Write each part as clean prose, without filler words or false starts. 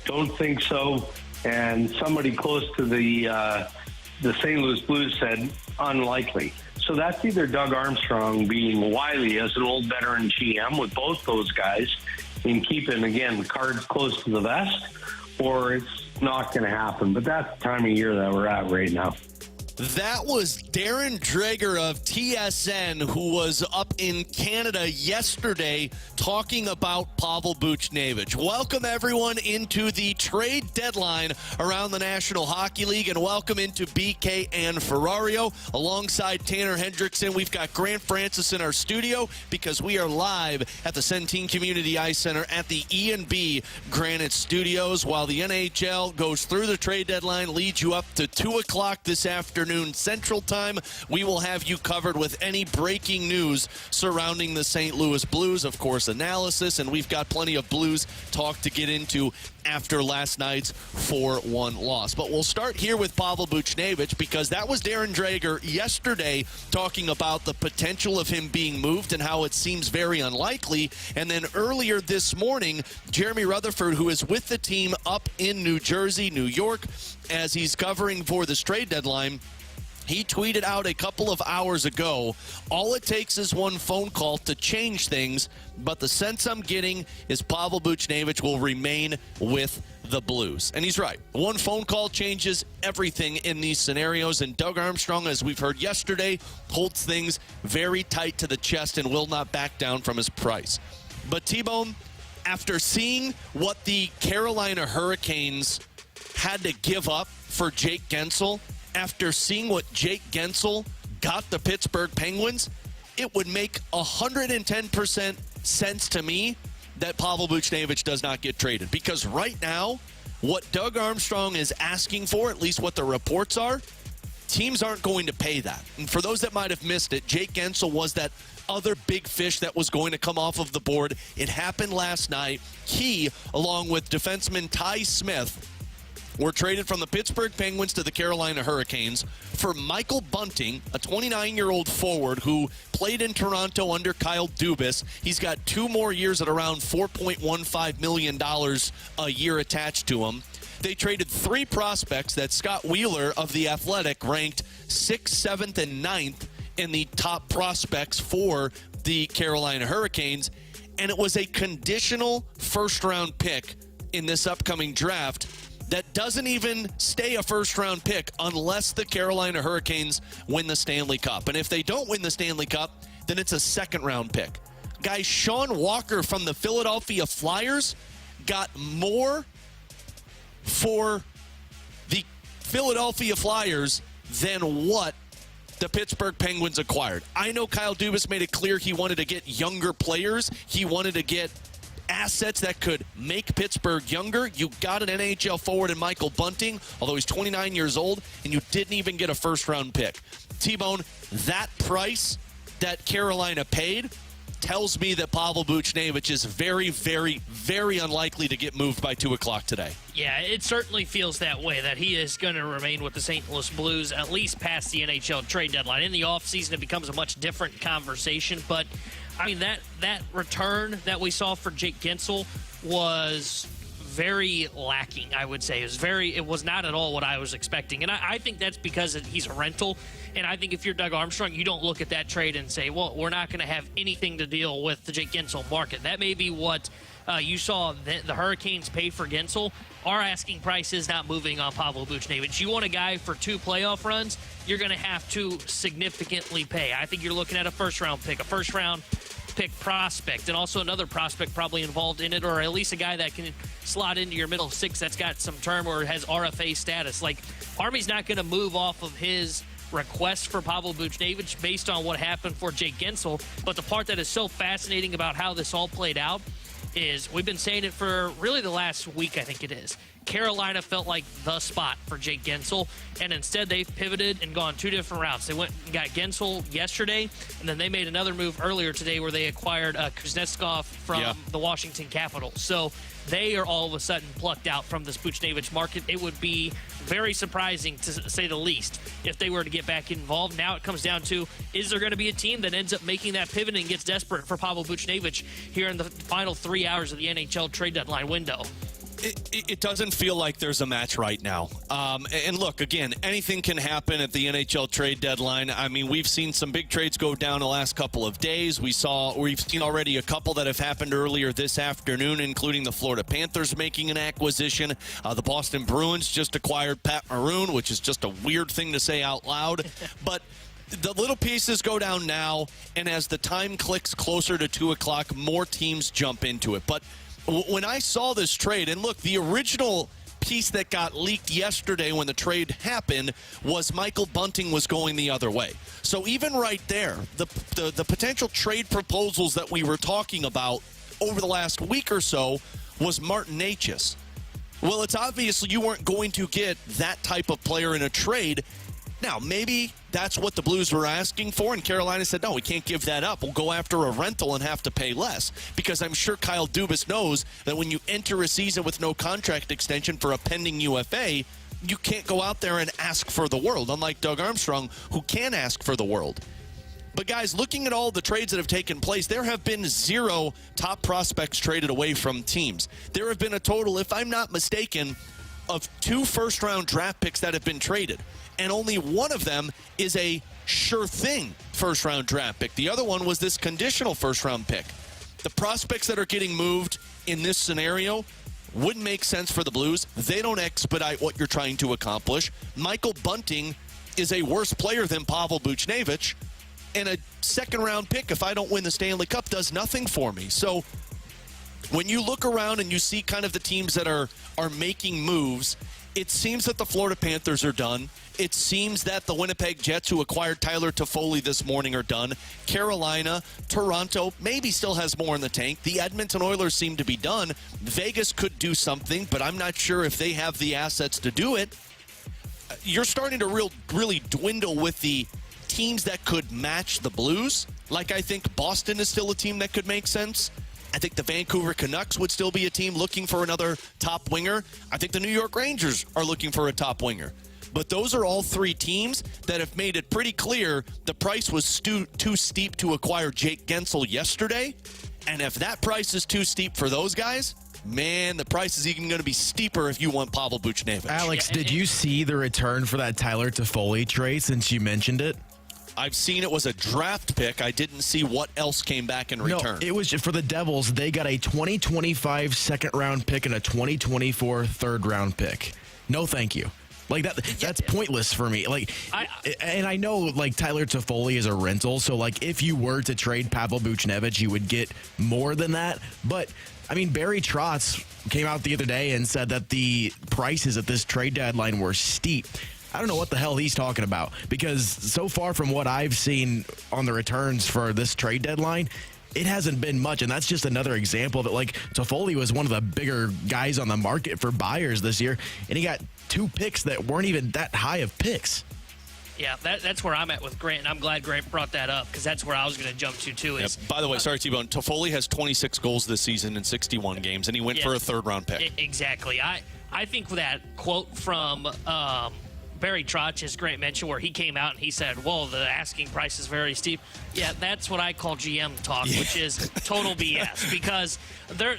don't think so. And somebody close to the St. Louis Blues said unlikely. So that's either Doug Armstrong being wily as an old veteran GM with both those guys and keeping, again, cards close to the vest, or it's not going to happen. But that's the time of year that we're at right now. That was Darren Dreger of TSN, who was up in Canada yesterday talking about Pavel Buchnevich. Welcome, everyone, into the trade deadline around the National Hockey League, and welcome into BK and Ferrario. Alongside Tanner Hendrickson, we've got Grant Francis in our studio because we are live at the Centene Community Ice Center at the E&B Granite Studios. While the NHL goes through the trade deadline, leads you up to 2 o'clock this afternoon Central Time, we will have you covered with any breaking news surrounding the St. Louis Blues, of course, analysis, and we've got plenty of Blues talk to get into after last night's 4-1 loss. But we'll start here with Pavel Buchnevich because that was Darren Dreger yesterday talking about the potential of him being moved and how it seems very unlikely. And then earlier this morning, Jeremy Rutherford, who is with the team up in New Jersey, New York, as he's covering for this trade deadline, he tweeted out a couple of hours ago, all it takes is one phone call to change things, but the sense I'm getting is Pavel Buchnevich will remain with the Blues. And he's right. One phone call changes everything in these scenarios, and Doug Armstrong, as we've heard yesterday, holds things very tight to the chest and will not back down from his price. But T-Bone, after seeing what the Carolina Hurricanes had to give up for Jake Guentzel, after seeing what Jake Guentzel got the Pittsburgh Penguins, it would make 110% sense to me that Pavel Buchnevich does not get traded. Because right now, what Doug Armstrong is asking for, at least what the reports are, teams aren't going to pay that. And for those that might have missed it, Jake Guentzel was that other big fish that was going to come off of the board. It happened last night. He, along with defenseman Ty Smith, were traded from the Pittsburgh Penguins to the Carolina Hurricanes for Michael Bunting, a 29-year-old forward who played in Toronto under Kyle Dubas. He's got 2 more years at around $4.15 million a year attached to him. They traded 3 prospects that Scott Wheeler of The Athletic ranked 6th, 7th, and 9th in the top prospects for the Carolina Hurricanes. And it was a conditional first-round pick in this upcoming draft that doesn't even stay a first-round pick unless the Carolina Hurricanes win the Stanley Cup. And if they don't win the Stanley Cup, then it's a second-round pick. Guy Sean Walker from the Philadelphia Flyers got more for the Philadelphia Flyers than what the Pittsburgh Penguins acquired. I know Kyle Dubas made it clear he wanted to get younger players. He wanted to get assets that could make Pittsburgh younger. You got an NHL forward in Michael Bunting, although he's 29 years old, and you didn't even get a first-round pick. T-Bone, that price that Carolina paid tells me that Pavel Buchnevich is very, very, very unlikely to get moved by 2 o'clock today. Yeah, it certainly feels that way, that he is going to remain with the St. Louis Blues at least past the NHL trade deadline. In the offseason, it becomes a much different conversation, but I mean, that return that we saw for Jake Guentzel was very lacking, I would say. It was not at all what I was expecting. And I think that's because he's a rental. And I think if you're Doug Armstrong, you don't look at that trade and say, well, we're not going to have anything to deal with the Jake Guentzel market. That may be what you saw the Hurricanes pay for Guentzel. Our asking price is not moving on Pavel Buchnevich. You want a guy for 2 playoff runs, you're going to have to significantly pay. I think you're looking at a first-round pick, a first-round pick prospect, and also another prospect probably involved in it, or at least a guy that can slot into your middle 6 that's got some term or has RFA status. Like, Army's not going to move off of his request for Pavel Buchnevich based on what happened for Jake Guentzel. But the part that is so fascinating about how this all played out is we've been saying it for really the last week, I think it is. Carolina felt like the spot for Jake Guentzel, and instead they've pivoted and gone 2 different routes. They went and got Guentzel yesterday, and then they made another move earlier today where they acquired Kuznetsov from the Washington Capitals. So they are all of a sudden plucked out from this Buchnevich market. It would be very surprising, to say the least, if they were to get back involved. Now it comes down to, is there going to be a team that ends up making that pivot and gets desperate for Pavel Buchnevich here in the final 3 hours of the NHL trade deadline window? It doesn't feel like there's a match right now. And look, again, anything can happen at the NHL trade deadline. I mean, we've seen some big trades go down the last couple of days. We've seen already a couple that have happened earlier this afternoon, including the Florida Panthers making an acquisition. The Boston Bruins just acquired Pat Maroon, which is just a weird thing to say out loud. But the little pieces go down now, and as the time clicks closer to 2 o'clock, more teams jump into it. But when I saw this trade, and look, the original piece that got leaked yesterday when the trade happened was Michael Bunting was going the other way. So even right there, the potential trade proposals that we were talking about over the last week or so was Martin Necas. Well, it's obvious you weren't going to get that type of player in a trade. Now, maybe that's what the Blues were asking for, and Carolina said, no, we can't give that up. We'll go after a rental and have to pay less, because I'm sure Kyle Dubas knows that when you enter a season with no contract extension for a pending UFA, you can't go out there and ask for the world, unlike Doug Armstrong, who can ask for the world. But, guys, looking at all the trades that have taken place, there have been 0 top prospects traded away from teams. There have been a total, if I'm not mistaken, of 2 first-round draft picks that have been traded. And only one of them is a sure thing first-round draft pick. The other one was this conditional first-round pick. The prospects that are getting moved in this scenario wouldn't make sense for the Blues. They don't expedite what you're trying to accomplish. Michael Bunting is a worse player than Pavel Buchnevich. And a second-round pick, if I don't win the Stanley Cup, does nothing for me. So when you look around and you see kind of the teams that are making moves, it seems that the Florida Panthers are done. It seems that the Winnipeg Jets, who acquired Tyler Toffoli this morning, are done. Carolina, Toronto maybe still has more in the tank. The Edmonton Oilers seem to be done. Vegas could do something, but I'm not sure if they have the assets to do it. You're starting to really dwindle with the teams that could match the Blues. Like, I think Boston is still a team that could make sense. I think the Vancouver Canucks would still be a team looking for another top winger. I think the New York Rangers are looking for a top winger. But those are all 3 teams that have made it pretty clear the price was too steep to acquire Jake Guentzel yesterday. And if that price is too steep for those guys, man, the price is even going to be steeper if you want Pavel Buchnevich. Alex, did you see the return for that Tyler Toffoli trade since you mentioned it? I've seen it was a draft pick. I didn't see what else came back in return. No, it was just for the Devils. They got a 2025 second-round pick and a 2024 third-round pick. No, thank you. Like that's pointless for me. Like, and I know like Tyler Toffoli is a rental, so like if you were to trade Pavel Buchnevich, you would get more than that. But I mean, Barry Trotz came out the other day and said that the prices at this trade deadline were steep. I don't know what the hell he's talking about, because so far from what I've seen on the returns for this trade deadline, it hasn't been much, and that's just another example that, like, Toffoli was one of the bigger guys on the market for buyers this year, and he got 2 picks that weren't even that high of picks. Yeah, that's where I'm at with Grant, and I'm glad Grant brought that up, because that's where I was going to jump to, too. Is, By the way, sorry, T-Bone, Toffoli has 26 goals this season in 61 games, and he went for a third-round pick. Exactly. I think that quote from Barry Trotz, as Grant mentioned, where he came out and he said, well, the asking price is very steep. Yeah, that's what I call GM talk, which is total BS, because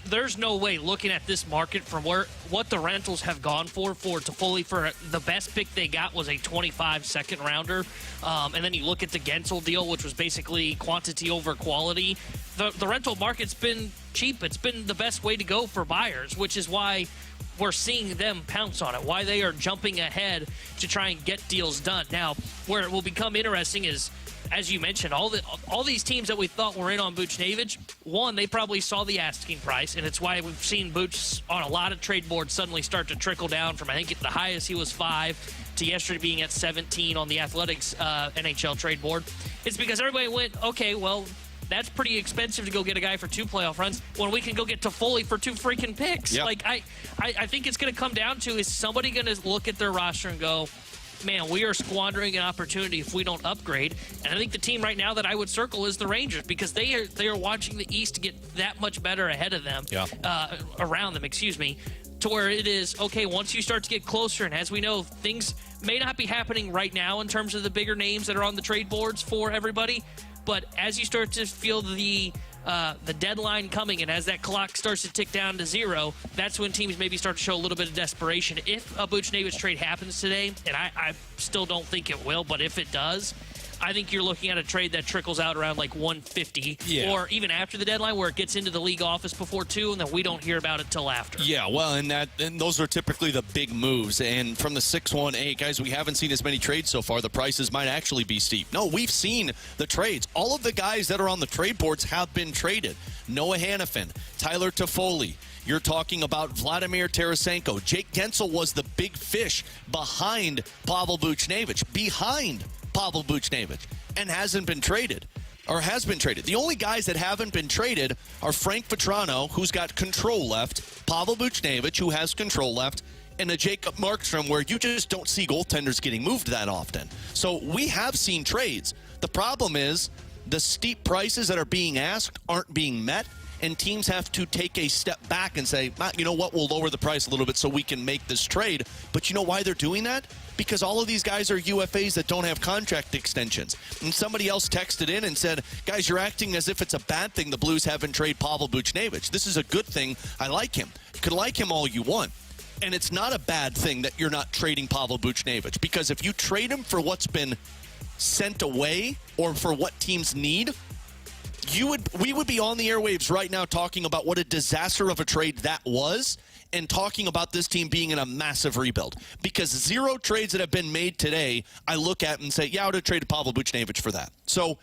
there's no way, looking at this market from what the rentals have gone for Toffoli, for the best pick they got was a 25 second rounder. And then you look at the Guentzel deal, which was basically quantity over quality. The rental market's been cheap. It's been the best way to go for buyers, which is why we're seeing them pounce on it, why they are jumping ahead to try and get deals done. Now, where it will become interesting is, as you mentioned, all these teams that we thought were in on Buchnevich, one, they probably saw the asking price, and it's why we've seen Buch on a lot of trade boards suddenly start to trickle down from, I think the highest he was 5 to yesterday being at 17 on the Athletics NHL trade board. It's because everybody went, okay, well, that's pretty expensive to go get a guy for 2 playoff runs when we can go get Toffoli for 2 freaking picks. Yep. Like, I think it's going to come down to, is somebody going to look at their roster and go, man, we are squandering an opportunity if we don't upgrade. And I think the team right now that I would circle is the Rangers, because they are watching the East get that much better ahead of them, around them, to where it is, okay, once you start to get closer, and as we know, things may not be happening right now in terms of the bigger names that are on the trade boards for everybody, but as you start to feel the the deadline coming, and as that clock starts to tick down to 0, that's when teams maybe start to show a little bit of desperation. If a Buchnevich trade happens today, and I still don't think it will, but if it does, I think you're looking at a trade that trickles out around like 150, or even after the deadline where it gets into the league office before 2, and then we don't hear about it till after. Yeah, well, and those are typically the big moves. And from the 618, guys, we haven't seen as many trades so far. The prices might actually be steep. No, we've seen the trades. All of the guys that are on the trade boards have been traded. Noah Hannafin, Tyler Toffoli. You're talking about Vladimir Tarasenko. Jake Guentzel was the big fish behind Pavel Buchnevich. Pavel Buchnevich, and hasn't been traded, or has been traded. The only guys that haven't been traded are Frank Vetrano, who's got control left, Pavel Buchnevich, who has control left, and a Jacob Markstrom, where you just don't see goaltenders getting moved that often. So we have seen trades. The problem is the steep prices that are being asked aren't being met, and teams have to take a step back and say, you know what, we'll lower the price a little bit so we can make this trade. But you know why they're doing that? Because all of these guys are UFAs that don't have contract extensions. And somebody else texted in and said, guys, you're acting as if it's a bad thing the Blues haven't traded Pavel Buchnevich. This is a good thing. I like him. You can like him all you want. And it's not a bad thing that you're not trading Pavel Buchnevich, because if you trade him for what's been sent away or for what teams need, we would be on the airwaves right now talking about what a disaster of a trade that was, and talking about this team being in a massive rebuild. Because 0 trades that have been made today, I look at and say, yeah, I would have traded Pavel Buchnevich for that. So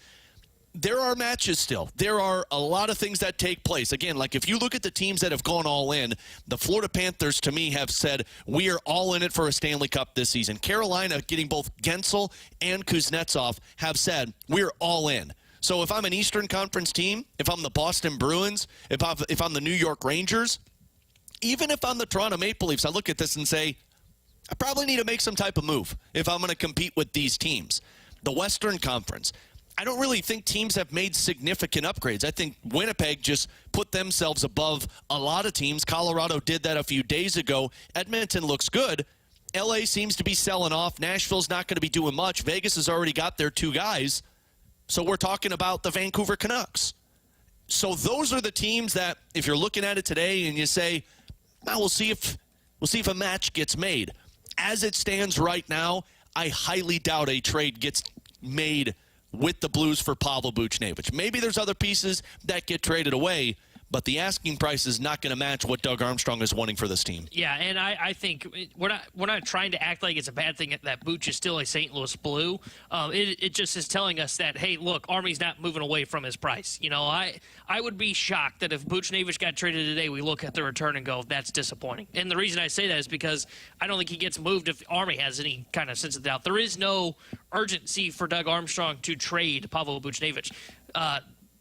there are matches still. There are a lot of things that take place. Again, like if you look at the teams that have gone all in, the Florida Panthers, to me, have said, we are all in it for a Stanley Cup this season. Carolina, getting both Guentzel and Kuznetsov, have said, we're all in. So if I'm an Eastern Conference team, if I'm the Boston Bruins, if I'm the New York Rangers, even if I'm the Toronto Maple Leafs, I look at this and say, I probably need to make some type of move if I'm going to compete with these teams. The Western Conference, I don't really think teams have made significant upgrades. I think Winnipeg just put themselves above a lot of teams. Colorado did that a few days ago. Edmonton looks good. LA seems to be selling off. Nashville's not going to be doing much. Vegas has already got their 2 guys. So we're talking about the Vancouver Canucks. So those are the teams that, if you're looking at it today and you say, well, we'll see if a match gets made. As it stands right now, I highly doubt a trade gets made with the Blues for Pavel Buchnevich. Maybe there's other pieces that get traded away, but the asking price is not going to match what Doug Armstrong is wanting for this team. Yeah, and I think we're not trying to act like it's a bad thing that Buch is still a St. Louis Blue. It just is telling us that, hey, look, Army's not moving away from his price. You know, I would be shocked that if Buchnevich got traded today, we look at the return and go, that's disappointing. And the reason I say that is because I don't think he gets moved if Army has any kind of sense of doubt. There is no urgency for Doug Armstrong to trade Pavel Buchnevich.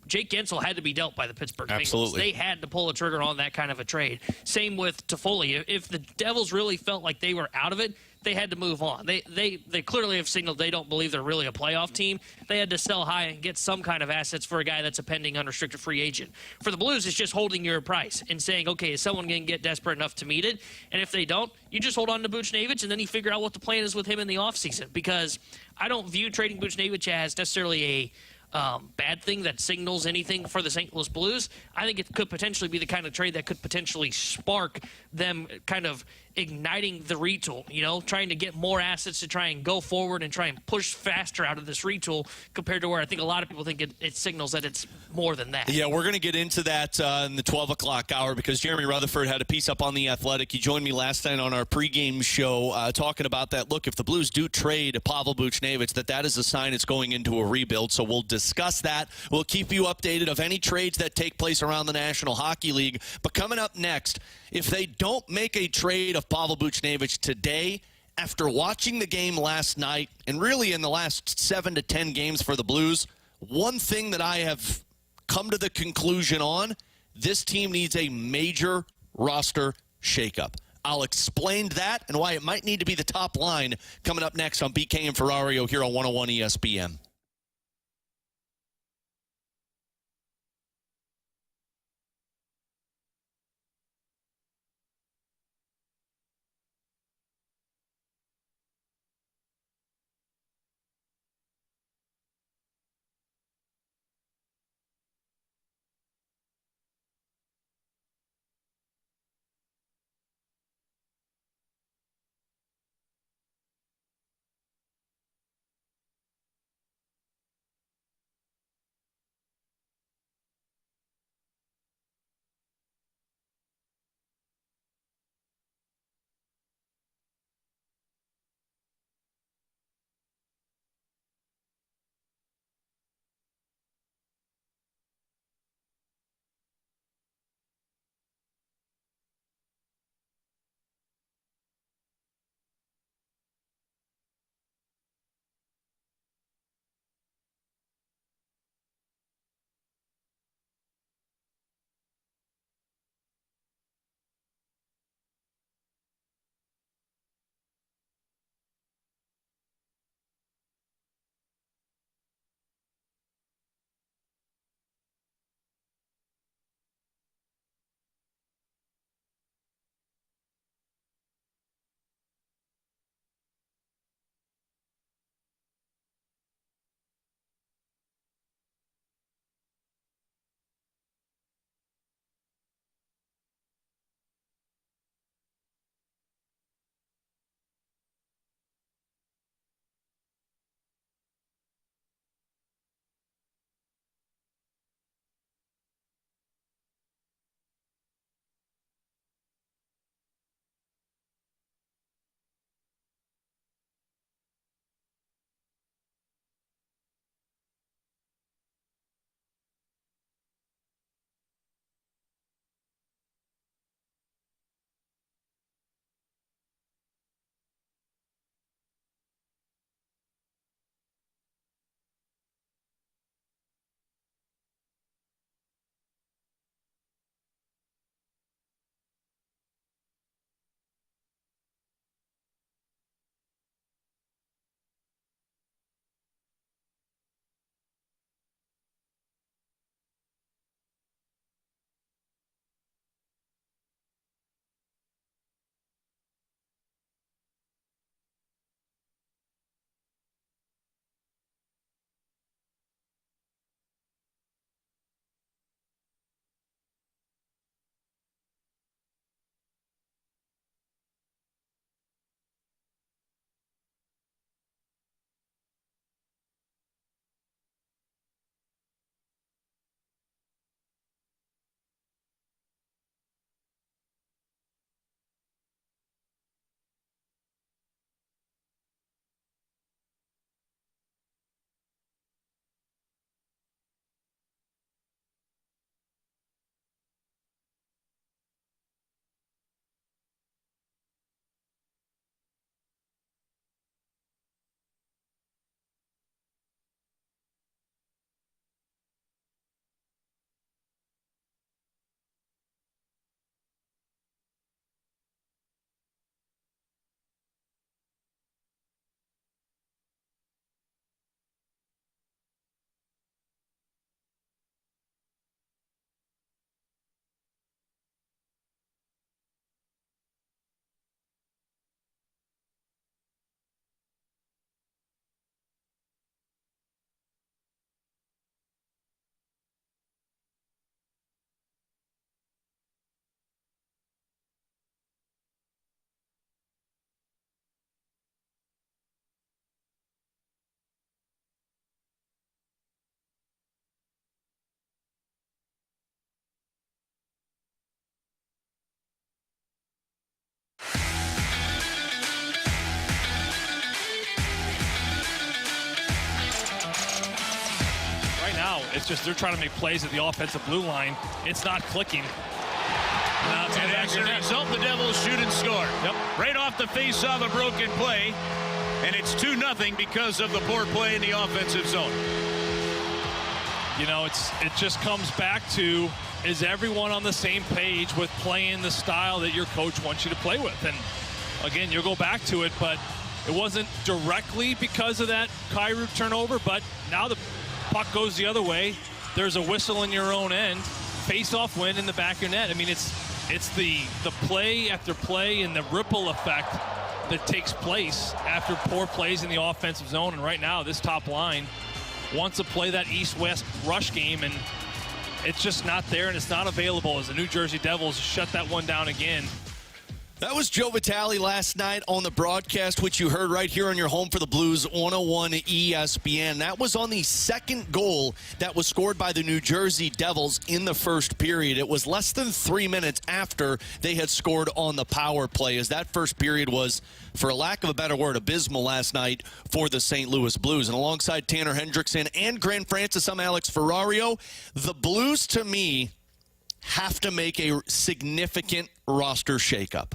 Jake Guentzel had to be dealt by the Pittsburgh Penguins. Absolutely. They had to pull a trigger on that kind of a trade. Same with Toffoli. If the Devils really felt like they were out of it, they had to move on. They clearly have signaled they don't believe they're really a playoff team. They had to sell high and get some kind of assets for a guy that's a pending unrestricted free agent. For the Blues, it's just holding your price and saying, okay, is someone going to get desperate enough to meet it? And if they don't, you just hold on to Buchnevich, and then you figure out what the plan is with him in the offseason. Because I don't view trading Buchnevich as necessarily a bad thing that signals anything for the St. Louis Blues. I think it could potentially be the kind of trade that could potentially spark them kind of igniting the retool, you know, trying to get more assets to try and go forward and try and push faster out of this retool compared to where I think a lot of people think it signals that it's more than that. Yeah, we're going to get into that in the 12 o'clock hour because Jeremy Rutherford had a piece up on The Athletic. He joined me last night on our pregame show talking about that. Look, if the Blues do trade Pavel Buchnevich, that is a sign it's going into a rebuild. So we'll discuss that. We'll keep you updated of any trades that take place around the National Hockey League. But coming up next, if they don't make a trade of Pavel Buchnevich today, after watching the game last night, and really in the last 7 to 10 games for the Blues, one thing that I have come to the conclusion on, this team needs a major roster shakeup. I'll explain that and why it might need to be the top line coming up next on BK and Ferrario here on 101 ESPN. It's just they're trying to make plays at the offensive blue line. It's not clicking. And as a result, the Devils shoot and score. Yep. Right off the face-off, a broken play. And it's 2-0 because of the poor play in the offensive zone. You know, it just comes back to, is everyone on the same page with playing the style that your coach wants you to play with? And again, you'll go back to it, but it wasn't directly because of that Kyrou turnover, but now the puck goes the other way. There's a whistle in your own end. Face-off win in the back of your net. I mean, it's the play after play and the ripple effect that takes place after poor plays in the offensive zone. And right now, this top line wants to play that east-west rush game, and it's just not there, and it's not available as the New Jersey Devils shut that one down again. That was Joe Vitale last night on the broadcast, which you heard right here on your home for the Blues, 101 ESPN. That was on the second goal that was scored by the New Jersey Devils in the first period. It was less than 3 minutes after they had scored on the power play, as that first period was, for a lack of a better word, abysmal last night for the St. Louis Blues. And alongside Tanner Hendrickson and Grant Francis, I'm Alex Ferrario. The Blues, to me, have to make a significant roster shakeup.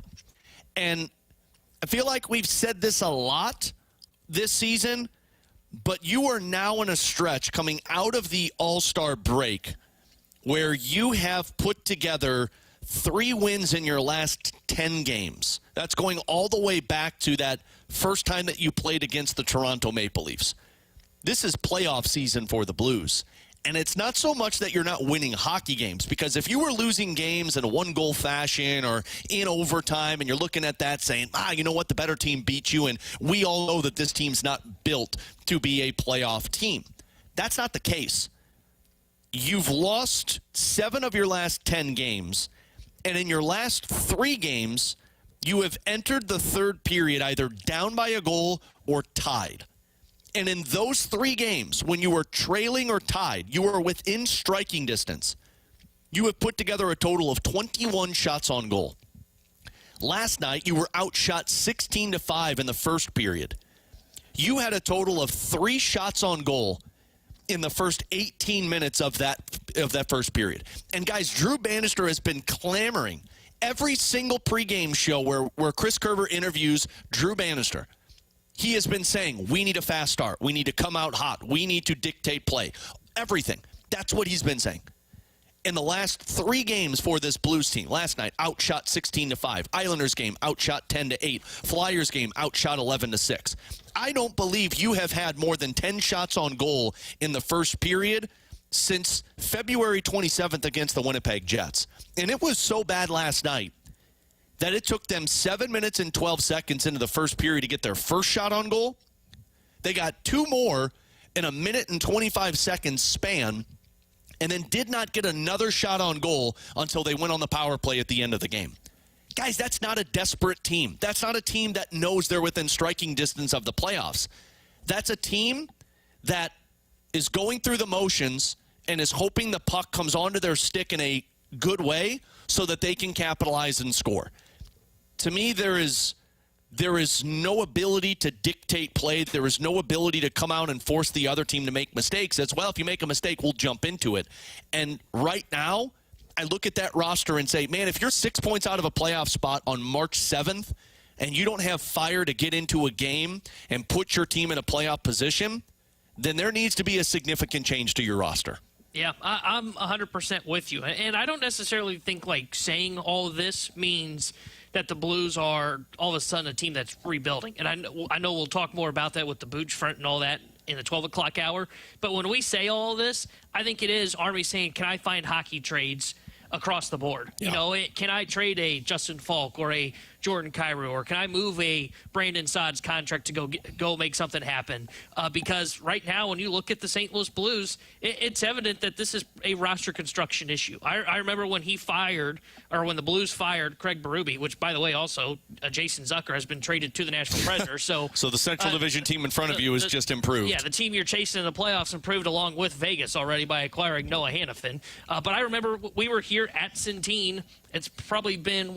And I feel like we've said this a lot this season, but you are now in a stretch coming out of the All-Star break where you have put together 3 wins in your last 10 games. That's going all the way back to that first time that you played against the Toronto Maple Leafs. This is playoff season for the Blues. And it's not so much that you're not winning hockey games, because if you were losing games in a one-goal fashion or in overtime and you're looking at that saying, you know what, the better team beat you, and we all know that this team's not built to be a playoff team. That's not the case. You've lost 7 of your last 10 games, and in your last 3 games, you have entered the third period either down by a goal or tied. And in those 3 games, when you were trailing or tied, you were within striking distance. You have put together a total of 21 shots on goal. Last night, you were outshot 16-5 in the first period. You had a total of 3 shots on goal in the first 18 minutes of that first period. And guys, Drew Bannister has been clamoring every single pregame show where Chris Kerber interviews Drew Bannister. He has been saying, we need a fast start. We need to come out hot. We need to dictate play. Everything. That's what he's been saying. In the last 3 games for this Blues team, last night, outshot 16-5. Islanders game, outshot 10-8. Flyers game, outshot 11-6. I don't believe you have had more than 10 shots on goal in the first period since February 27th against the Winnipeg Jets. And it was so bad last night that it took them 7 minutes and 12 seconds into the first period to get their first shot on goal. They got 2 more in a minute and 25 seconds span, and then did not get another shot on goal until they went on the power play at the end of the game. Guys, that's not a desperate team. That's not a team that knows they're within striking distance of the playoffs. That's a team that is going through the motions and is hoping the puck comes onto their stick in a good way so that they can capitalize and score. To me, there is no ability to dictate play. There is no ability to come out and force the other team to make mistakes. It's, well, if you make a mistake, we'll jump into it. And right now, I look at that roster and say, man, if you're 6 points out of a playoff spot on March 7th and you don't have fire to get into a game and put your team in a playoff position, then there needs to be a significant change to your roster. Yeah, I'm 100% with you. And I don't necessarily think, like, saying all of this means that the Blues are all of a sudden a team that's rebuilding. And I know we'll talk more about that with the Buch front and all that in the 12 o'clock hour. But when we say all of this, I think it is Army saying, can I find hockey trades across the board? Yeah. You know, can I trade a Justin Falk or a Jordan Kyrou, or can I move a Brandon Saad's contract to go make something happen? Because right now, when you look at the St. Louis Blues, it's evident that this is a roster construction issue. I remember when when the Blues fired Craig Berube, which, by the way, also Jason Zucker has been traded to the Nashville Predators. So the Central Division team in front of you is just improved. Yeah, the team you're chasing in the playoffs improved along with Vegas already by acquiring Noah Hannafin. But I remember we were here at Centene. It's probably been,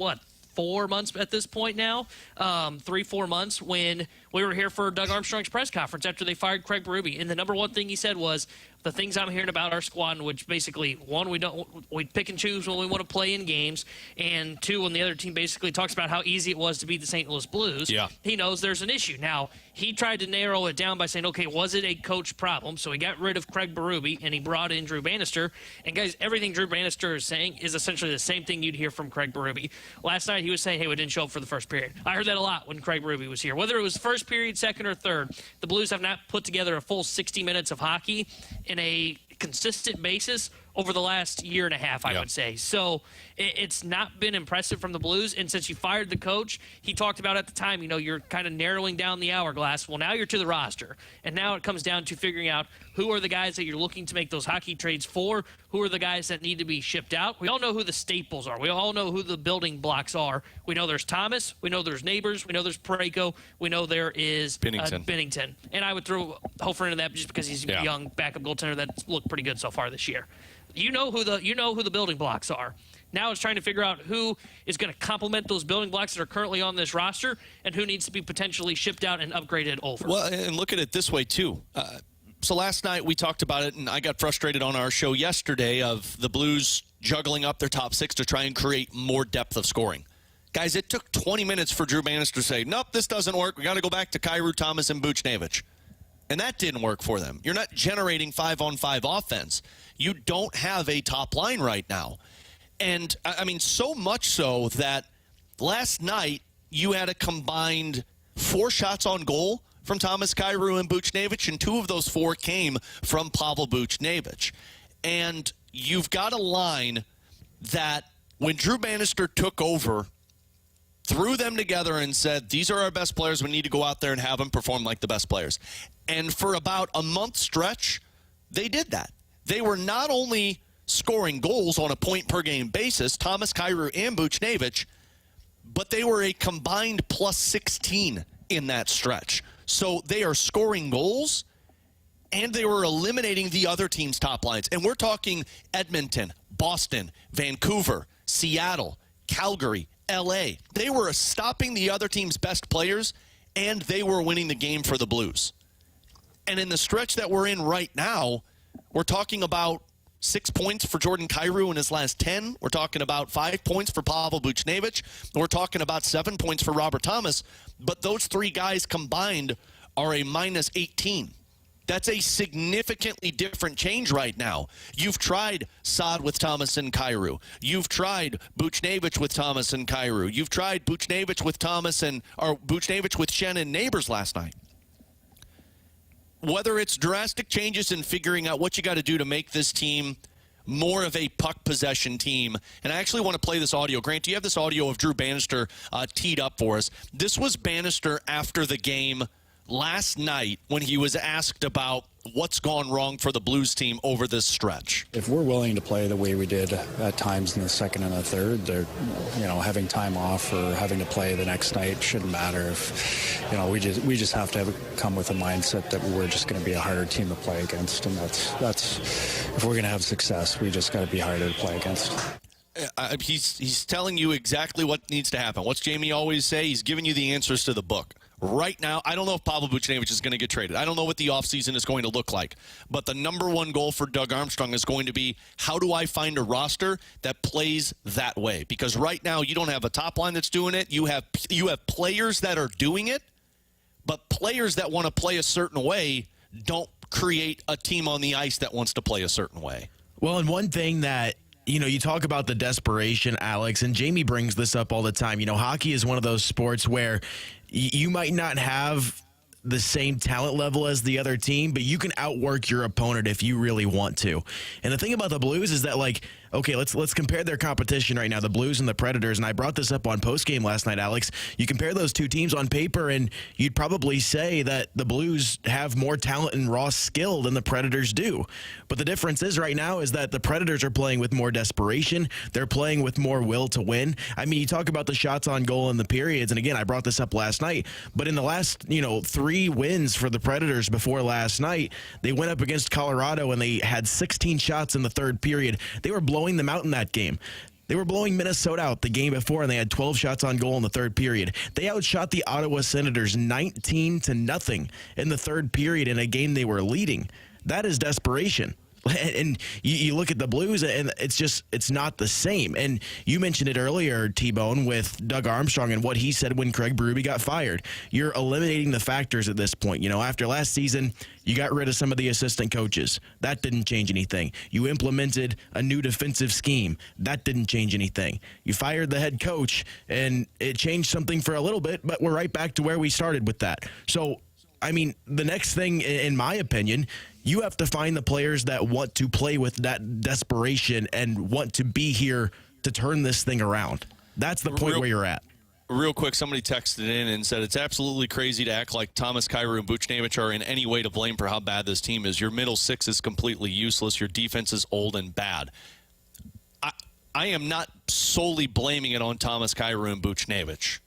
4 months at this point now, 3-4 months, when we were here for Doug Armstrong's press conference after they fired Craig Berube. And the number one thing he said was, the things I'm hearing about our squad, which basically, one, we pick and choose when we want to play in games, and two, when the other team basically talks about how easy it was to beat the St. Louis Blues, he knows there's an issue. Now, he tried to narrow it down by saying, okay, was it a coach problem? So he got rid of Craig Berube, and he brought in Drew Bannister. And, guys, everything Drew Bannister is saying is essentially the same thing you'd hear from Craig Berube. Last night he was saying, hey, we didn't show up for the first period. I heard that a lot when Craig Berube was here. Whether it was first period, second, or third, the Blues have not put together a full 60 minutes of hockey in a consistent basis over the last year and a half, I would say. So it's not been impressive from the Blues. And since you fired the coach, he talked about at the time, you're kind of narrowing down the hourglass. Well, now you're to the roster. And now it comes down to figuring out who are the guys that you're looking to make those hockey trades for, who are the guys that need to be shipped out. We all know who the staples are. We all know who the building blocks are. We know there's Thomas. We know there's Neighbors. We know there's Parayko. We know there is Binnington. And I would throw Hofer into that just because he's a young backup goaltender that's looked pretty good so far this year. You know who the building blocks are. Now it's trying to figure out who is going to complement those building blocks that are currently on this roster and who needs to be potentially shipped out and upgraded over. Well, and look at it this way, too. So last night we talked about it, and I got frustrated on our show yesterday of the Blues juggling up their top six to try and create more depth of scoring. Guys, it took 20 minutes for Drew Bannister to say, nope, this doesn't work. We got to go back to Kyrou, Thomas, and Buchnevich. And that didn't work for them. You're not generating 5-on-5 offense. You don't have a top line right now. And, I mean, so much so that last night you had a combined 4 shots on goal from Thomas Kyrou and Buchnevich, and 2 of those 4 came from Pavel Buchnevich. And you've got a line that when Drew Bannister took over, threw them together and said, these are our best players. We need to go out there and have them perform like the best players. And for about a month stretch, they did that. They were not only scoring goals on a point-per-game basis, Thomas Kyrou and Buchnevich, but they were a combined plus 16 in that stretch. So they are scoring goals, and they were eliminating the other team's top lines. And we're talking Edmonton, Boston, Vancouver, Seattle, Calgary, L.A. They were stopping the other team's best players, and they were winning the game for the Blues. And in the stretch that we're in right now, we're talking about 6 points for Jordan Kyrou in his last 10. We're talking about 5 points for Pavel Buchnevich. We're talking about 7 points for Robert Thomas. But those 3 guys combined are a minus 18. That's a significantly different change right now. You've tried Saad with Thomas and Kyrou. You've tried Buchnevich with Thomas and Kyrou. You've tried Buchnevich with Buchnevich with Shen and Neighbors last night. Whether it's drastic changes in figuring out what you got to do to make this team more of a puck possession team. And I actually want to play this audio. Grant, do you have this audio of Drew Bannister teed up for us? This was Bannister after the game last night when he was asked about what's gone wrong for the Blues team over this stretch. If we're willing to play the way we did at times in the second and the third, having time off or having to play the next night shouldn't matter. If we just have to come with a mindset that we're just going to be a harder team to play against, and that's if we're going to have success, we just got to be harder to play against. He's telling you exactly what needs to happen. What's Jamie always say? He's giving you the answers to the book. Right now, I don't know if Pavel Buchnevich is going to get traded. I don't know what the offseason is going to look like. But the number one goal for Doug Armstrong is going to be, how do I find a roster that plays that way? Because right now, you don't have a top line that's doing it. You have players that are doing it, but players that want to play a certain way don't create a team on the ice that wants to play a certain way. Well, and one thing that you talk about the desperation, Alex, and Jamie brings this up all the time. Hockey is one of those sports where you might not have the same talent level as the other team, but you can outwork your opponent if you really want to. And the thing about the Blues is that, okay, let's compare their competition right now, the Blues and the Predators. And I brought this up on postgame last night, Alex. You compare those two teams on paper, and you'd probably say that the Blues have more talent and raw skill than the Predators do. But the difference is right now is that the Predators are playing with more desperation. They're playing with more will to win. I mean, you talk about the shots on goal in the periods, and again, I brought this up last night, but in the last, 3 wins for the Predators before last night, they went up against Colorado and they had 16 shots in the third period. They were blowing them out in that game. They were blowing Minnesota out the game before, and they had 12 shots on goal in the third period. They outshot the Ottawa Senators 19-0 in the third period in a game they were leading. That is desperation. And you look at the Blues, and it's not the same. And you mentioned it earlier, T-Bone, with Doug Armstrong and what he said when Craig Berube got fired. You're eliminating the factors at this point. After last season, you got rid of some of the assistant coaches. That didn't change anything. You implemented a new defensive scheme. That didn't change anything. You fired the head coach, and it changed something for a little bit, but we're right back to where we started with that. So, the next thing, in my opinion, you have to find the players that want to play with that desperation and want to be here to turn this thing around. That's the point where you're at. Real quick, somebody texted in and said, it's absolutely crazy to act like Thomas, Kyrou, and Buchnevich are in any way to blame for how bad this team is. Your middle six is completely useless. Your defense is old and bad. I am not solely blaming it on Thomas, Kyrou, and Buchnevich.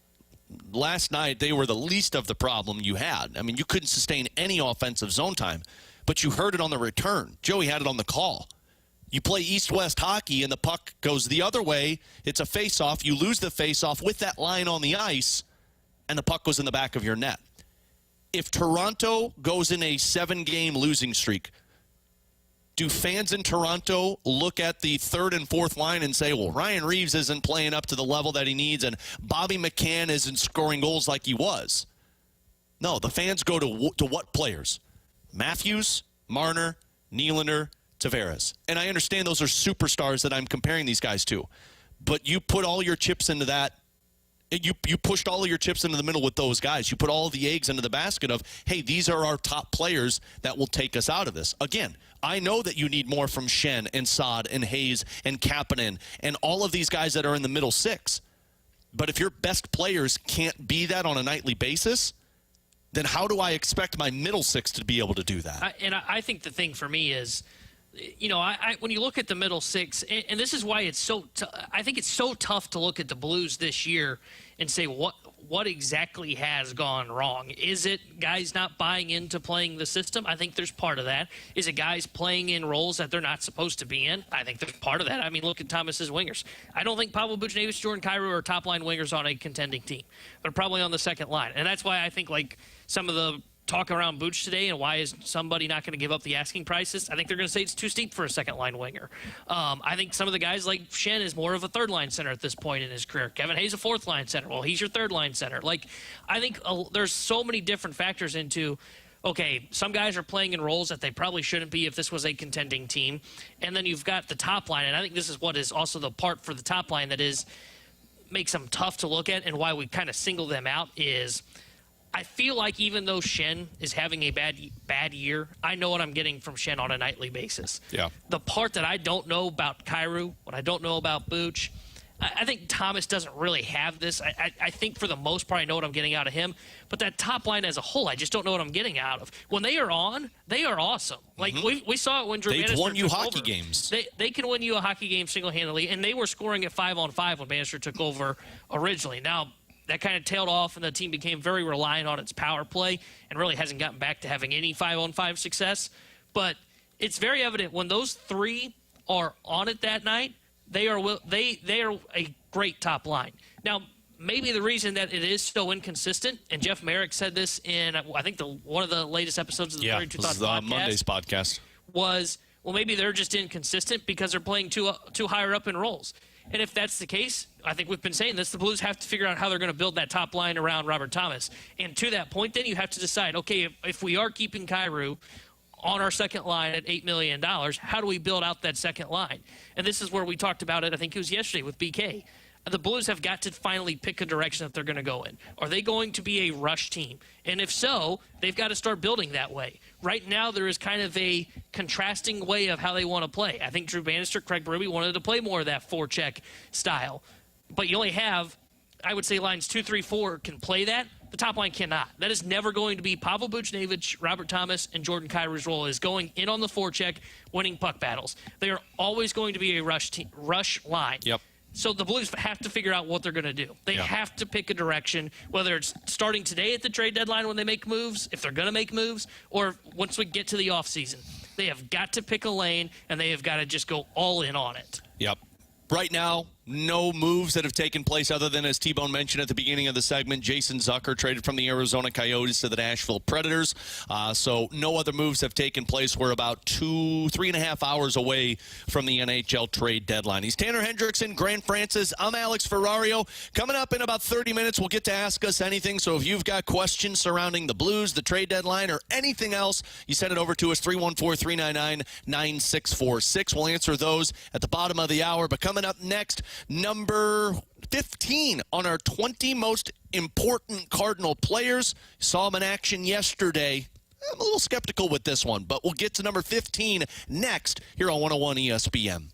Last night, they were the least of the problem you had. You couldn't sustain any offensive zone time, but you heard it on the return. Joey had it on the call. You play east-west hockey, and the puck goes the other way. It's a face-off. You lose the face-off with that line on the ice, and the puck goes in the back of your net. If Toronto goes in a 7-game losing streak, do fans in Toronto look at the third and fourth line and say, well, Ryan Reeves isn't playing up to the level that he needs, and Bobby McCann isn't scoring goals like he was? No, the fans go to what players? Matthews, Marner, Nylander, Tavares. And I understand those are superstars that I'm comparing these guys to. But you put all your chips into that. You pushed all of your chips into the middle with those guys. You put all of the eggs into the basket of, hey, these are our top players that will take us out of this. Again, I know that you need more from Shen and Saad and Hayes and Kapanen and all of these guys that are in the middle six. But if your best players can't be that on a nightly basis, then how do I expect my middle six to be able to do that? I think the thing for me is, when you look at the middle six, and this is why it's I think it's so tough to look at the Blues this year and say what exactly has gone wrong. Is it guys not buying into playing the system? I think there's part of that. Is it guys playing in roles that they're not supposed to be in? I think there's part of that. Look at Thomas's wingers. I don't think Pavel Buchnevich, Jordan Kyrou are top-line wingers on a contending team. They're probably on the second line. And that's why I think, some of the talk around Buch today and why is somebody not going to give up the asking prices, I think they're going to say it's too steep for a second-line winger. I think some of the guys like Shen is more of a third-line center at this point in his career. Kevin Hayes a fourth-line center. Well, he's your third-line center. I think there's so many different factors into, okay, some guys are playing in roles that they probably shouldn't be if this was a contending team. And then you've got the top line, and I think this is what is also the part for the top line that makes them tough to look at and why we kind of single them out is – I feel like even though Shen is having a bad year, I know what I'm getting from Shen on a nightly basis. Yeah. The part that I don't know about Kyrou, what I don't know about Buch, I think Thomas doesn't really have this. I think for the most part I know what I'm getting out of him. But that top line as a whole, I just don't know what I'm getting out of. When they are on, they are awesome. We saw it when Drew Bannister They've won you took hockey over. games. They can win you a hockey game single-handedly, and they were scoring at 5-on-5 when Bannister took over originally. Now, that kind of tailed off, and the team became very reliant on its power play and really hasn't gotten back to having any 5-on-5 success. But it's very evident when those three are on it that night, they are a great top line. Now, maybe the reason that it is so inconsistent, and Jeff Merrick said this in, I think, one of the latest episodes of the 32 Thoughts podcast. Monday's podcast. Was, well, maybe they're just inconsistent because they're playing too higher up in roles. And if that's the case, I think we've been saying this, the Blues have to figure out how they're going to build that top line around Robert Thomas. And to that point, then you have to decide, okay, if we are keeping Kyrou on our second line at $8 million, how do we build out that second line? And this is where we talked about it, I think it was yesterday with BK. The Blues have got to finally pick a direction that they're going to go in. Are they going to be a rush team? And if so, they've got to start building that way. Right now, there is kind of a contrasting way of how they want to play. I think Drew Bannister, Craig Berube wanted to play more of that forecheck style. But you only have, I would say, lines 2, 3, 4 can play that. The top line cannot. That is never going to be Pavel Buchnevich, Robert Thomas, and Jordan Kyrou's role is going in on the forecheck, winning puck battles. They are always going to be a rush line. Yep. So the Blues have to figure out what they're going to do. They have to pick a direction, whether it's starting today at the trade deadline when they make moves, if they're going to make moves, or once we get to the offseason. They have got to pick a lane, and they have got to just go all in on it. Yep. Right now, no moves that have taken place other than, as T-Bone mentioned at the beginning of the segment, Jason Zucker traded from the Arizona Coyotes to the Nashville Predators. So no other moves have taken place. We're about 3.5 hours away from the NHL trade deadline. He's Tanner Hendrickson, Grant Francis. I'm Alex Ferrario. Coming up in about 30 minutes, we'll get to Ask Us Anything. So if you've got questions surrounding the Blues, the trade deadline, or anything else, you send it over to us, 314-399-9646. We'll answer those at the bottom of the hour. But coming up next, number 15 on our 20 most important Cardinal players. Saw him in action yesterday. I'm a little skeptical with this one, but we'll get to number 15 next here on 101 ESPN.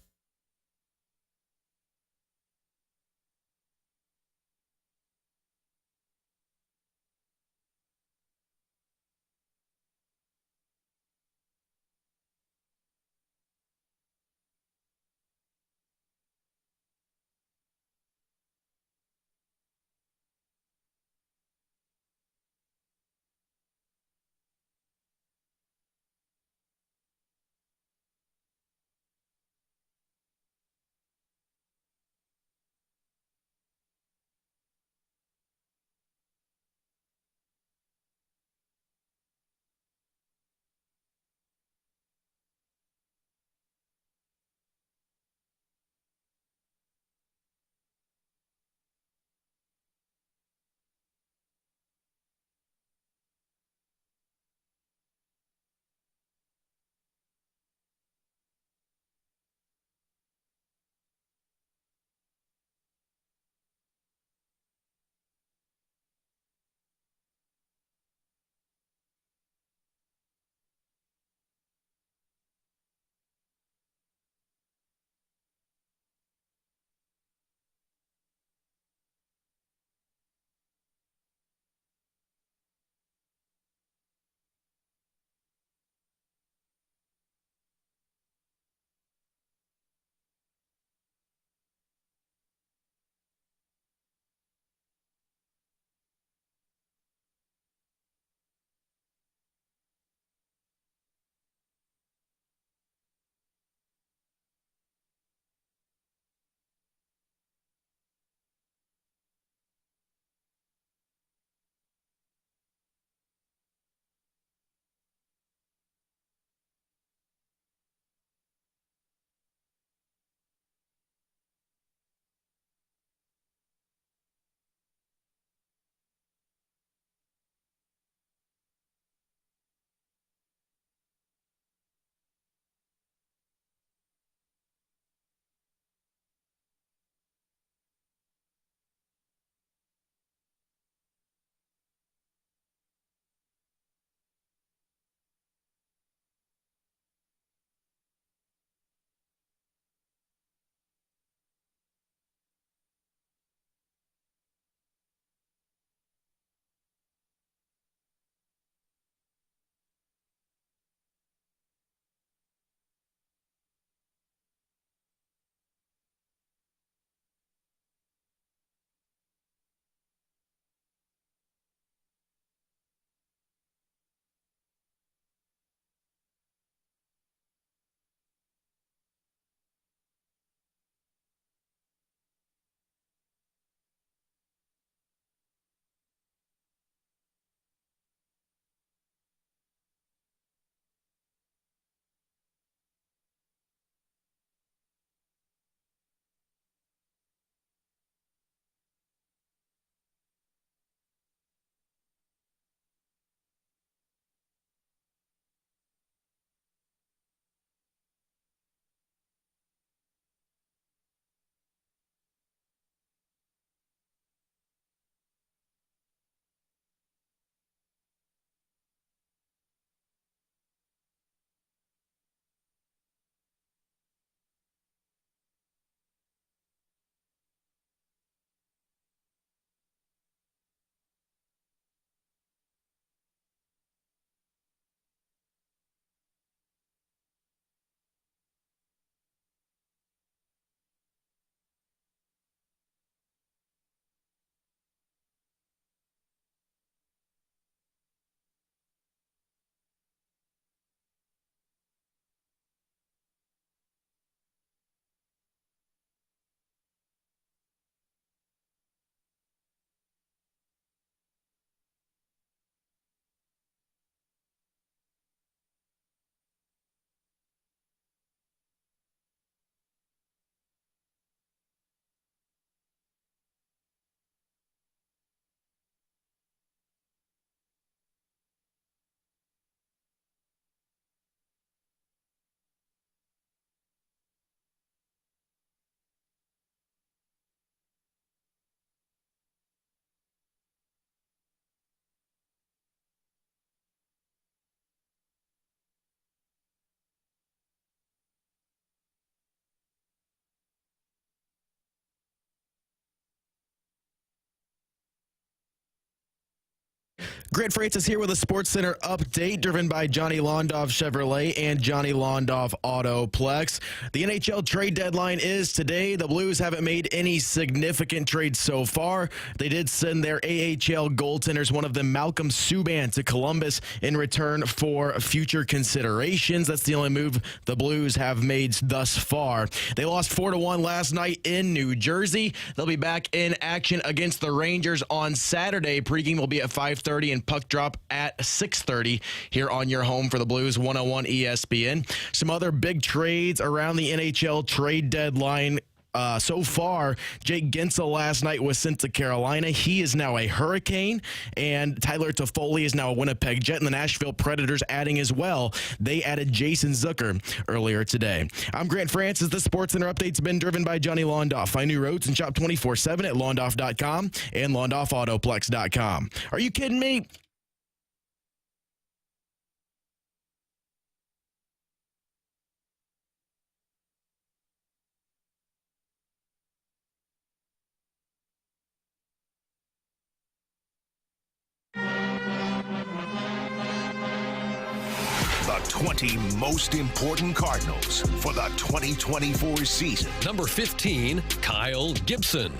Grant Francis here with a Sports Center update driven by Johnny Londoff Chevrolet and Johnny Londoff Autoplex. The NHL trade deadline is today. The Blues haven't made any significant trades so far. They did send their AHL goaltenders, one of them Malcolm Subban, to Columbus in return for future considerations. That's the only move the Blues have made thus far. They lost 4-1 last night in New Jersey. They'll be back in action against the Rangers on Saturday. Pregame will be at 5:30 and puck drop at 6:30 here on your home for the Blues, 101 ESPN. Some other big trades around the NHL trade deadline. So far, Jake Guentzel last night was sent to Carolina. He is now a Hurricane, and Tyler Toffoli is now a Winnipeg Jet, and the Nashville Predators adding as well. They added Jason Zucker earlier today. I'm Grant Francis. The Sports Center update's been driven by Johnny Londoff. Find new roads and shop 24/7 at londoff.com and londoffautoplex.com. Are you kidding me? The 20 most important Cardinals for the 2024 season. Number 15, Kyle Gibson.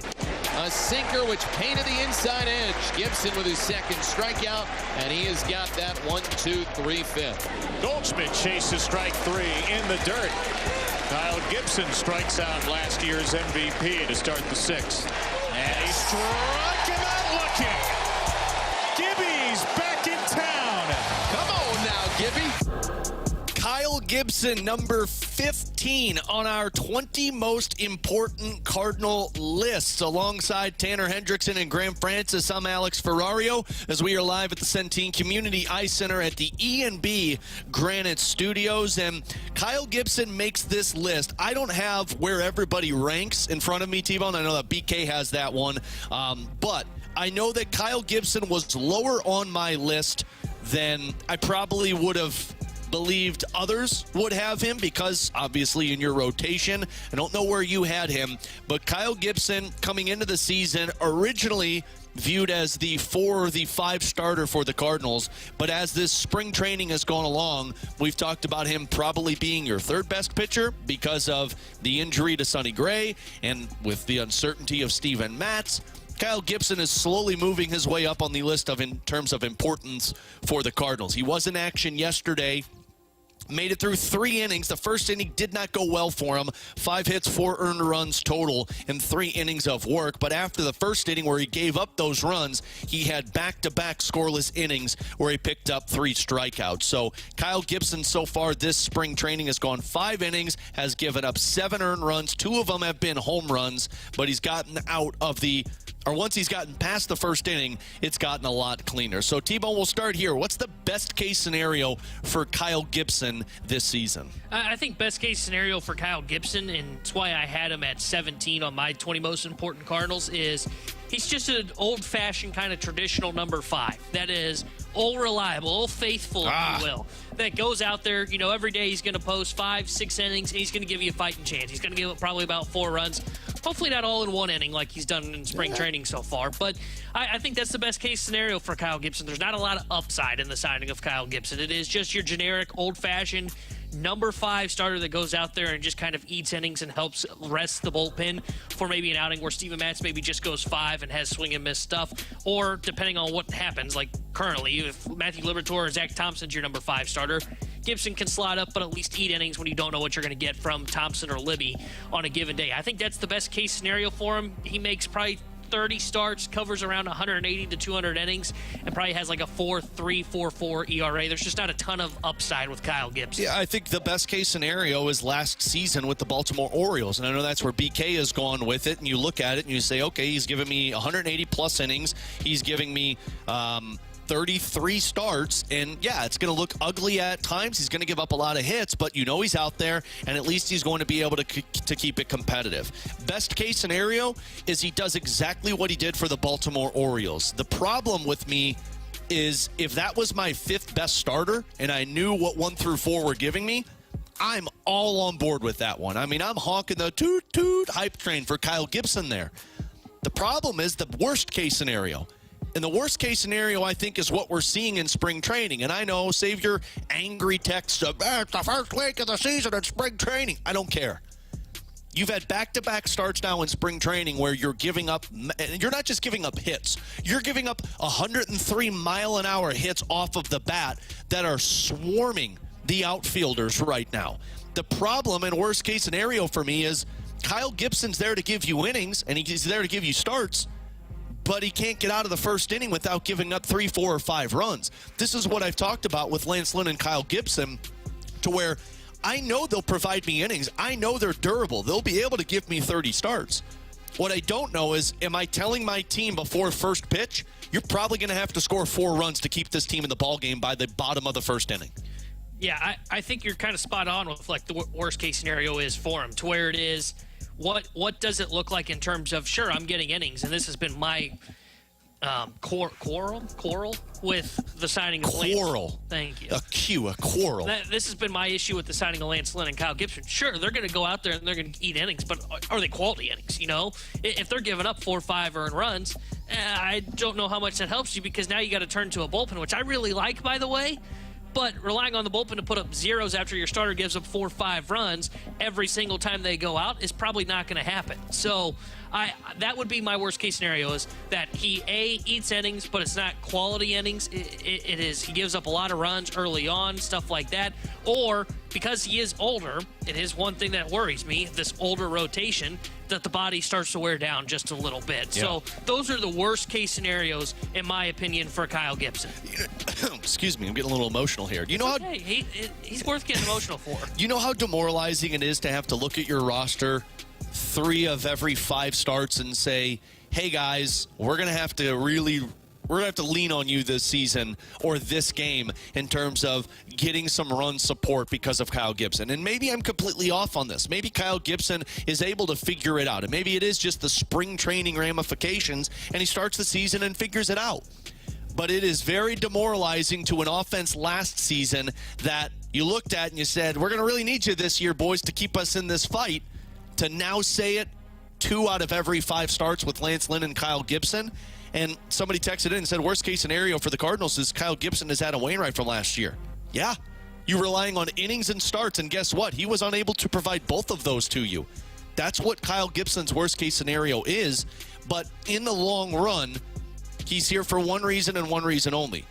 A sinker which painted the inside edge. Gibson with his second strikeout, and he has got that 1-2-3-5. Goldschmidt chases strike three in the dirt. Kyle Gibson strikes out last year's MVP to start the sixth. And he struck him out looking. Gibby's back in town. Come on now, Gibby. Kyle Gibson, number 15 on our 20 most important Cardinal lists. Alongside Tanner Hendrickson and Graham Francis, I'm Alex Ferrario as we are live at the Centene Community Ice Center at the E&B Granite Studios. And Kyle Gibson makes this list. I don't have where everybody ranks in front of me, T-Bone. I know that BK has that one. But I know that Kyle Gibson was lower on my list than I probably would have believed others would have him, because obviously in your rotation, I don't know where you had him, but Kyle Gibson coming into the season originally viewed as the 4 or the 5 starter for the Cardinals, but as this spring training has gone along, we've talked about him probably being your third best pitcher because of the injury to Sonny Gray and with the uncertainty of Steven Matz. Kyle Gibson is slowly moving his way up on the list in terms of importance for the Cardinals. He was in action yesterday. Made it through 3 innings. The first inning did not go well for him. 5 hits, 4 earned runs total in 3 innings of work. But after the first inning where he gave up those runs, he had back-to-back scoreless innings where he picked up 3 strikeouts. So Kyle Gibson so far this spring training has gone 5 innings, has given up 7 earned runs. 2 of them have been home runs, but he's gotten out of once he's gotten past the first inning, it's gotten a lot cleaner. So, T-Bone, we'll start here. What's the best-case scenario for Kyle Gibson this season? I think best-case scenario for Kyle Gibson, and it's why I had him at 17 on my 20 most important Cardinals, is he's just an old-fashioned kind of traditional number 5. That is old reliable, old faithful, if you will. That goes out there, every day he's going to post 5-6 innings, and he's going to give you a fighting chance. He's going to give up probably about 4 runs. Hopefully not all in one inning like he's done in spring training so far. But I think that's the best-case scenario for Kyle Gibson. There's not a lot of upside in the signing of Kyle Gibson. It is just your generic, old-fashioned number 5 starter that goes out there and just kind of eats innings and helps rest the bullpen for maybe an outing where Steven Matz maybe just goes 5 and has swing and miss stuff. Or depending on what happens, like currently, if Matthew Liberatore or Zach Thompson's your number 5 starter, Gibson can slot up, but at least eat innings when you don't know what you're going to get from Thompson or Libby on a given day. I think that's the best case scenario for him. He makes probably 30 starts, covers around 180 to 200 innings, and probably has like a 4.3, 4.4 ERA. There's just not a ton of upside with Kyle Gibson. Yeah, I think the best case scenario is last season with the Baltimore Orioles, and I know that's where BK has gone with it, and you look at it and you say, okay, he's giving me 180 plus innings. He's giving me 33 starts, and yeah, it's going to look ugly at times. He's going to give up a lot of hits, but he's out there, and at least he's going to be able to keep it competitive. Best case scenario is he does exactly what he did for the Baltimore Orioles. The problem with me is if that was my 5th best starter and I knew what 1 through 4 were giving me, I'm all on board with that one. I mean, I'm honking the toot-toot hype train for Kyle Gibson there. The problem is the worst case scenario. And the worst case scenario, I think, is what we're seeing in spring training. And I know, save your angry text of, it's the first week of the season at spring training. I don't care. You've had back-to-back starts now in spring training where you're giving up, and you're not just giving up hits. You're giving up 103 mile-an-hour hits off of the bat that are swarming the outfielders right now. The problem and worst case scenario for me is Kyle Gibson's there to give you innings, and he's there to give you starts, but he can't get out of the first inning without giving up 3, 4, or 5 runs. This is what I've talked about with Lance Lynn and Kyle Gibson, to where I know they'll provide me innings. I know they're durable. They'll be able to give me 30 starts. What I don't know is, am I telling my team before first pitch, you're probably going to have to score 4 runs to keep this team in the ballgame by the bottom of the first inning? Yeah, I think you're kind of spot on with like the worst case scenario is for him, to where it is, what does it look like in terms of, sure, I'm getting innings, and this has been my quarrel with the signing of Lance. Thank you. A quarrel. This has been my issue with the signing of Lance Lynn and Kyle Gibson. Sure, they're going to go out there and they're going to eat innings, but are they quality innings? You know, if they're giving up 4 or 5 earned runs, I don't know how much that helps you, because now you got to turn to a bullpen, which I really like, by the way. But relying on the bullpen to put up zeros after your starter gives up 4 or 5 runs every single time they go out is probably not going to happen. So that would be my worst case scenario, is that he eats innings, but it's not quality innings. It is he gives up a lot of runs early on, stuff like that. Or because he is older, it is one thing that worries me, this older rotation, that the body starts to wear down just a little bit. Yeah. So those are the worst case scenarios, in my opinion, for Kyle Gibson. Excuse me, I'm getting a little emotional here. You know how he's worth getting emotional for. You know how demoralizing it is to have to look at your roster 3 of every 5 starts and say, hey guys, we're gonna have to lean on you this season or this game in terms of getting some run support because of Kyle Gibson. And maybe I'm completely off on this. Maybe Kyle Gibson is able to figure it out. And maybe it is just the spring training ramifications, and he starts the season and figures it out. But it is very demoralizing to an offense last season that you looked at and you said, we're going to really need you this year, boys, to keep us in this fight, to now say it 2 out of every 5 starts with Lance Lynn and Kyle Gibson. And somebody texted in and said, worst case scenario for the Cardinals is Kyle Gibson has had a Wainwright from last year. Yeah, you're relying on innings and starts, and guess what? He was unable to provide both of those to you. That's what Kyle Gibson's worst case scenario is. But in the long run, he's here for one reason and one reason only: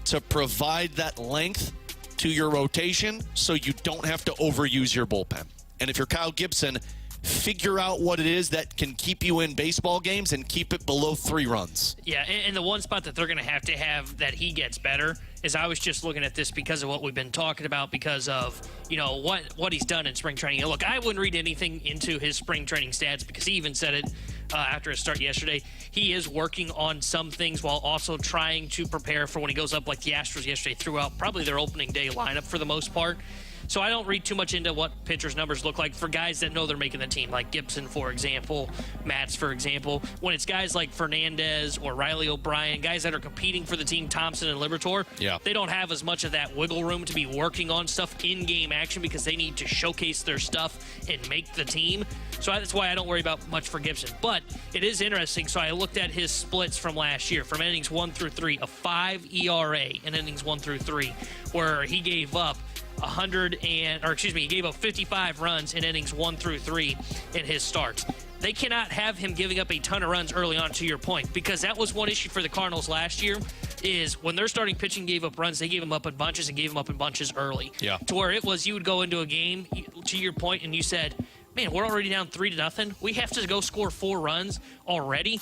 to provide that length to your rotation so you don't have to overuse your bullpen. And if you're Kyle Gibson, figure out what it is that can keep you in baseball games and keep it below 3 runs. Yeah, and the one spot that they're going to have that he gets better is, I was just looking at this because of what we've been talking about, because of, you know, what he's done in spring training. And look, I wouldn't read anything into his spring training stats, because he even said it after his start yesterday. He is working on some things while also trying to prepare for when he goes up, like the Astros yesterday threw out probably their opening day lineup for the most part. So I don't read too much into what pitchers' numbers look like for guys that know they're making the team, like Gibson, for example, Matz, for example. When it's guys like Fernandez or Riley O'Brien, guys that are competing for the team, Thompson and Liberatore, they don't have as much of that wiggle room to be working on stuff in-game action, because they need to showcase their stuff and make the team. So that's why I don't worry about much for Gibson. But it is interesting. So I looked at his splits from last year, from innings 1 through 3, a 5 ERA in innings 1 through 3, where he gave up he gave up 55 runs in innings 1 through 3 in his starts. They cannot have him giving up a ton of runs early on, to your point, because that was one issue for the Cardinals last year, is when their starting pitching gave up runs, they gave them up in bunches and gave them up in bunches early. Yeah. To where it was, you would go into a game, to your point, and you said, man, we're already down 3-0. We have to go score 4 runs already.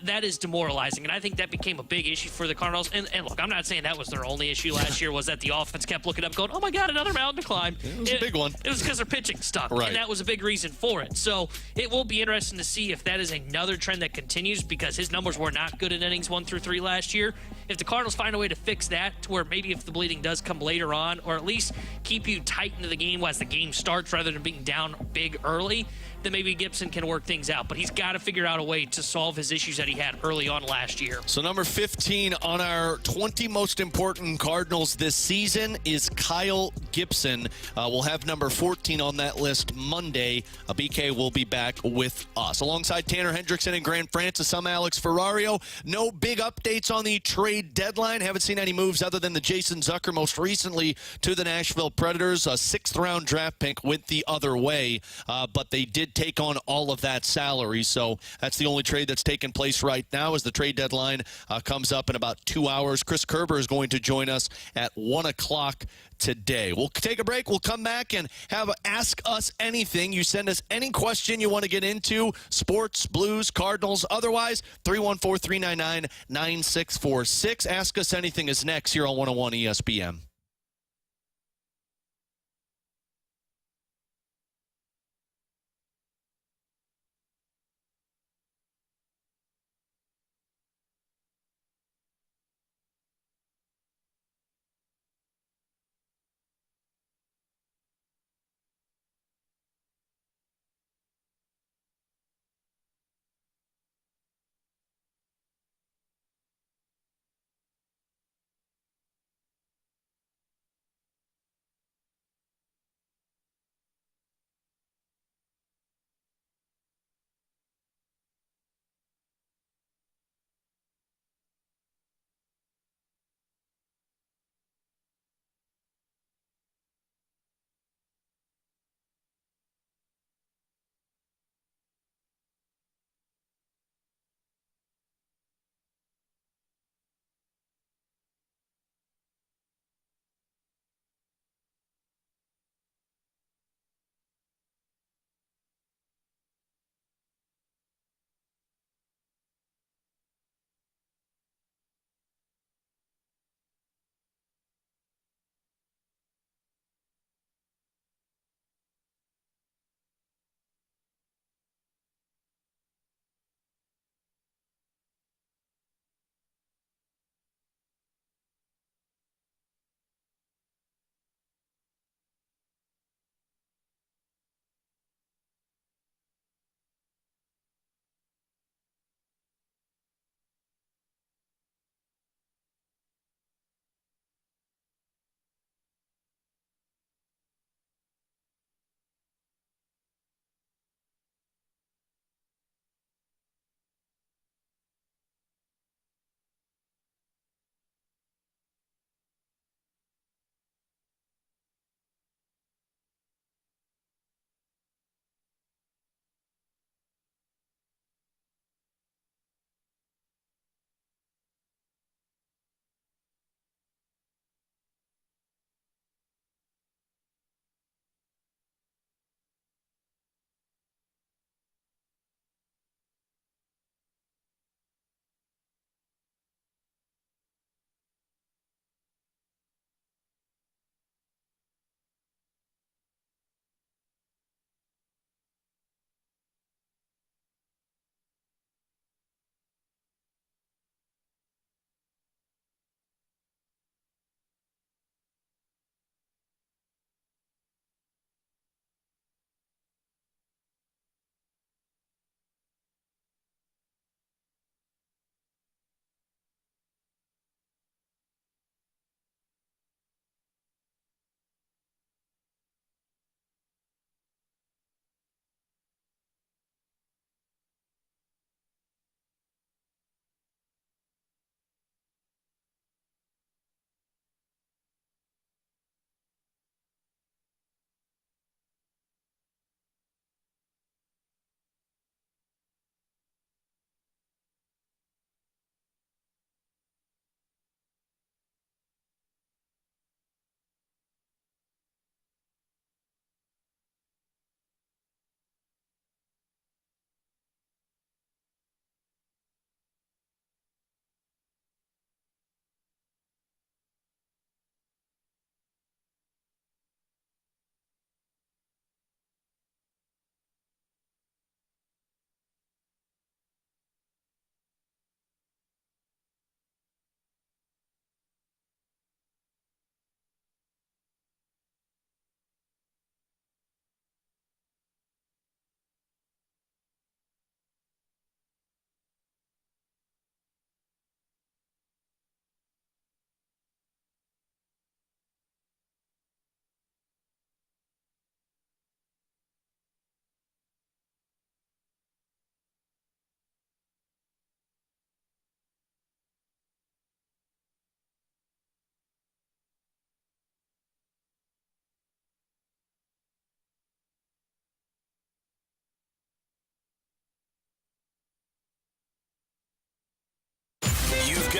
That is demoralizing, and I think that became a big issue for the Cardinals. And look, I'm not saying that was their only issue last year, was that the offense kept looking up going, oh my God, another mountain to climb. It was a big one. It was because their pitching stuck, right. And that was a big reason for it. So it will be interesting to see if that is another trend that continues, because his numbers were not good in innings 1 through 3 last year. If the Cardinals find a way to fix that, to where maybe if the bleeding does come later on, or at least keep you tight into the game as the game starts rather than being down big early, then maybe Gibson can work things out. But he's got to figure out a way to solve his issues that he had early on last year. So number 15 on our 20 most important Cardinals this season is Kyle Gibson. We'll have number 14 on that list Monday. BK will be back with us. Alongside Tanner Hendrickson and Grant Francis, I'm Alex Ferrario. No big updates on the trade deadline. Haven't seen any moves other than the Jason Zucker most recently to the Nashville Predators. A 6th-round draft pick went the other way, but they did take on all of that salary. So that's the only trade that's taken place right now as the trade deadline comes up in about 2 hours. Chris Kerber is going to join us at 1 o'clock today. We'll take a break. We'll come back and have Ask Us Anything. You send us any question you want to get into, sports, Blues, Cardinals, otherwise, 314-399-9646. Ask Us Anything is next here on 101 ESPN.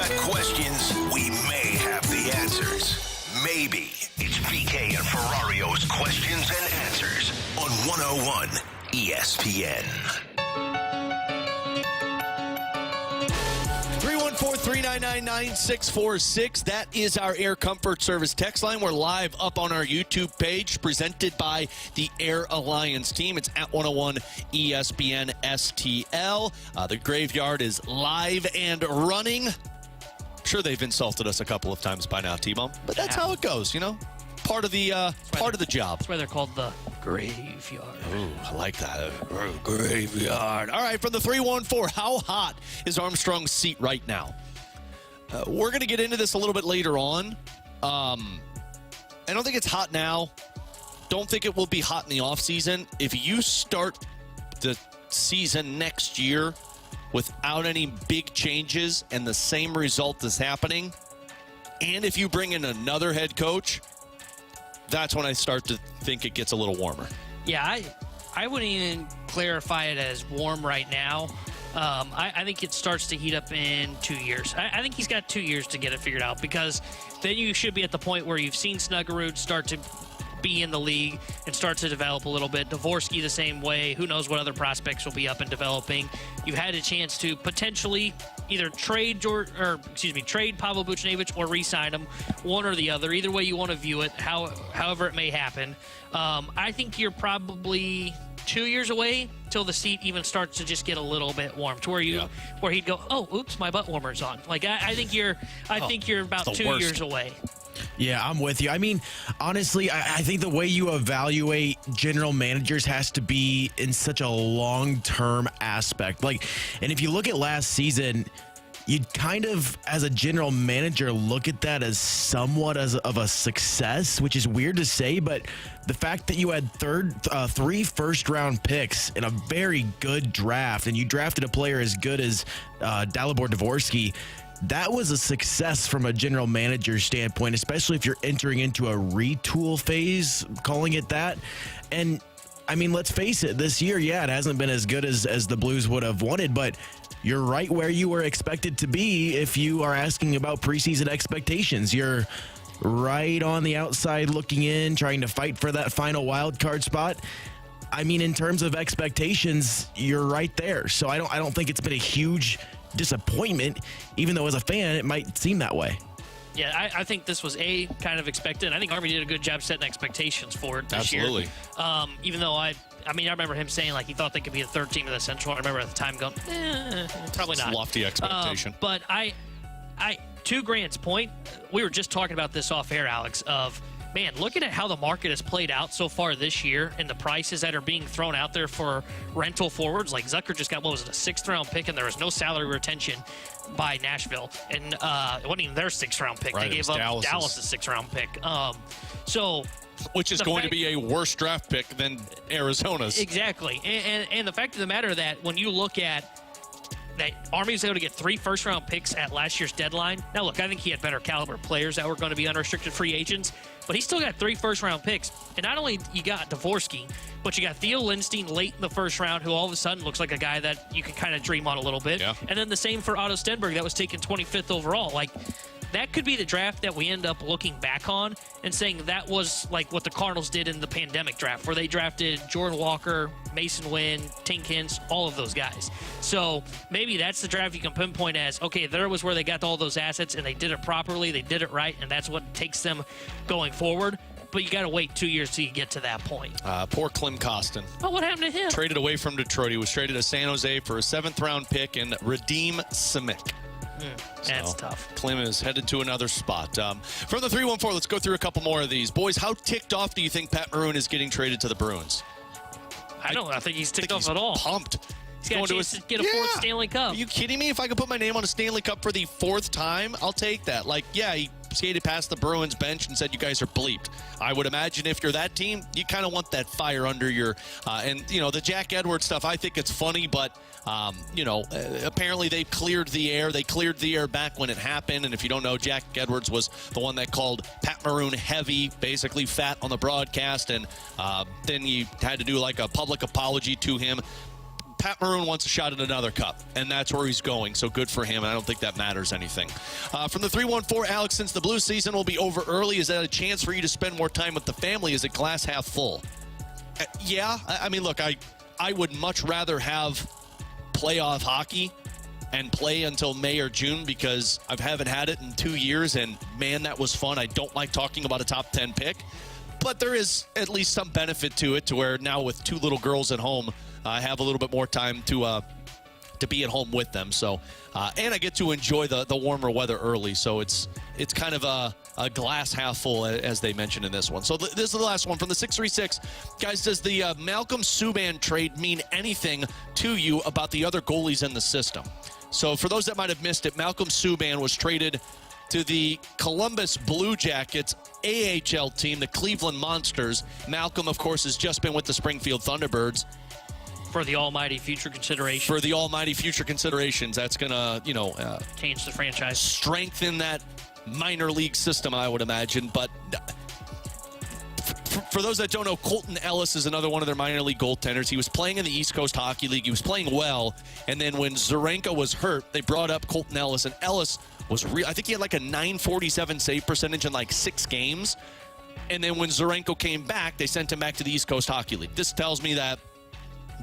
got questions, we may have the answers. Maybe. It's VK and Ferrario's Questions and Answers on 101 ESPN. 314-399-9646. That is our Air Comfort Service text line. We're live up on our YouTube page, presented by the Air Alliance team. It's at 101 ESPN STL. The graveyard is live and running. I'm sure they've insulted us a couple of times by now, T-Bone, but that's how it goes, you know? Part of the job. That's why they're called the graveyard. Ooh, I like that. Graveyard. All right, from the 314, how hot is Armstrong's seat right now? We're going to get into this a little bit later on. I don't think it's hot now. Don't think it will be hot in the offseason. If you start the season next year without any big changes and the same result is happening, and if you bring in another head coach, that's when I start to think it gets a little warmer. Yeah, I wouldn't even clarify it as warm right now. I think it starts to heat up in 2 years. I think he's got 2 years to get it figured out, because then you should be at the point where you've seen Snuggerud start to be in the league and start to develop a little bit. Dvorsky the same way. Who knows what other prospects will be up and developing. You've had a chance to potentially either trade trade Pavel Buchnevich or re-sign him, one or the other. Either way you want to view it, however it may happen. I think you're probably 2 years away till the seat even starts to just get a little bit warm, to where he'd go, oh, oops, my butt warmer's on. Like I think you're about 2 years away. Yeah, I'm with you. I mean, honestly, I think the way you evaluate general managers has to be in such a long-term aspect. And if you look at last season, you'd kind of, as a general manager, look at that as somewhat of a success, which is weird to say, but the fact that you had 3 first-round picks in a very good draft, and you drafted a player as good as Dalibor Dvorsky, that was a success from a general manager standpoint, especially if you're entering into a retool phase, calling it that. And, I mean, let's face it, this year, it hasn't been as good as the Blues would have wanted, but you're right where you were expected to be if you are asking about preseason expectations. You're right on the outside looking in, trying to fight for that final wild card spot. I mean, in terms of expectations, you're right there. So I don't think it's been a huge disappointment, even though as a fan it might seem that way. Yeah, I think this was kind of expected. I think Army did a good job setting expectations for it this year. Even though I remember him saying he thought they could be the third team in the Central. I remember at the time going, probably not. Lofty expectation. But to Grant's point, we were just talking about this off air, Alex, of, man, looking at how the market has played out so far this year and the prices that are being thrown out there for rental forwards, like Zucker just got, a 6th-round pick, and there was no salary retention by Nashville. And it wasn't even their 6th-round pick. Right, they gave up Dallas' 6th-round pick. Which is going to be a worse draft pick than Arizona's. Exactly. And the fact of the matter that when you look at that Army was able to get 3 first-round picks at last year's deadline. Now, look, I think he had better caliber players that were going to be unrestricted free agents, but he still got 3 first-round picks. And not only you got Dvorsky, but you got Theo Lindstein late in the first round, who all of a sudden looks like a guy that you can kind of dream on a little bit. Yeah. And then the same for Otto Stenberg that was taken 25th overall. That could be the draft that we end up looking back on and saying that was what the Cardinals did in the pandemic draft, where they drafted Jordan Walker, Mason Wynn, Tink Hintz, all of those guys. So maybe that's the draft you can pinpoint as, okay, there was where they got all those assets and they did it properly, they did it right, and that's what takes them going forward. But you got to wait 2 years till you get to that point. Poor Klim Kostin. Oh, what happened to him? Traded away from Detroit. He was traded to San Jose for a 7th-round pick and Radim Simic. That's tough. Klim is headed to another spot. From the 314, let's go through a couple more of these. Boys, how ticked off do you think Pat Maroon is getting traded to the Bruins? I think he's ticked off at all. Pumped. He's got a chance to get a 4th Stanley Cup. Are you kidding me? If I could put my name on a Stanley Cup for the 4th time, I'll take that. He skated past the Bruins bench and said, you guys are bleeped. I would imagine if you're that team, you kind of want that fire under your the Jack Edwards stuff, I think it's funny, but apparently they cleared the air. They cleared the air back when it happened, and if you don't know, Jack Edwards was the one that called Pat Maroon heavy, basically fat on the broadcast, and then you had to do a public apology to him. Pat Maroon wants a shot at another cup, and that's where he's going, so good for him, and I don't think that matters anything. From the 314, Alex, since the Blues season will be over early, is that a chance for you to spend more time with the family? Is it glass half full? Yeah. I mean, look, I would much rather have playoff hockey and play until May or June because I haven't had it in 2 years, and, man, that was fun. I don't like talking about a top 10 pick. But there is at least some benefit to it, to where now with 2 little girls at home, I have a little bit more time to be at home with them. So, and I get to enjoy the warmer weather early. So it's kind of a glass half full, as they mentioned in this one. So this is the last one from the 636. Guys, does the Malcolm Subban trade mean anything to you about the other goalies in the system? So for those that might have missed it, Malcolm Subban was traded to the Columbus Blue Jackets AHL team, the Cleveland Monsters. Malcolm, of course, has just been with the Springfield Thunderbirds. For the almighty future considerations. For the almighty future considerations. That's going to, change the franchise. Strengthen that minor league system, I would imagine. But for those that don't know, Colton Ellis is another one of their minor league goaltenders. He was playing in the East Coast Hockey League. He was playing well. And then when Zarenka was hurt, they brought up Colton Ellis. And Ellis was I think he had like a .947 save percentage in like 6 games. And then when Zarenka came back, they sent him back to the East Coast Hockey League. This tells me that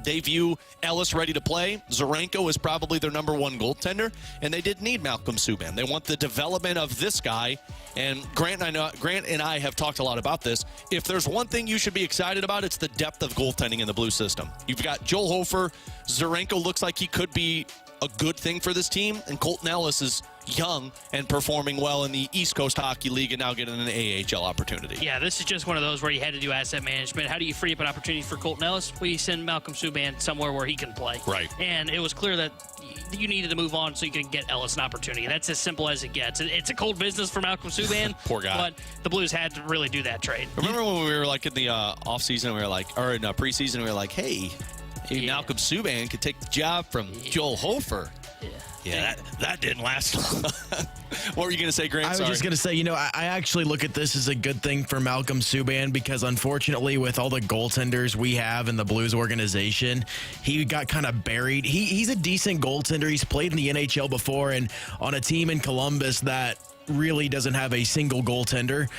they view Ellis ready to play. Zarenka is probably their number 1 goaltender, and they didn't need Malcolm Subban. They want the development of this guy. And Grant and I have talked a lot about this. If there's one thing you should be excited about, it's the depth of goaltending in the Blue system. You've got Joel Hofer. Zarenka looks like he could be a good thing for this team, and Colton Ellis is young and performing well in the East Coast Hockey League and now getting an AHL opportunity. Yeah, this is just one of those where you had to do asset management. How do you free up an opportunity for Colton Ellis? Well, you send Malcolm Subban somewhere where he can play. Right. And it was clear that you needed to move on so you can get Ellis an opportunity. That's as simple as it gets. It's a cold business for Malcolm Subban. Poor guy. But the Blues had to really do that trade. Remember when we were like in the offseason, or in preseason, we were like, hey, Malcolm Subban could take the job from Joel Hofer. Yeah, that didn't last long. What were you going to say, Grant? I was just going to say, I actually look at this as a good thing for Malcolm Subban because, unfortunately, with all the goaltenders we have in the Blues organization, he got kind of buried. He's a decent goaltender. He's played in the NHL before, and on a team in Columbus that really doesn't have a single goaltender,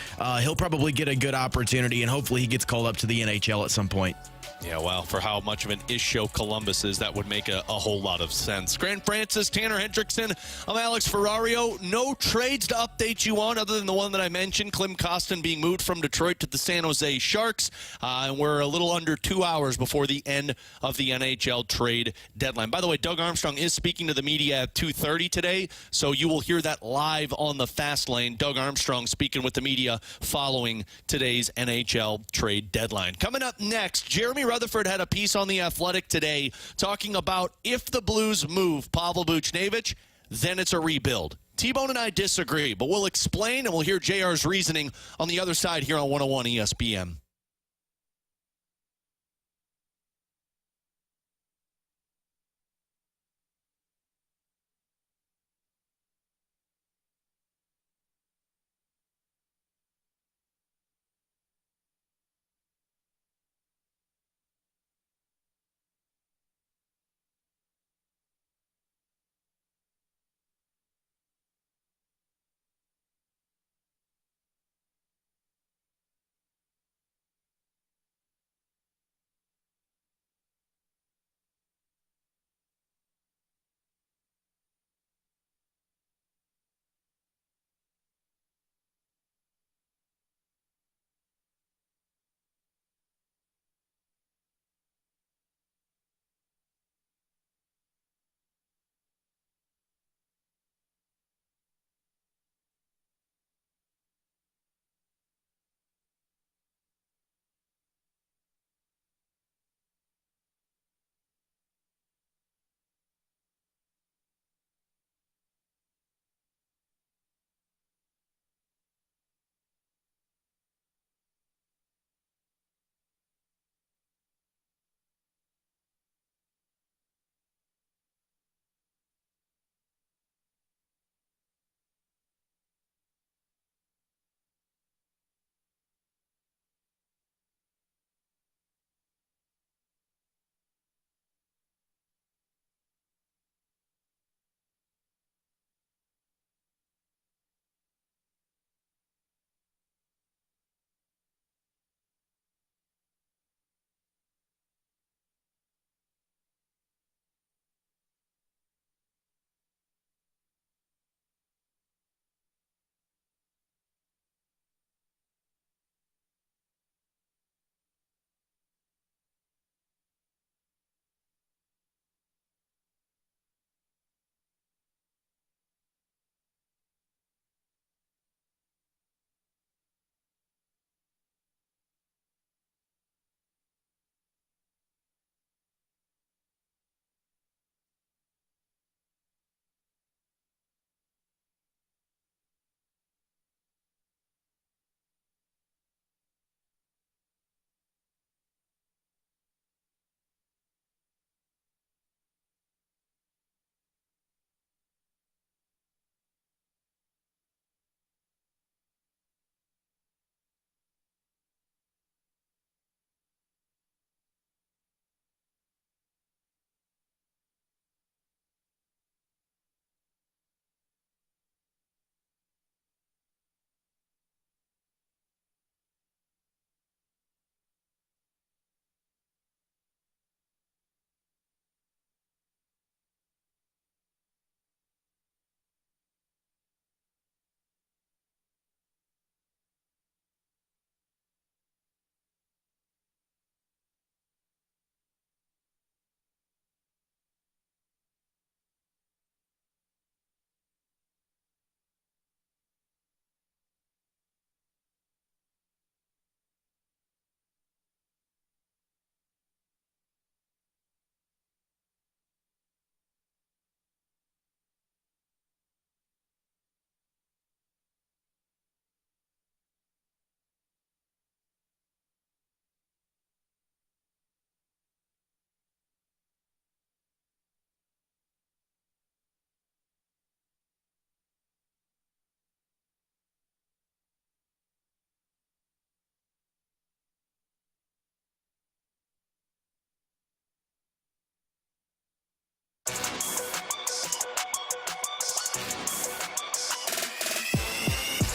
he'll probably get a good opportunity, and hopefully he gets called up to the NHL at some point. Yeah, well, for how much of an issue Columbus is, that would make a whole lot of sense. Grant Francis, Tanner Hendrickson, I'm Alex Ferrario. No trades to update you on other than the one that I mentioned, Klim Kostin being moved from Detroit to the San Jose Sharks. And we're a little under 2 hours before the end of the NHL trade deadline. By the way, Doug Armstrong is speaking to the media at 2:30 today, so you will hear that live on the Fast Lane. Doug Armstrong speaking with the media following today's NHL trade deadline. Coming up next, Jeremy Rutherford had a piece on The Athletic today talking about if the Blues move Pavel Buchnevich, then it's a rebuild. T-Bone and I disagree, but we'll explain and we'll hear JR's reasoning on the other side here on 101 ESPN.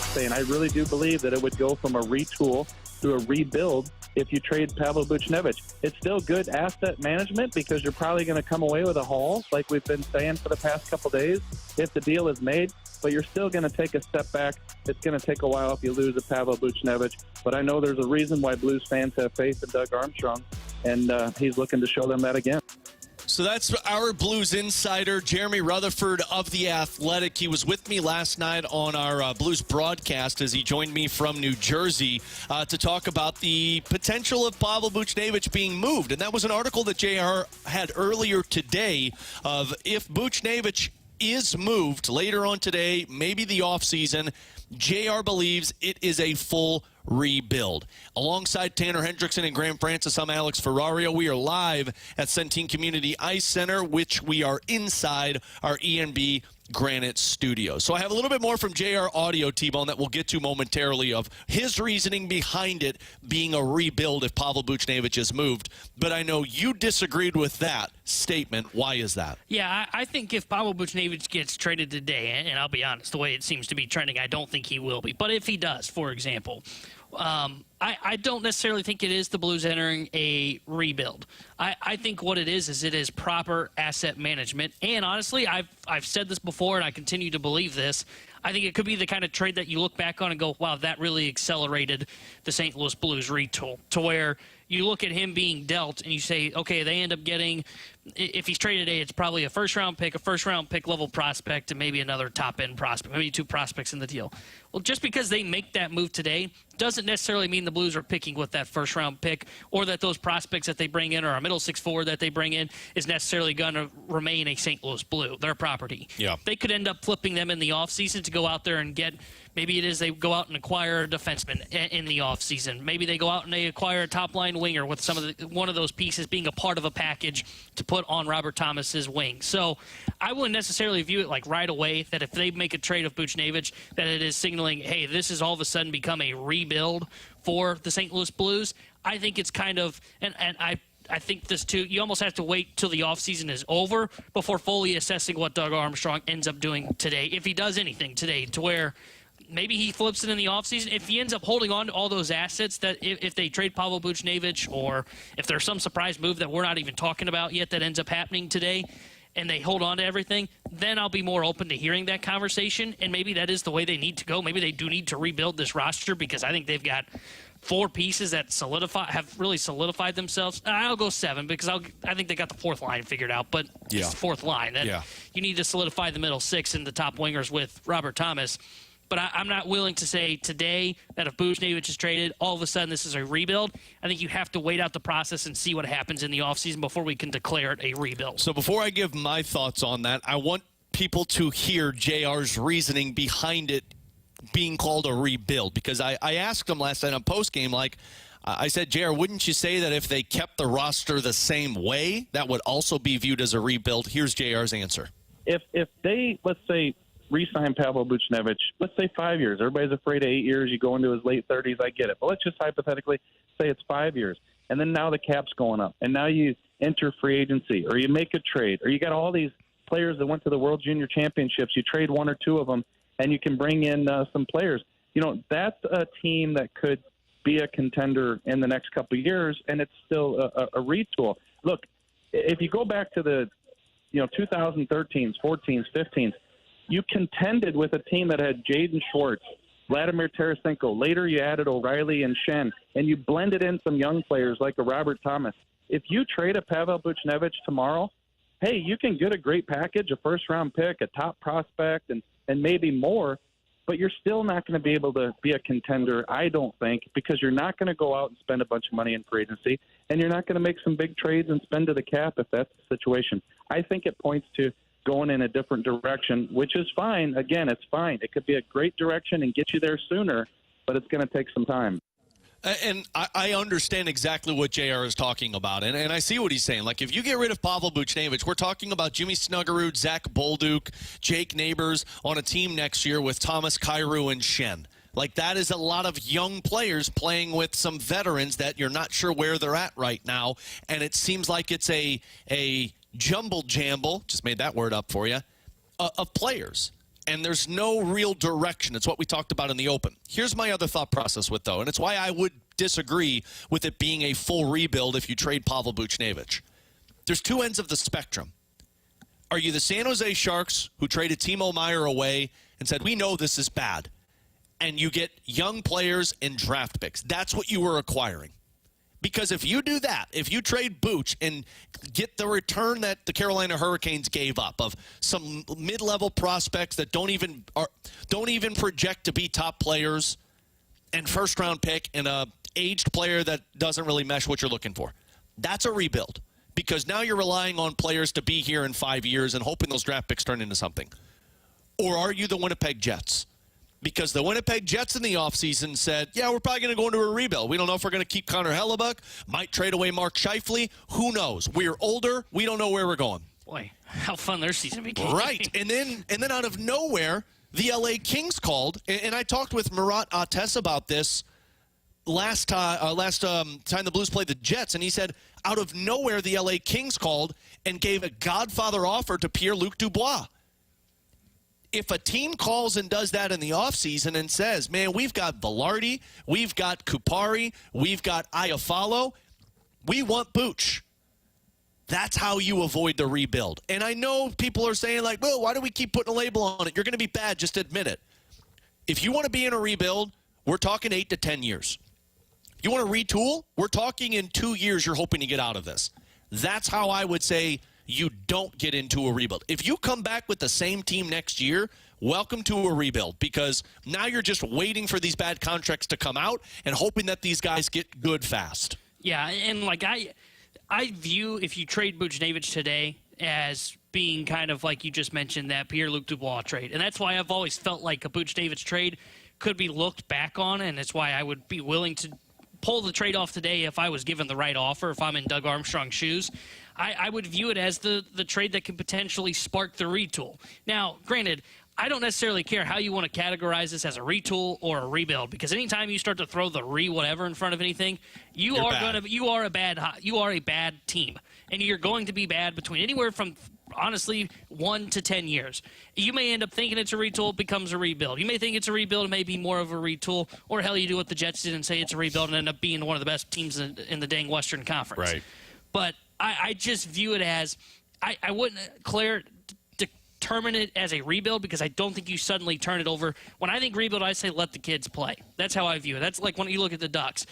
saying I really do believe that it would go from a retool to a rebuild if you trade Pavel Buchnevich. It's still good asset management because you're probably going to come away with a haul, like we've been saying for the past couple days, if the deal is made. But you're still going to take a step back. It's going to take a while if you lose a Pavel Buchnevich. But I know there's a reason why Blues fans have faith in Doug Armstrong, and he's looking to show them that again. So that's our Blues insider, Jeremy Rutherford of The Athletic. He was with me last night on our Blues broadcast as he joined me from New Jersey to talk about the potential of Pavel Buchnevich being moved. And that was an article that JR had earlier today of if Buchnevich is moved later on today, maybe the offseason, JR believes it is a full rebuild. Alongside Tanner Hendrickson and Graham Francis, I'm Alex Ferrario. We are live at Centene Community Ice Center, which we are inside our ENB Granite Studios. So I have a little bit more from JR audio, T-Bone, that we'll get to momentarily of his reasoning behind it being a rebuild if Pavel Buchnevich is moved. But I know you disagreed with that statement. Why is that? Yeah, I think if Pavel Buchnevich gets traded today, and I'll be honest, the way it seems to be trending, I don't think he will be. But if he does, for example, I don't necessarily think it is the Blues entering a rebuild. I think what it is proper asset management. And honestly, I've said this before, and I continue to believe this. I think it could be the kind of trade that you look back on and go, wow, that really accelerated the St. Louis Blues retool, to where you look at him being dealt and you say, okay, they end up getting, if he's traded today, it's probably a first-round pick level prospect, and maybe another top-end prospect, maybe two prospects in the deal. Well, just because they make that move today doesn't necessarily mean the Blues are picking with that first-round pick, or that those prospects that they bring in or a middle six forward that they bring in is necessarily going to remain a St. Louis Blue, their property. Yeah. They could end up flipping them in the offseason to go out there and get, maybe it is they go out and acquire a defenseman in the offseason. Maybe they go out and they acquire a top-line winger with one of those pieces being a part of a package to put on Robert Thomas's wing. So I wouldn't necessarily view it like right away that if they make a trade of Buchnevich, that it is signaling, hey, this has all of a sudden become a rebuild for the St. Louis Blues. I think it's kind of, and I think this too, you almost have to wait till the offseason is over before fully assessing what Doug Armstrong ends up doing today, if he does anything today, to where maybe he flips it in the offseason. If he ends up holding on to all those assets, that if they trade Pavel Buchnevich, or if there's some surprise move that we're not even talking about yet that ends up happening today, and they hold on to everything, then I'll be more open to hearing that conversation, and maybe that is the way they need to go. Maybe they do need to rebuild this roster, because I think they've got four pieces that have really solidified themselves. I'll go seven, because I think they got the fourth line figured out, but it's the fourth line. You need to solidify the middle six and the top wingers with Robert Thomas. But I'm not willing to say today that if Buchnevich is traded, all of a sudden this is a rebuild. I think you have to wait out the process and see what happens in the offseason before we can declare it a rebuild. So before I give my thoughts on that, I want people to hear JR's reasoning behind it being called a rebuild. Because I asked him last night on postgame, I said, JR, wouldn't you say that if they kept the roster the same way, that would also be viewed as a rebuild? Here's JR's answer. If they, let's say, re-sign Pavel Buchnevich, let's say 5 years. Everybody's afraid of 8 years. You go into his late 30s, I get it. But let's just hypothetically say it's 5 years. And then now the cap's going up. And now you enter free agency, or you make a trade, or you got all these players that went to the World Junior Championships. You trade one or two of them, and you can bring in some players. You know, that's a team that could be a contender in the next couple of years, and it's still a retool. Look, if you go back to the 2013s, 14s, 15s, you contended with a team that had Jaden Schwartz, Vladimir Tarasenko. Later you added O'Reilly and Shen, and you blended in some young players like a Robert Thomas. If you trade a Pavel Buchnevich tomorrow, hey, you can get a great package, a first-round pick, a top prospect, and maybe more, but you're still not going to be able to be a contender, I don't think, because you're not going to go out and spend a bunch of money in free agency, and you're not going to make some big trades and spend to the cap if that's the situation. I think it points to going in a different direction, which is fine. Again, it's fine. It could be a great direction and get you there sooner, but it's going to take some time. And I understand exactly what JR is talking about, and I see what he's saying. Like, if you get rid of Pavel Buchnevich, we're talking about Jimmy Snuggerud, Zach Bolduc, Jake Neighbors on a team next year with Thomas Kyrou and Shen. Like, that is a lot of young players playing with some veterans that you're not sure where they're at right now, and it seems like it's a jumble jamble, just made that word up for you, of players. and there's no real direction. It's what we talked about in the open. Here's my other thought process with, though, and it's why I would disagree with it being a full rebuild if you trade Pavel Buchnevich. There's two ends of the spectrum. Are you the San Jose Sharks who traded Timo Meier away and said, we know this is bad, and you get young players and draft picks? That's what you were acquiring. Because if you do that, if you trade Buch and get the return that the Carolina Hurricanes gave up of some mid-level prospects that don't even project to be top players, and first-round pick and a aged player that doesn't really mesh what you're looking for, that's a rebuild. Because now you're relying on players to be here in 5 years and hoping those draft picks turn into something. Or are you the Winnipeg Jets? Because the Winnipeg Jets in the offseason said, yeah, we're probably going to go into a rebuild. We don't know if we're going to keep Connor Hellebuck, might trade away Mark Scheifele. Who knows? We're older. We don't know where we're going. Boy, how fun their season became. Right. And then out of nowhere, the LA Kings called. And I talked with Murat Ates about this last time the Blues played the Jets. And he said, out of nowhere, the LA Kings called and gave a Godfather offer to Pierre-Luc Dubois. If a team calls and does that in the offseason and says, man, we've got Velarde, we've got Kupari, we've got Iafallo, we want Buch. That's how you avoid the rebuild. And I know people are saying, like, well, why do we keep putting a label on it? You're going to be bad. Just admit it. If you want to be in a rebuild, we're talking 8 to 10 years. If you want to retool, we're talking in 2 years you're hoping to get out of this. That's how I would say you don't get into a rebuild. If you come back with the same team next year, welcome to a rebuild, because now you're just waiting for these bad contracts to come out and hoping that these guys get good fast. Yeah, and like I view if you trade Buchnevich today as being kind of like you just mentioned, that Pierre-Luc Dubois trade. And that's why I've always felt like a Buchnevich trade could be looked back on, and it's why I would be willing to pull the trade off today if I was given the right offer, if I'm in Doug Armstrong's shoes. I would view it as the trade that could potentially spark the retool. Now, granted, I don't necessarily care how you want to categorize this as a retool or a rebuild, because anytime you start to throw the whatever in front of anything, you are a bad team, and you're going to be bad between anywhere from honestly 1 to 10 years. You may end up thinking it's a retool, it becomes a rebuild. You may think it's a rebuild, it may be more of a retool, or hell, you do what the Jets did and say it's a rebuild and end up being one of the best teams in the dang Western Conference. Right. But I just view it as I wouldn't determine it as a rebuild, because I don't think you suddenly turn it over. When I think rebuild, I say let the kids play. That's how I view it. That's like when you look at the Ducks.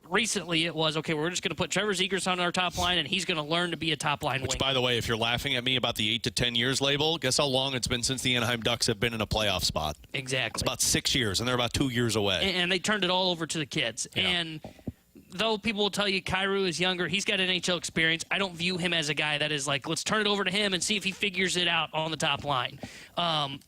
Recently it was, okay, we're just going to put Trevor Zegras on our top line, and he's going to learn to be a top line Which, winger. by the way, if you're laughing at me about the 8 to 10 years label, guess how long it's been since the Anaheim Ducks have been in a playoff spot? Exactly. It's about 6 years, and they're about 2 years away. And they turned it all over to the kids. Yeah. And though people will tell you Kyrou is younger, he's got NHL experience, I don't view him as a guy that is like, let's turn it over to him and see if he figures it out on the top line.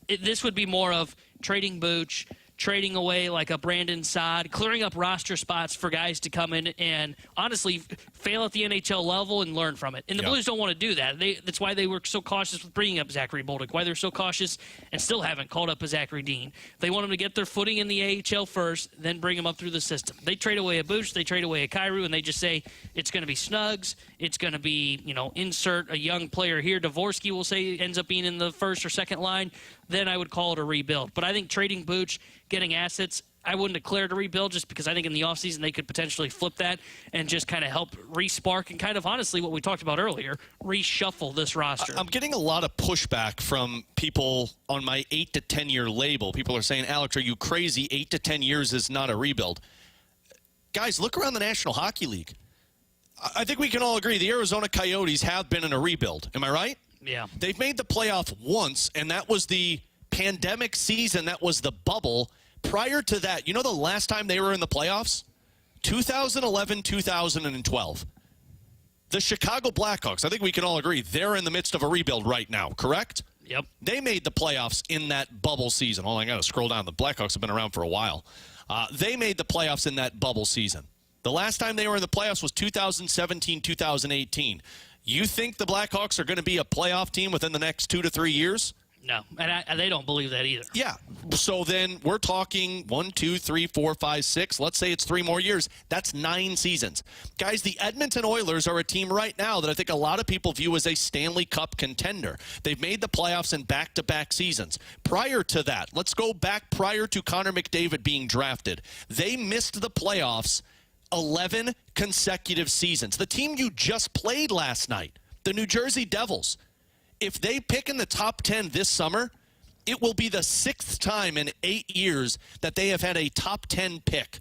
This would be more of trading Buch, trading away like a Brandon Saad, clearing up roster spots for guys to come in and honestly fail at the NHL level and learn from it. And the Blues don't want to do that. That's why they were so cautious with bringing up Zachary Bolduc, why they're so cautious and still haven't called up a Zachary Dean. They want them to get their footing in the AHL first, then bring them up through the system. They trade away a Buch, they trade away a Kyrou, and they just say it's going to be Snugs, it's going to be, insert a young player here. Dvorsky will say ends up being in the first or second line. Then I would call it a rebuild. But I think trading Buch, getting assets, I wouldn't declare it a rebuild, just because I think in the offseason they could potentially flip that and just kind of help re-spark and kind of honestly what we talked about earlier, reshuffle this roster. I'm getting a lot of pushback from people on my 8 to 10 year label. People are saying, Alex, are you crazy? 8 to 10 years is not a rebuild. Guys, look around the National Hockey League. I think we can all agree the Arizona Coyotes have been in a rebuild. Am I right? Yeah. They've made the playoff once, and that was the pandemic season. That was the bubble. Prior to that, the last time they were in the playoffs? 2011, 2012. The Chicago Blackhawks, I think we can all agree, they're in the midst of a rebuild right now, correct? Yep. They made the playoffs in that bubble season. I got to scroll down. The Blackhawks have been around for a while. They made the playoffs in that bubble season. The last time they were in the playoffs was 2017, 2018. You think the Blackhawks are going to be a playoff team within the next 2 to 3 years? No, and they don't believe that either. Yeah. So then we're talking 1, 2, 3, 4, 5, 6. Let's say it's 3 more years. That's 9 seasons. Guys, the Edmonton Oilers are a team right now that I think a lot of people view as a Stanley Cup contender. They've made the playoffs in back-to-back seasons. Prior to that, let's go back prior to Connor McDavid being drafted. They missed the playoffs 11 consecutive seasons. The team you just played last night, the New Jersey Devils, if they pick in the top 10 this summer, it will be the 6th time in 8 years that they have had a top 10 pick.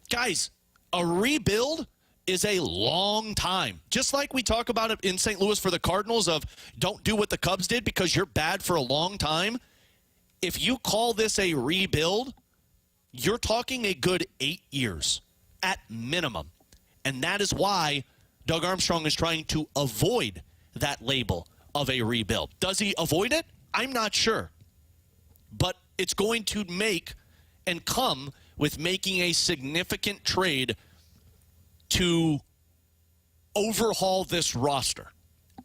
Guys, a rebuild is a long time. Just like we talk about it in St. Louis for the Cardinals of don't do what the Cubs did because you're bad for a long time. If you call this a rebuild, you're talking a good 8 years at minimum. And that is why Doug Armstrong is trying to avoid that label of a rebuild. Does he avoid it? I'm not sure. But it's going to make and come with making a significant trade to overhaul this roster.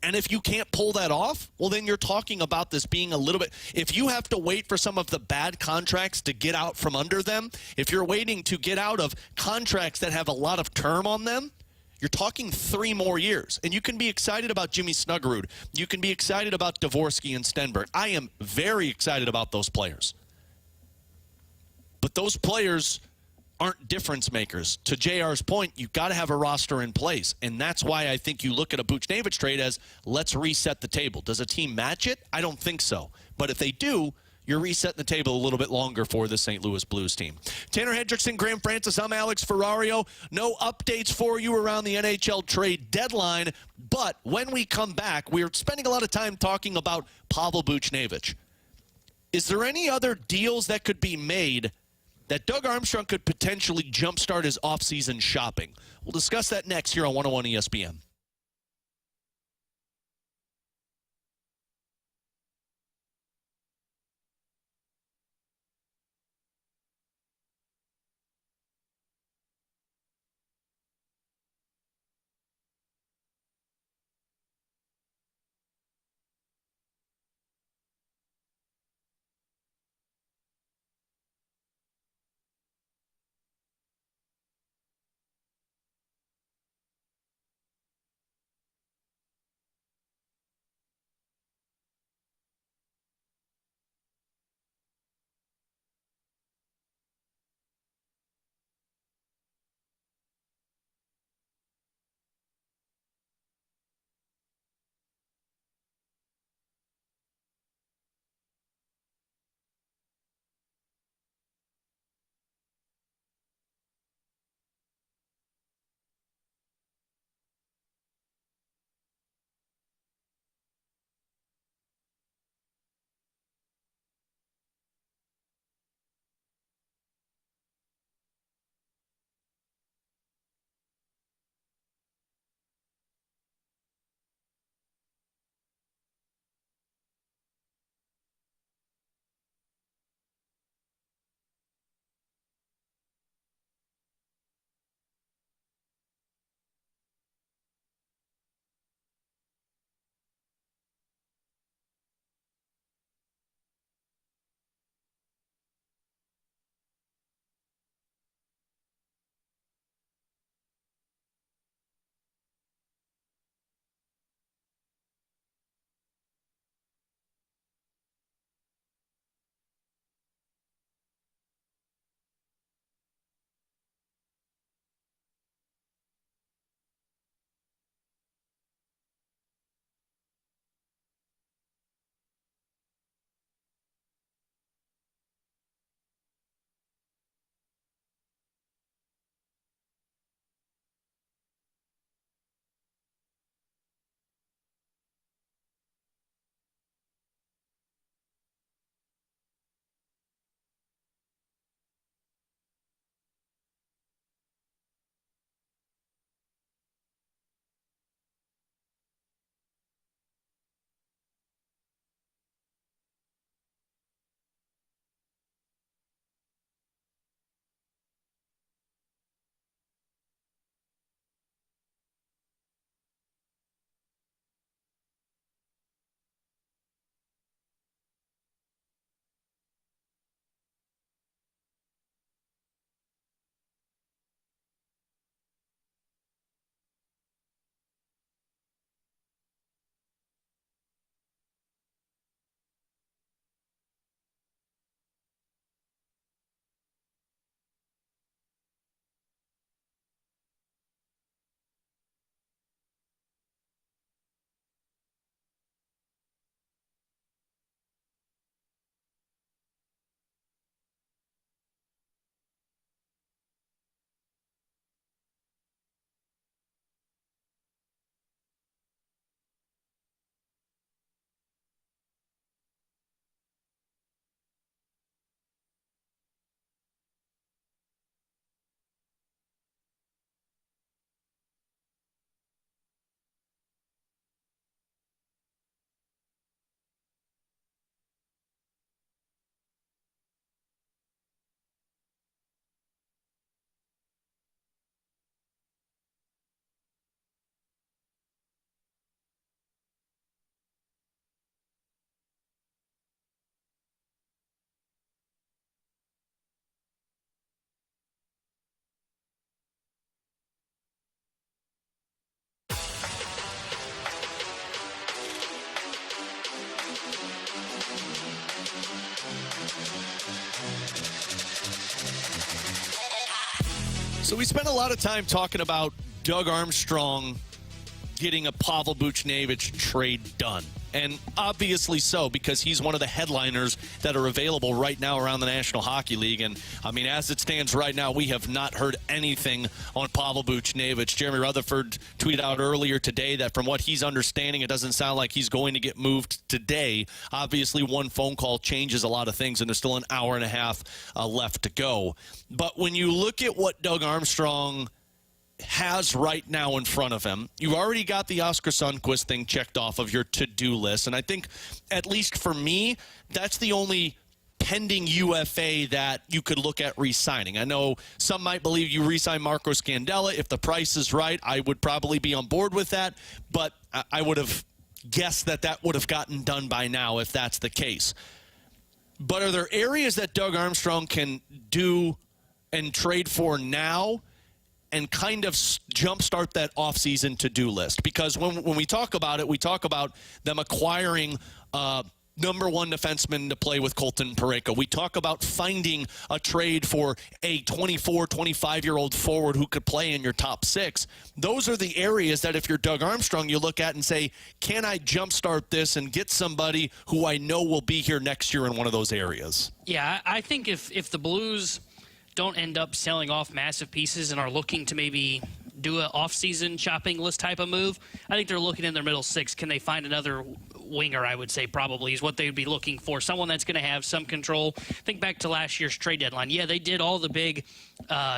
And if you can't pull that off, well, then you're talking about this being a little bit. If you have to wait for some of the bad contracts to get out from under them, if you're waiting to get out of contracts that have a lot of term on them, you're talking 3 more years. And you can be excited about Jimmy Snuggerud. You can be excited about Dvorsky and Stenberg. I am very excited about those players. But those players aren't difference makers. To JR's point, you've got to have a roster in place. And that's why I think you look at a Buchnevich trade as let's reset the table. Does a team match it? I don't think so. But if they do, you're resetting the table a little bit longer for the St. Louis Blues team. Tanner Hendrickson, Graham Francis, I'm Alex Ferrario. No updates for you around the NHL trade deadline, but when we come back, we're spending a lot of time talking about Pavel Buchnevich. Is there any other deals that could be made that Doug Armstrong could potentially jumpstart his offseason shopping? We'll discuss that next here on 101 ESPN. So we spent a lot of time talking about Doug Armstrong getting a Pavel Buchnevich trade done. And obviously so, because he's one of the headliners that are available right now around the National Hockey League. And, I mean, as it stands right now, we have not heard anything on Pavel Buchnevich. Jeremy Rutherford tweeted out earlier today that from what he's understanding, it doesn't sound like he's going to get moved today. Obviously, one phone call changes a lot of things, and there's still an hour and a half left to go. But when you look at what Doug Armstrong has right now in front of him, you've already got the Oscar Sundqvist thing checked off of your to-do list. And I think, at least for me, that's the only pending UFA that you could look at re-signing. I know some might believe you re-sign Marco Scandella. If the price is right, I would probably be on board with that. But I would have guessed that that would have gotten done by now if that's the case. But are there areas that Doug Armstrong can do and trade for now and kind of jumpstart that offseason to-do list? Because when we talk about it, we talk about them acquiring number one defenseman to play with Colton Parayko. We talk about finding a trade for a 24, 25-year-old forward who could play in your top six. Those are the areas that if you're Doug Armstrong, you look at and say, can I jumpstart this and get somebody who I know will be here next year in one of those areas? Yeah, I think if the Blues don't end up selling off massive pieces and are looking to maybe do an off-season shopping list type of move, I think they're looking in their middle six. Can they find another winger, I would say probably is what they would be looking for, someone that's going to have some control. Think back to last year's trade deadline. Yeah, they did all the big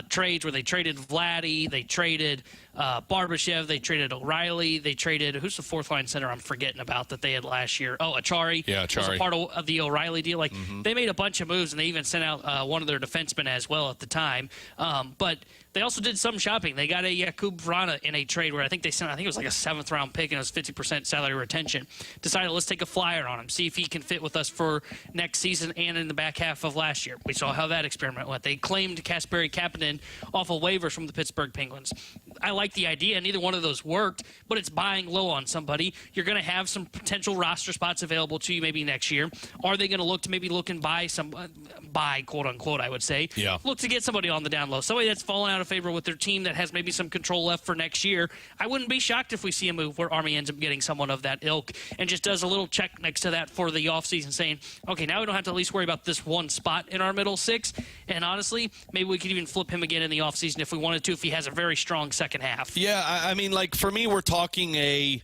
trades where they traded Vladdy, they traded Barbashev, they traded O'Reilly, they traded, who's the fourth line center I'm forgetting about that they had last year? Oh, Achari. Yeah, Achari. Was a part of the O'Reilly deal. Like, they made a bunch of moves, and they even sent out one of their defensemen as well at the time. But they also did some shopping. They got a Jakub Vrana in a trade where I think it was like a 7th-round pick, and it was 50% salary retention. Decided, let's take a flyer on him, see if he can fit with us for next season and in the back half of last year. We saw how that experiment went. They claimed Kasperi Kapanen off of waivers from the Pittsburgh Penguins. I like the idea. Neither one of those worked, but it's buying low on somebody. You're going to have some potential roster spots available to you maybe next year. Are they going to look and buy quote-unquote, I would say. Yeah. Look to get somebody on the down low, somebody that's fallen out of favor with their team that has maybe some control left for next year. I wouldn't be shocked if we see a move where Army ends up getting someone of that ilk and just does a little check next to that for the offseason saying, okay, now we don't have to at least worry about this one spot in our middle six. And honestly, maybe we could even flip him again in the offseason if we wanted to, if he has a very strong second half. Yeah, I mean, like, for me, we're talking a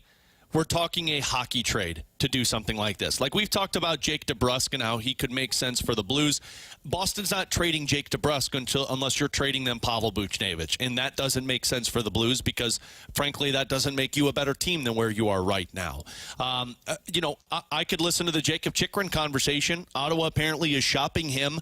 hockey trade to do something like this. Like, we've talked about Jake DeBrusk and how he could make sense for the Blues. Boston's not trading Jake DeBrusk unless you're trading them Pavel Buchnevich, and that doesn't make sense for the Blues because, frankly, that doesn't make you a better team than where you are right now. I could listen to the Jacob Chychrun conversation. Ottawa apparently is shopping him.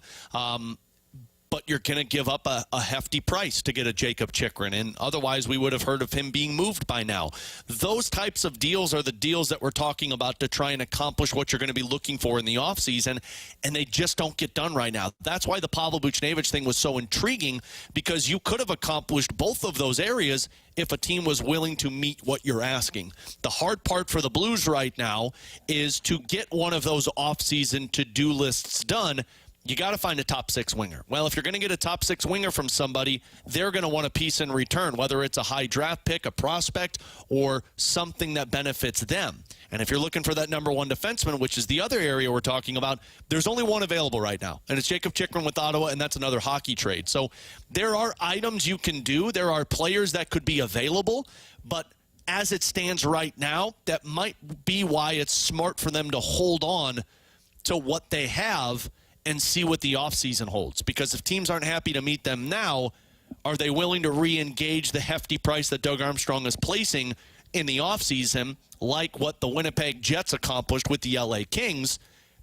But you're going to give up a hefty price to get a Jacob Chychrun, and otherwise we would have heard of him being moved by now. Those types of deals are the deals that we're talking about to try and accomplish what you're going to be looking for in the offseason, and they just don't get done right now. That's why the Pavel Buchnevich thing was so intriguing, because you could have accomplished both of those areas if a team was willing to meet what you're asking. The hard part for the Blues right now is to get one of those offseason to-do lists done. You got to find a top six winger. Well, if you're going to get a top six winger from somebody, they're going to want a piece in return, whether it's a high draft pick, a prospect, or something that benefits them. And if you're looking for that number one defenseman, which is the other area we're talking about, there's only one available right now, and it's Jacob Chychrun with Ottawa, and that's another hockey trade. So there are items you can do. There are players that could be available, but as it stands right now, that might be why it's smart for them to hold on to what they have and see what the offseason holds. Because if teams aren't happy to meet them now, are they willing to re-engage the hefty price that Doug Armstrong is placing in the offseason, like what the Winnipeg Jets accomplished with the LA Kings?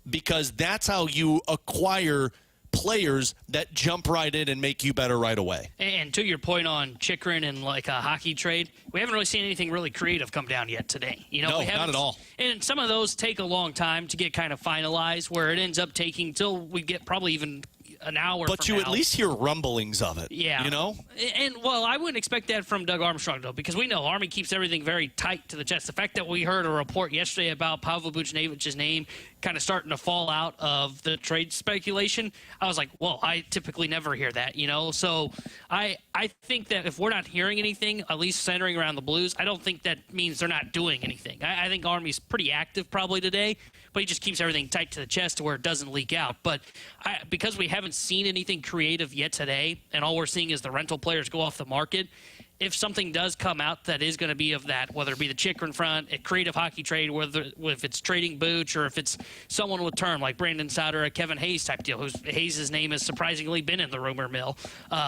Because that's how you acquire players that jump right in and make you better right away. And to your point on Chychrun and like a hockey trade, we haven't really seen anything really creative come down yet today. No, we not at all. And some of those take a long time to get kind of finalized, where it ends up taking till we get probably even an hour. But you now. At least hear rumblings of it. Yeah. You know? And, well, I wouldn't expect that from Doug Armstrong, though, because we know Army keeps everything very tight to the chest. The fact that we heard a report yesterday about Pavel Buchnevich's name kind of starting to fall out of the trade speculation, I was like, well, I typically never hear that, So I think that if we're not hearing anything, at least centering around the Blues, I don't think that means they're not doing anything. I think Army's pretty active probably today, but he just keeps everything tight to the chest to where it doesn't leak out. But because we haven't seen anything creative yet today, and all we're seeing is the rental players go off the market, if something does come out that is going to be of that, whether it be the Chikrin front, a creative hockey trade, if it's trading Buch or if it's someone with term like Brandon Saad or a Kevin Hayes type deal, Hayes' name has surprisingly been in the rumor mill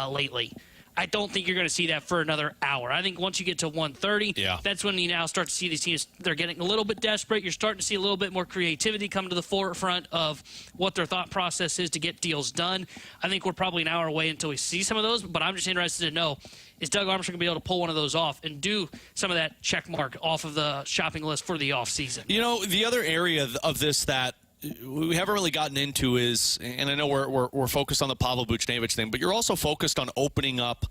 lately. I don't think you're going to see that for another hour. I think once you get to 1:30, that's when you now start to see these teams, they're getting a little bit desperate. You're starting to see a little bit more creativity come to the forefront of what their thought process is to get deals done. I think we're probably an hour away until we see some of those, but I'm just interested to know, is Doug Armstrong going to be able to pull one of those off and do some of that check mark off of the shopping list for the offseason? The other area of this that we haven't really gotten into is, and I know we're focused on the Pavel Buchnevich thing, but you're also focused on opening up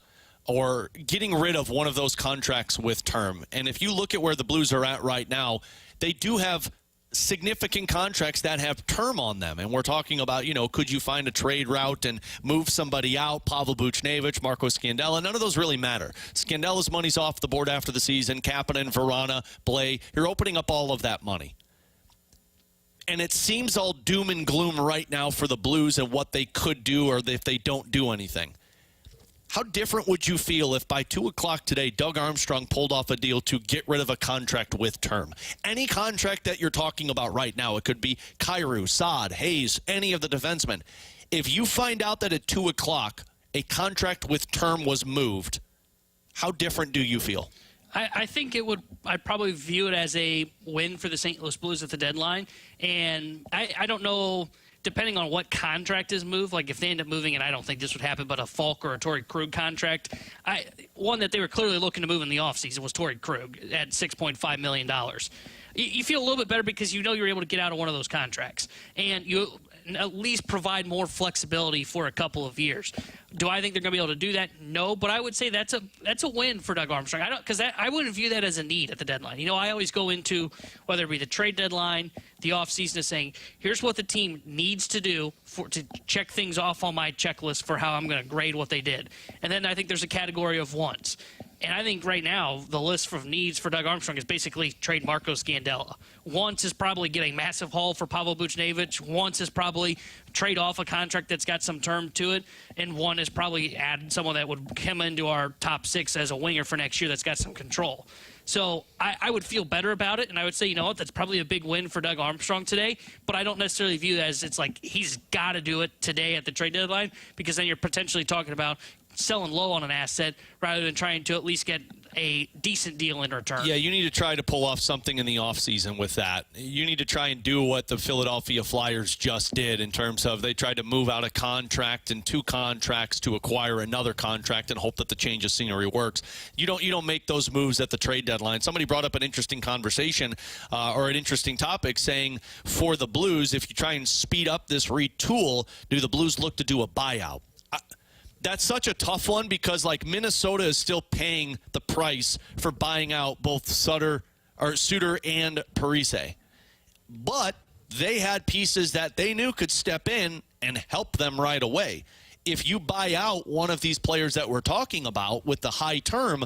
or getting rid of one of those contracts with term. And if you look at where the Blues are at right now, they do have significant contracts that have term on them. And we're talking about, could you find a trade route and move somebody out? Pavel Buchnevich, Marco Scandella, none of those really matter. Scandella's money's off the board after the season. Kapanen, Verana, Blais, you're opening up all of that money. And it seems all doom and gloom right now for the Blues and what they could do or if they don't do anything. How different would you feel if by 2 o'clock today, Doug Armstrong pulled off a deal to get rid of a contract with term? Any contract that you're talking about right now, it could be Kyrou, Saad, Hayes, any of the defensemen. If you find out that at 2 o'clock a contract with term was moved, how different do you feel? I think I'd probably view it as a win for the St. Louis Blues at the deadline. And I don't know, depending on what contract is moved, like if they end up moving, and I don't think this would happen, but a Falk or a Torrey Krug contract, one that they were clearly looking to move in the offseason was Torrey Krug at $6.5 million. You feel a little bit better because you're able to get out of one of those contracts. And you at least provide more flexibility for a couple of years. Do I think they're going to be able to do that? No, but I would say that's a win for Doug Armstrong. I wouldn't view that as a need at the deadline. I always go into whether it be the trade deadline, the offseason, is saying, here's what the team needs to do to check things off on my checklist for how I'm going to grade what they did. And then I think there's a category of wants. And I think right now the list of needs for Doug Armstrong is basically trade Marco Scandella. Wants is probably get a massive haul for Pavel Buchnevich. Wants is probably trade off a contract that's got some term to it. And one is probably add someone that would come into our top 6 as a winger for next year that's got some control. So I would feel better about it, and I would say, that's probably a big win for Doug Armstrong today, but I don't necessarily view it as it's like he's got to do it today at the trade deadline, because then you're potentially talking about selling low on an asset rather than trying to at least get a decent deal in return. Yeah, you need to try to pull off something in the offseason with that. You need to try and do what the Philadelphia Flyers just did in terms of they tried to move out a contract and 2 contracts to acquire another contract and hope that the change of scenery works. You don't make those moves at the trade deadline. Somebody brought up an interesting conversation or an interesting topic saying for the Blues, if you try and speed up this retool, do the Blues look to do a buyout? That's such a tough one because, Minnesota is still paying the price for buying out both Suter and Parise. But they had pieces that they knew could step in and help them right away. If you buy out one of these players that we're talking about with the high term,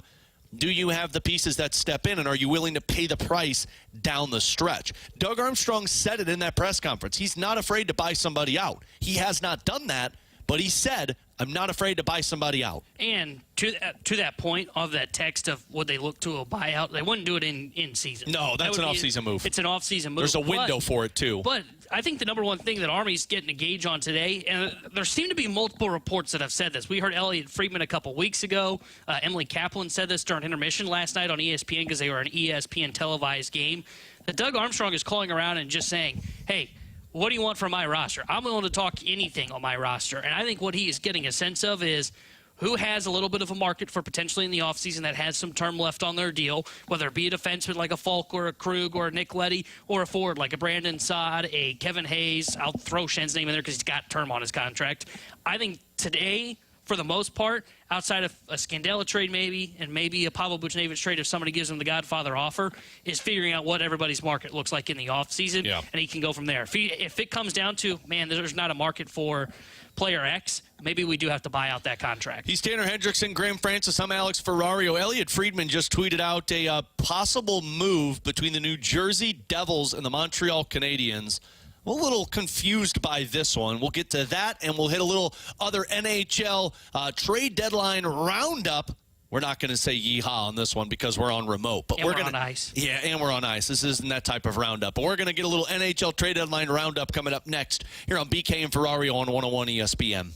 do you have the pieces that step in, and are you willing to pay the price down the stretch? Doug Armstrong said it in that press conference. He's not afraid to buy somebody out. He has not done that, but he said, I'm not afraid to buy somebody out. And to that point of that text of would they look to a buyout, they wouldn't do it in season. No, that's an off-season move. It's an off-season move. There's a window for it, too. But I think the number one thing that Army's getting a gauge on today, and there seem to be multiple reports that have said this. We heard Elliot Friedman a couple weeks ago. Emily Kaplan said this during intermission last night on ESPN because they were an ESPN televised game. That Doug Armstrong is calling around and just saying, hey, what do you want from my roster? I'm willing to talk anything on my roster. And I think what he is getting a sense of is who has a little bit of a market for potentially in the offseason that has some term left on their deal, whether it be a defenseman like a Falk or a Krug or a Nick Leddy, or a forward like a Brandon Saad, a Kevin Hayes. I'll throw Shen's name in there because he's got term on his contract. I think today, for the most part, outside of a Scandella trade maybe, and maybe a Pavel Buchnevich trade if somebody gives him the Godfather offer, is figuring out what everybody's market looks like in the offseason, and he can go from there. If it comes down to, man, there's not a market for player X, maybe we do have to buy out that contract. He's Tanner Hendrickson, Graham Francis. I'm Alex Ferrario. Elliot Friedman just tweeted out a possible move between the New Jersey Devils and the Montreal Canadiens. I'm a little confused by this one. We'll get to that, and we'll hit a little other NHL trade deadline roundup. We're not going to say yeehaw on this one because we're on remote. But we're gonna, on ice. Yeah, and we're on ice. This isn't that type of roundup. But we're going to get a little NHL trade deadline roundup coming up next here on BK and Ferrario on 101 ESPN.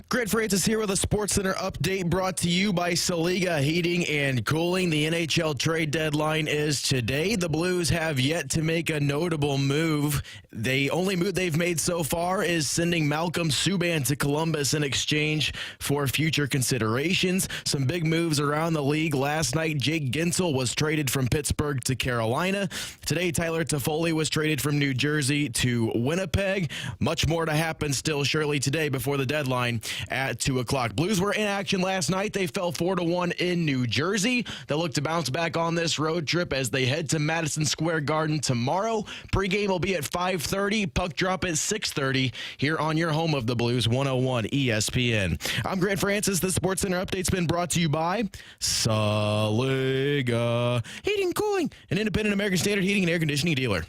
Grant Francis here with a SportsCenter update brought to you by Saliga Heating and Cooling. The NHL trade deadline is today. The Blues have yet to make a notable move. The only move they've made so far is sending Malcolm Subban to Columbus in exchange for future considerations. Some big moves around the league. Last night, Jake Guentzel was traded from Pittsburgh to Carolina. Today, Tyler Toffoli was traded from New Jersey to Winnipeg. Much more to happen still surely today before the deadline at 2 o'clock. Blues were in action last night. They fell 4-1 in New Jersey. They look to bounce back on this road trip as they head to Madison Square Garden tomorrow. Pregame will be at 5:30. Puck drop at 6:30 here on your home of the Blues, 101 ESPN. I'm Grant Francis. The SportsCenter update's been brought to you by Saliga Heating and Cooling, an independent American Standard heating and air conditioning dealer.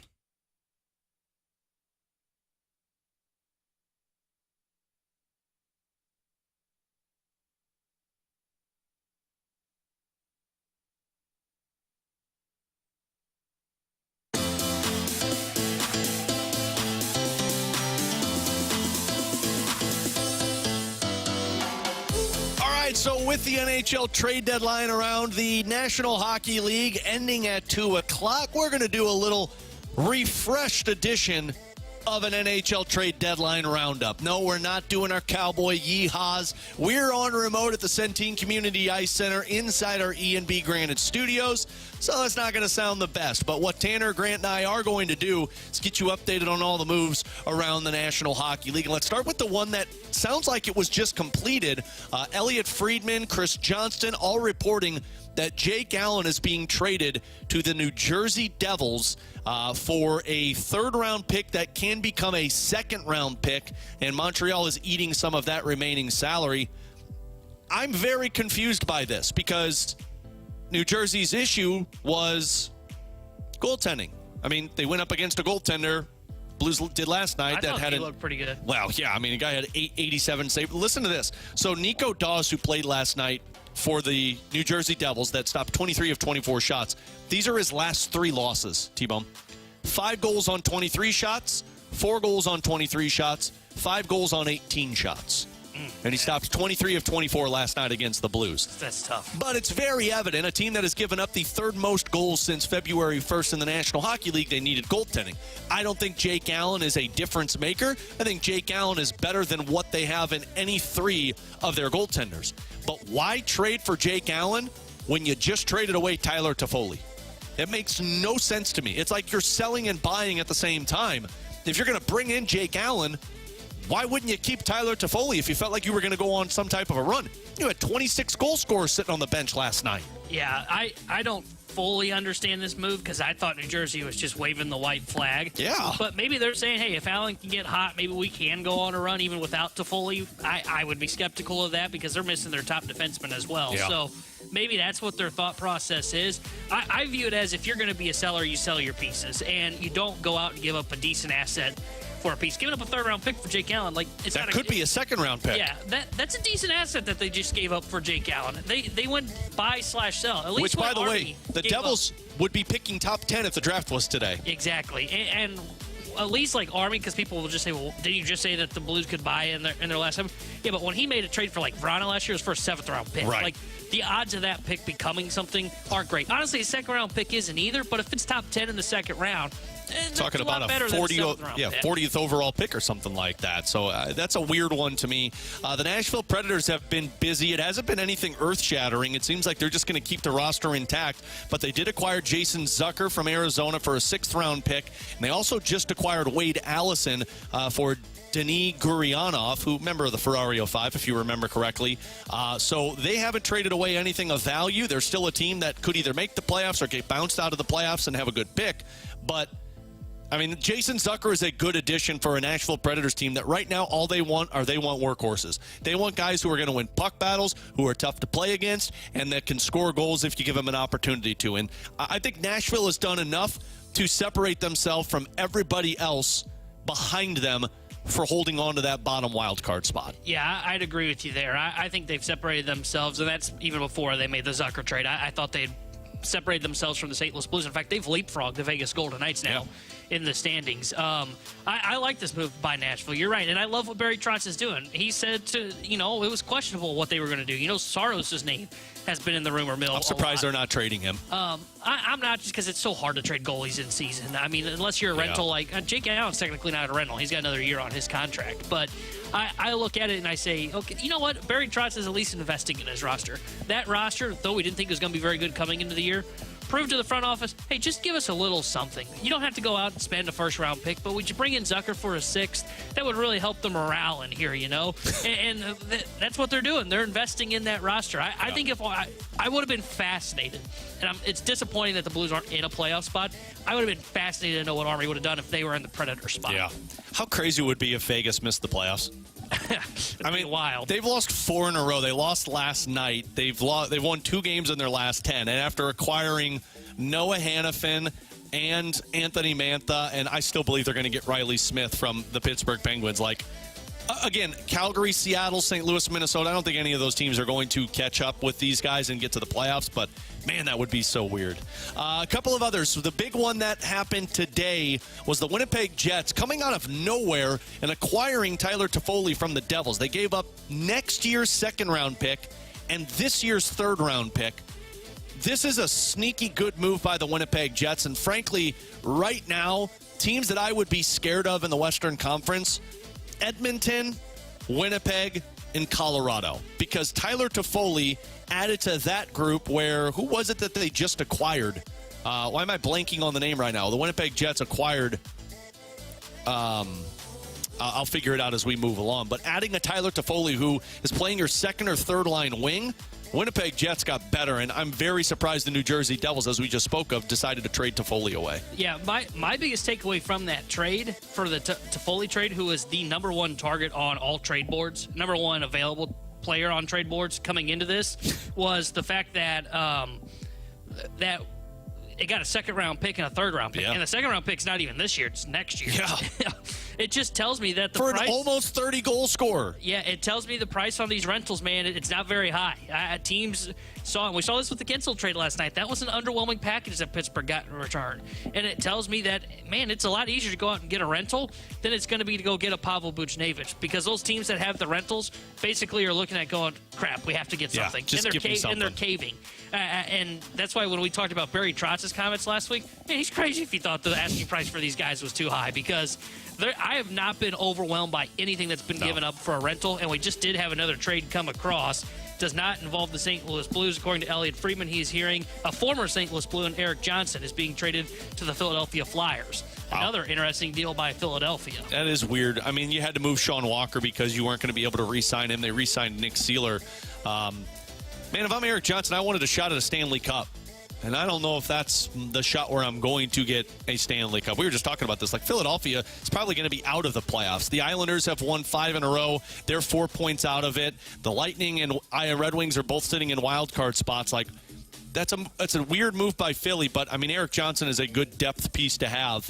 So with the NHL trade deadline around, the National Hockey League ending at 2 o'clock, we're going to do a little refreshed edition of an NHL trade deadline roundup. No, we're not doing our cowboy yeehaws. We're on remote at the Centene Community Ice Center inside our E&B Granite Studios, so it's not going to sound the best. But what Tanner, Grant, and I are going to do is get you updated on all the moves around the National Hockey League. And let's start with the one that sounds like it was just completed. Elliot Friedman, Chris Johnston, all reporting that Jake Allen is being traded to the New Jersey Devils for a third-round pick that can become a second-round pick, and Montreal is eating some of that remaining salary. I'm very confused by this because New Jersey's issue was goaltending. I mean, they went up against a goaltender Blues did last night. I thought he looked pretty good. Well, yeah, I mean, the guy had 87 saves. Listen to this. So Nico Dawes, who played last night for the New Jersey Devils that stopped 23 of 24 shots, these are his last 3 losses, T-Bone. 5 goals on 23 shots, 4 goals on 23 shots, 5 goals on 18 shots. And he stopped 23 of 24 last night against the Blues. That's tough. But it's very evident, a team that has given up the 3rd most goals since February 1st in the National Hockey League, they needed goaltending. I don't think Jake Allen is a difference maker. I think Jake Allen is better than what they have in any 3 of their goaltenders. But why trade for Jake Allen when you just traded away Tyler Toffoli? It makes no sense to me. It's like you're selling and buying at the same time. If you're going to bring in Jake Allen, why wouldn't you keep Tyler Toffoli if you felt like you were going to go on some type of a run? You had 26 goal scorers sitting on the bench last night. Yeah, I don't fully understand this move because I thought New Jersey was just waving the white flag. Yeah. But maybe they're saying, hey, if Allen can get hot, maybe we can go on a run even without Toffoli. I would be skeptical of that because they're missing their top defenseman as well. Yeah. So maybe that's what their thought process is. I view it as if you're going to be a seller, you sell your pieces, and you don't go out and give up a decent asset for a piece. Giving up a 3rd-round pick for Jake Allen, like it's that could be a 2nd-round pick. Yeah, that's a decent asset that they just gave up for Jake Allen. They went buy/sell. At least which, by the way, the Devils would be picking top 10 if the draft was today. Exactly, and at least like Army, because people will just say, well, did you just say that the Blues could buy in their last time? Yeah, but when he made a trade for like Vrana last year, it was for a 7th-round pick. Right. Like the odds of that pick becoming something aren't great. Honestly, a 2nd-round pick isn't either. But if it's top 10 in the 2nd round. Talking about a 40th overall pick or something like that. So that's a weird one to me. The Nashville Predators have been busy. It hasn't been anything earth-shattering. It seems like they're just going to keep the roster intact. But they did acquire Jason Zucker from Arizona for a 6th-round pick. And they also just acquired Wade Allison for Denis Gurianov, who member of the Ferrario 5, if you remember correctly. So they haven't traded away anything of value. They're still a team that could either make the playoffs or get bounced out of the playoffs and have a good pick. But I mean, Jason Zucker is a good addition for a Nashville Predators team that right now all they want workhorses. They want guys who are going to win puck battles, who are tough to play against, and that can score goals if you give them an opportunity to. And I think Nashville has done enough to separate themselves from everybody else behind them for holding on to that bottom wild card spot. Yeah, I'd agree with you there. I think they've separated themselves, and that's even before they made the Zucker trade. I thought they'd separated themselves from the St. Louis Blues. In fact, they've leapfrogged the Vegas Golden Knights now in the standings. I like this move by Nashville. You're right, and I love what Barry Trotz is doing. He said it was questionable what they were going to do. Saros' name has been in the rumor mill. I'm surprised they're not trading him. I'm not, just because it's so hard to trade goalies in season. I mean, unless you're a rental, like Jake Allen's technically not a rental. He's got another year on his contract. But I look at it and I say, okay, you know what? Barry Trotz is at least investing in his roster. That roster, though we didn't think it was going to be very good coming into the year, proved to the front office, hey, just give us a little something. You don't have to go out and spend a first-round pick, but would you bring in Zucker for a 6th? That would really help the morale in here, and that's what they're doing. They're investing in that roster. I think if I would have been fascinated, and it's disappointing that the Blues aren't in a playoff spot. I would have been fascinated to know what Army would have done if they were in the Predator spot. Yeah. How crazy would it be if Vegas missed the playoffs? I mean, wild. They've lost 4 in a row. They lost last night. They've won 2 games in their last 10. And after acquiring Noah Hannafin and Anthony Mantha, and I still believe they're going to get Riley Smith from the Pittsburgh Penguins. Again, Calgary, Seattle, St. Louis, Minnesota, I don't think any of those teams are going to catch up with these guys and get to the playoffs, but man, that would be so weird. A couple of others. So the big one that happened today was the Winnipeg Jets coming out of nowhere and acquiring Tyler Toffoli from the Devils. They gave up next year's second-round pick and this year's third-round pick. This is a sneaky good move by the Winnipeg Jets, and frankly, right now, teams that I would be scared of in the Western Conference, Edmonton, Winnipeg, and Colorado, because Tyler Toffoli added to that group where, who was it that they just acquired? Why am I blanking on the name right now? The Winnipeg Jets acquired, I'll figure it out as we move along, but adding a Tyler Toffoli who is playing your second or third line wing, Winnipeg Jets got better, and I'm very surprised the New Jersey Devils, as we just spoke of, decided to trade Toffoli away. Yeah, my biggest takeaway from that trade, for the Toffoli trade, who was the number 1 target on all trade boards, number 1 available player on trade boards coming into this, was the fact that that it got a second-round pick and a third-round pick. Yeah. And the second-round pick's not even this year, it's next year. Yeah. It just tells me that the for price... an almost 30-goal scorer. Yeah, it tells me the price on these rentals, man, it's not very high. Teams saw it. We saw this with the Guentzel trade last night. That was an underwhelming package that Pittsburgh got in return. And it tells me that, man, it's a lot easier to go out and get a rental than it's going to be to go get a Pavel Buchnevich, because those teams that have the rentals basically are looking at going, crap, we have to get something. Yeah, just give me something. And they're caving. And that's why when we talked about Barry Trotz's comments last week, man, he's crazy if he thought the asking price for these guys was too high, because I have not been overwhelmed by anything that's been given up for a rental, and we just did have another trade come across. Does not involve the St. Louis Blues. According to Elliot Friedman, he is hearing a former St. Louis Blue, and Eric Johnson, is being traded to the Philadelphia Flyers. Wow. Another interesting deal by Philadelphia. That is weird. I mean, you had to move Sean Walker because you weren't going to be able to re-sign him. They re-signed Nick Seeler. Man, if I'm Eric Johnson, I wanted a shot at a Stanley Cup. And I don't know if that's the shot where I'm going to get a Stanley Cup. We were just talking about this. Philadelphia is probably going to be out of the playoffs. The Islanders have won 5 in a row. They're 4 points out of it. The Lightning and Red Wings are both sitting in wild card spots. That's a weird move by Philly, but I mean, Eric Johnson is a good depth piece to have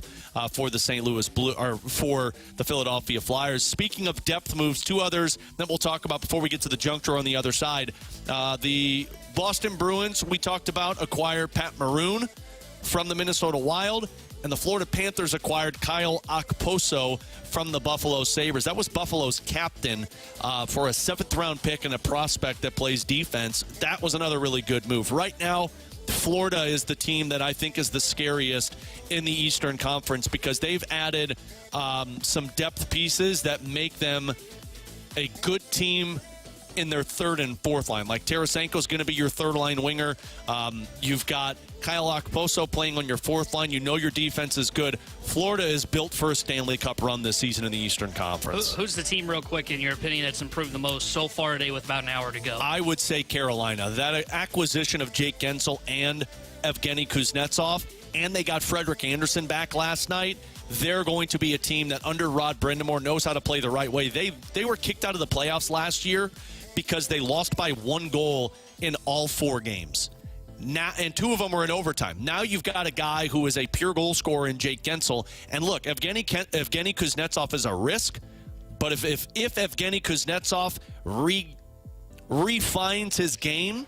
for the St. Louis Blue, or for the Philadelphia Flyers. Speaking of depth moves, 2 others that we'll talk about before we get to the junk drawer on the other side. The Boston Bruins, we talked about, acquired Pat Maroon from the Minnesota Wild, and the Florida Panthers acquired Kyle Okposo from the Buffalo Sabres. That was Buffalo's captain for a 7th-round pick and a prospect that plays defense. That was another really good move. Right now, Florida is the team that I think is the scariest in the Eastern Conference, because they've added some depth pieces that make them a good team in their 3rd and 4th line. Tarasenko's going to be your 3rd-line winger. You've got Kyle Okposo playing on your 4th line. You know your defense is good. Florida is built for a Stanley Cup run this season in the Eastern Conference. Who's the team, real quick, in your opinion, that's improved the most so far today with about an hour to go? I would say Carolina. That acquisition of Jake Guentzel and Evgeny Kuznetsov, and they got Frederik Andersen back last night. They're going to be a team that, under Rod Brindamore, knows how to play the right way. They were kicked out of the playoffs last year because they lost by 1 goal in all 4 games. Now, and 2 of them were in overtime. Now you've got a guy who is a pure goal scorer in Jake Guentzel. And look, Evgeny Kuznetsov is a risk, but if Evgeny Kuznetsov refines his game,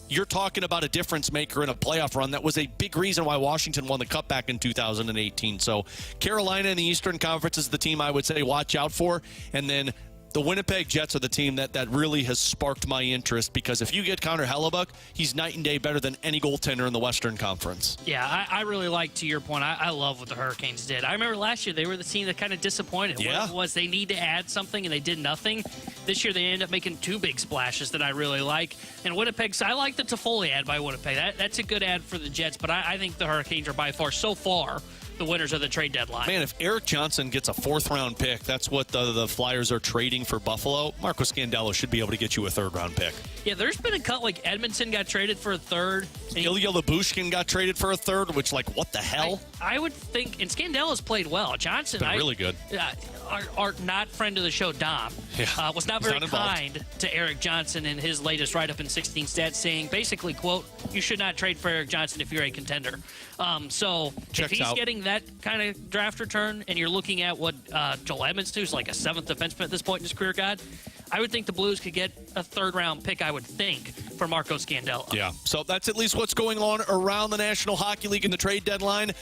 you're talking about a difference maker in a playoff run. That was a big reason why Washington won the Cup back in 2018. So Carolina in the Eastern Conference is the team I would say watch out for. And then the Winnipeg Jets are the team that really has sparked my interest, because if you get Connor Hellebuck, he's night and day better than any goaltender in the Western Conference. Yeah, I really like, to your point, I love what the Hurricanes did. I remember last year they were the team that kind of disappointed. Yeah. What it was, they need to add something, and they did nothing. This year they ended up making 2 big splashes that I really like. And Winnipeg, I like the Toffoli ad by Winnipeg. That's a good ad for the Jets, but I think the Hurricanes are by far, so far, the winners of the trade deadline. Man, if Eric Johnson gets a 4th-round pick, that's what the Flyers are trading for Buffalo. Marco Scandella should be able to get you a 3rd-round pick. Yeah, there's been a cut, like Edmondson got traded for a 3rd. Ilya Lyubushkin got traded for a 3rd, which, like, what the hell? I would think, and Scandella's played well. Johnson, been really good. Our not friend of the show, Dom, was not very kind to Eric Johnson in his latest write-up in 16 Stats, saying basically, quote, you should not trade for Eric Johnson if you're a contender. So Checks if he's out. getting that kind of draft return, and you're looking at what Joel Edmonds, who's like a 7th defenseman at this point in his career, got, I would think the Blues could get a 3rd-round pick, I would think, for Marco Scandella. Yeah, so that's at least what's going on around the National Hockey League in the trade deadline.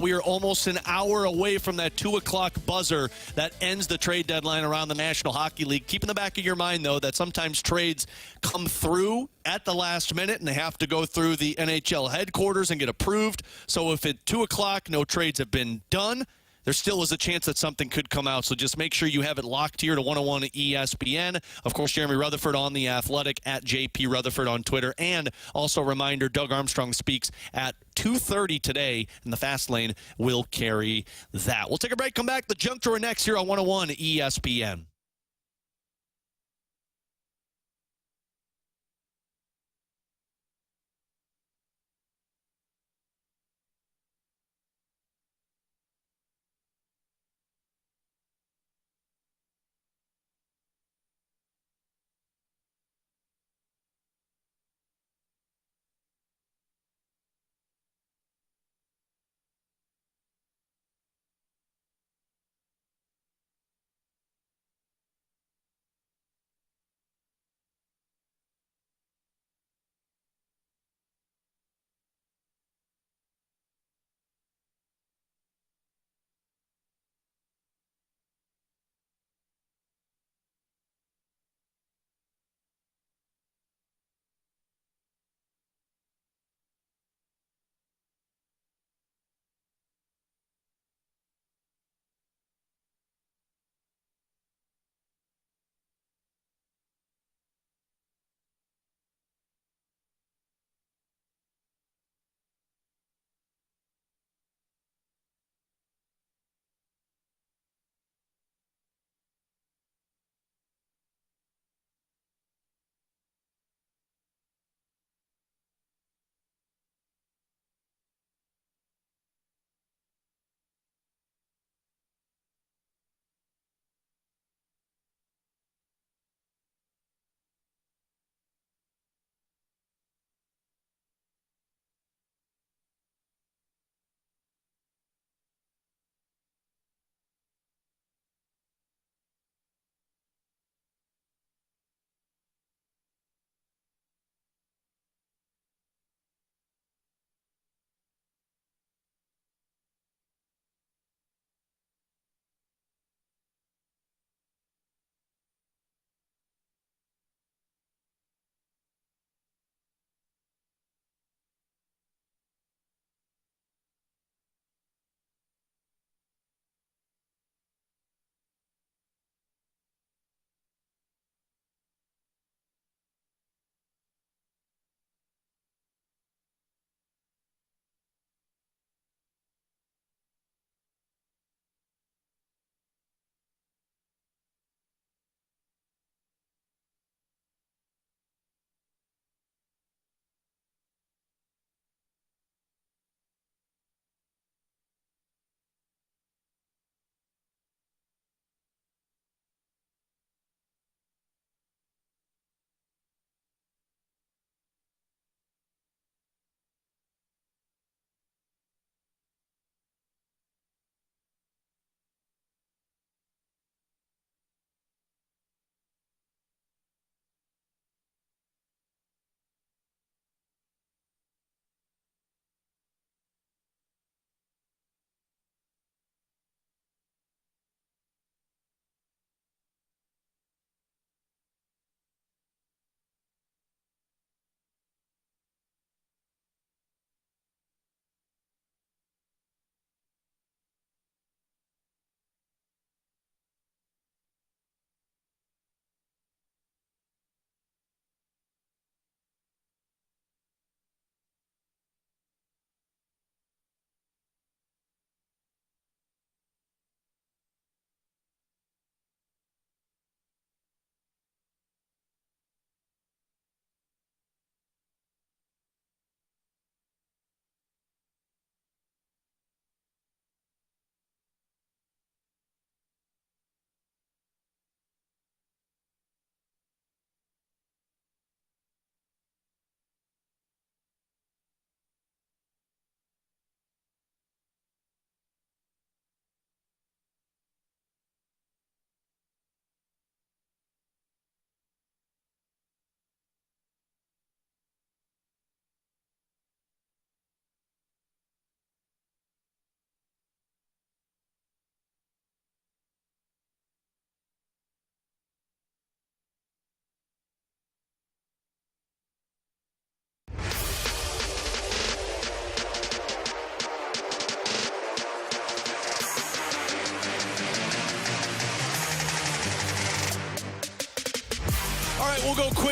We are almost an hour away from that 2 o'clock buzzer that ends the trade deadline around the National Hockey League. Keep in the back of your mind, though, that sometimes trades come through at the last minute, and they have to go through the NHL headquarters and get approved. So if at 2 o'clock no trades have been done, there still is a chance that something could come out. So just make sure you have it locked here to 101 ESPN. Of course, Jeremy Rutherford on The Athletic, at JP Rutherford on Twitter. And also a reminder, Doug Armstrong speaks at 2:30 today, and the Fast Lane will carry that. We'll take a break, come back. The Junk Drawer next here on 101 ESPN.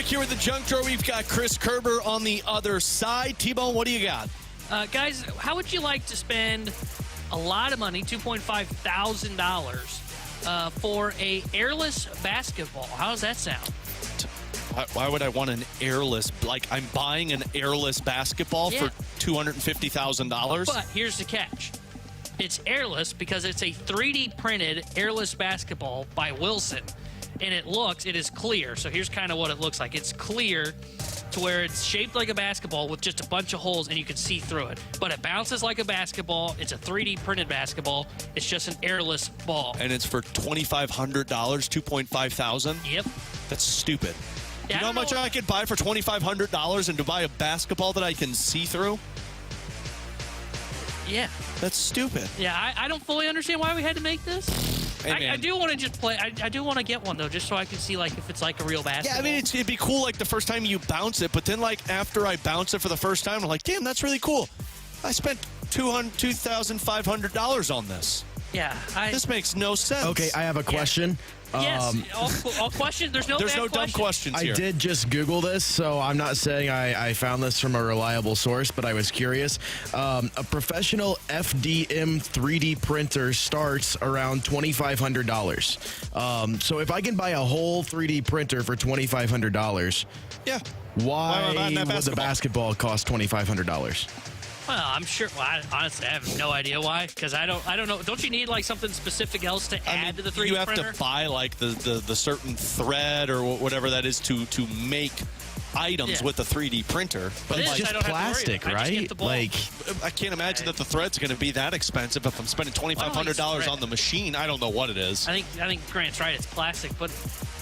here with the Junk Drawer. We've got Chris Kerber on the other side. T-Bone, what do you got? Guys, how would you like to spend a lot of money, $2,500, for a airless basketball? How does that sound? Why would I want an airless? Like, I'm buying an airless basketball for $250,000? But here's the catch. It's airless because it's a 3D printed airless basketball by Wilson. And it is clear. So here's kind of what it looks like. It's clear to where it's shaped like a basketball with just a bunch of holes and you can see through it. But it bounces like a basketball. It's a 3D printed basketball. It's just an airless ball. And it's for $2,500, $2,500? Yep. That's stupid. Yeah, you know how much I could buy for $2,500 and to buy a basketball that I can see through? Yeah. That's stupid. Yeah, I don't fully understand why we had to make this. Hey, I do want to just play. I do want to get one, though, just so I can see, like, if it's like a real basketball. Yeah, I mean, it'd be cool, like, the first time you bounce it, but then, like, after I bounce it for the first time, I'm like, damn, that's really cool. I spent $2,500 on this. Yeah. This makes no sense. Okay, I have a question. Yes, all questions. There's no dumb questions here. I did just Google this, so I'm not saying I found this from a reliable source, but I was curious. A professional FDM 3D printer starts around $2,500. So if I can buy a whole 3D printer for $2,500, why would the basketball cost $2,500? Well, I'm sure. Well, honestly, I have no idea why. Because I don't know. Don't you need like something specific else to add to the 3D printer? You have to buy like the certain thread or whatever that is to make items with the 3D printer. But it's just plastic, right? Like, I can't imagine that the thread's going to be that expensive if I'm spending $2,500 on the machine. I don't know what it is. I think Grant's right. It's plastic, but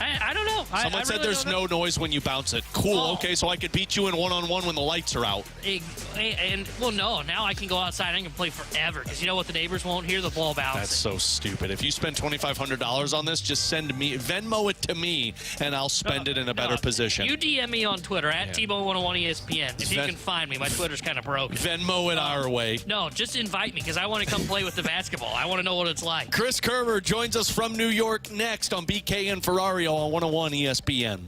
I don't know. Someone said really there's no noise when you bounce it. Cool. Oh. Okay, so I could beat you in one-on-one when the lights are out. And well, no. Now I can go outside and I can play forever because you know what? The neighbors won't hear the ball bouncing. That's so stupid. If you spend $2,500 on this, just Venmo it to me, and I'll spend it in a better position. You DM me on Twitter at T-Bone101 ESPN if you can find me. My Twitter's kind of broken. Venmo it our way. No, just invite me because I want to come play with the basketball. I want to know what it's like. Chris Kerber joins us from New York next on BK and Ferrario on 101 ESPN.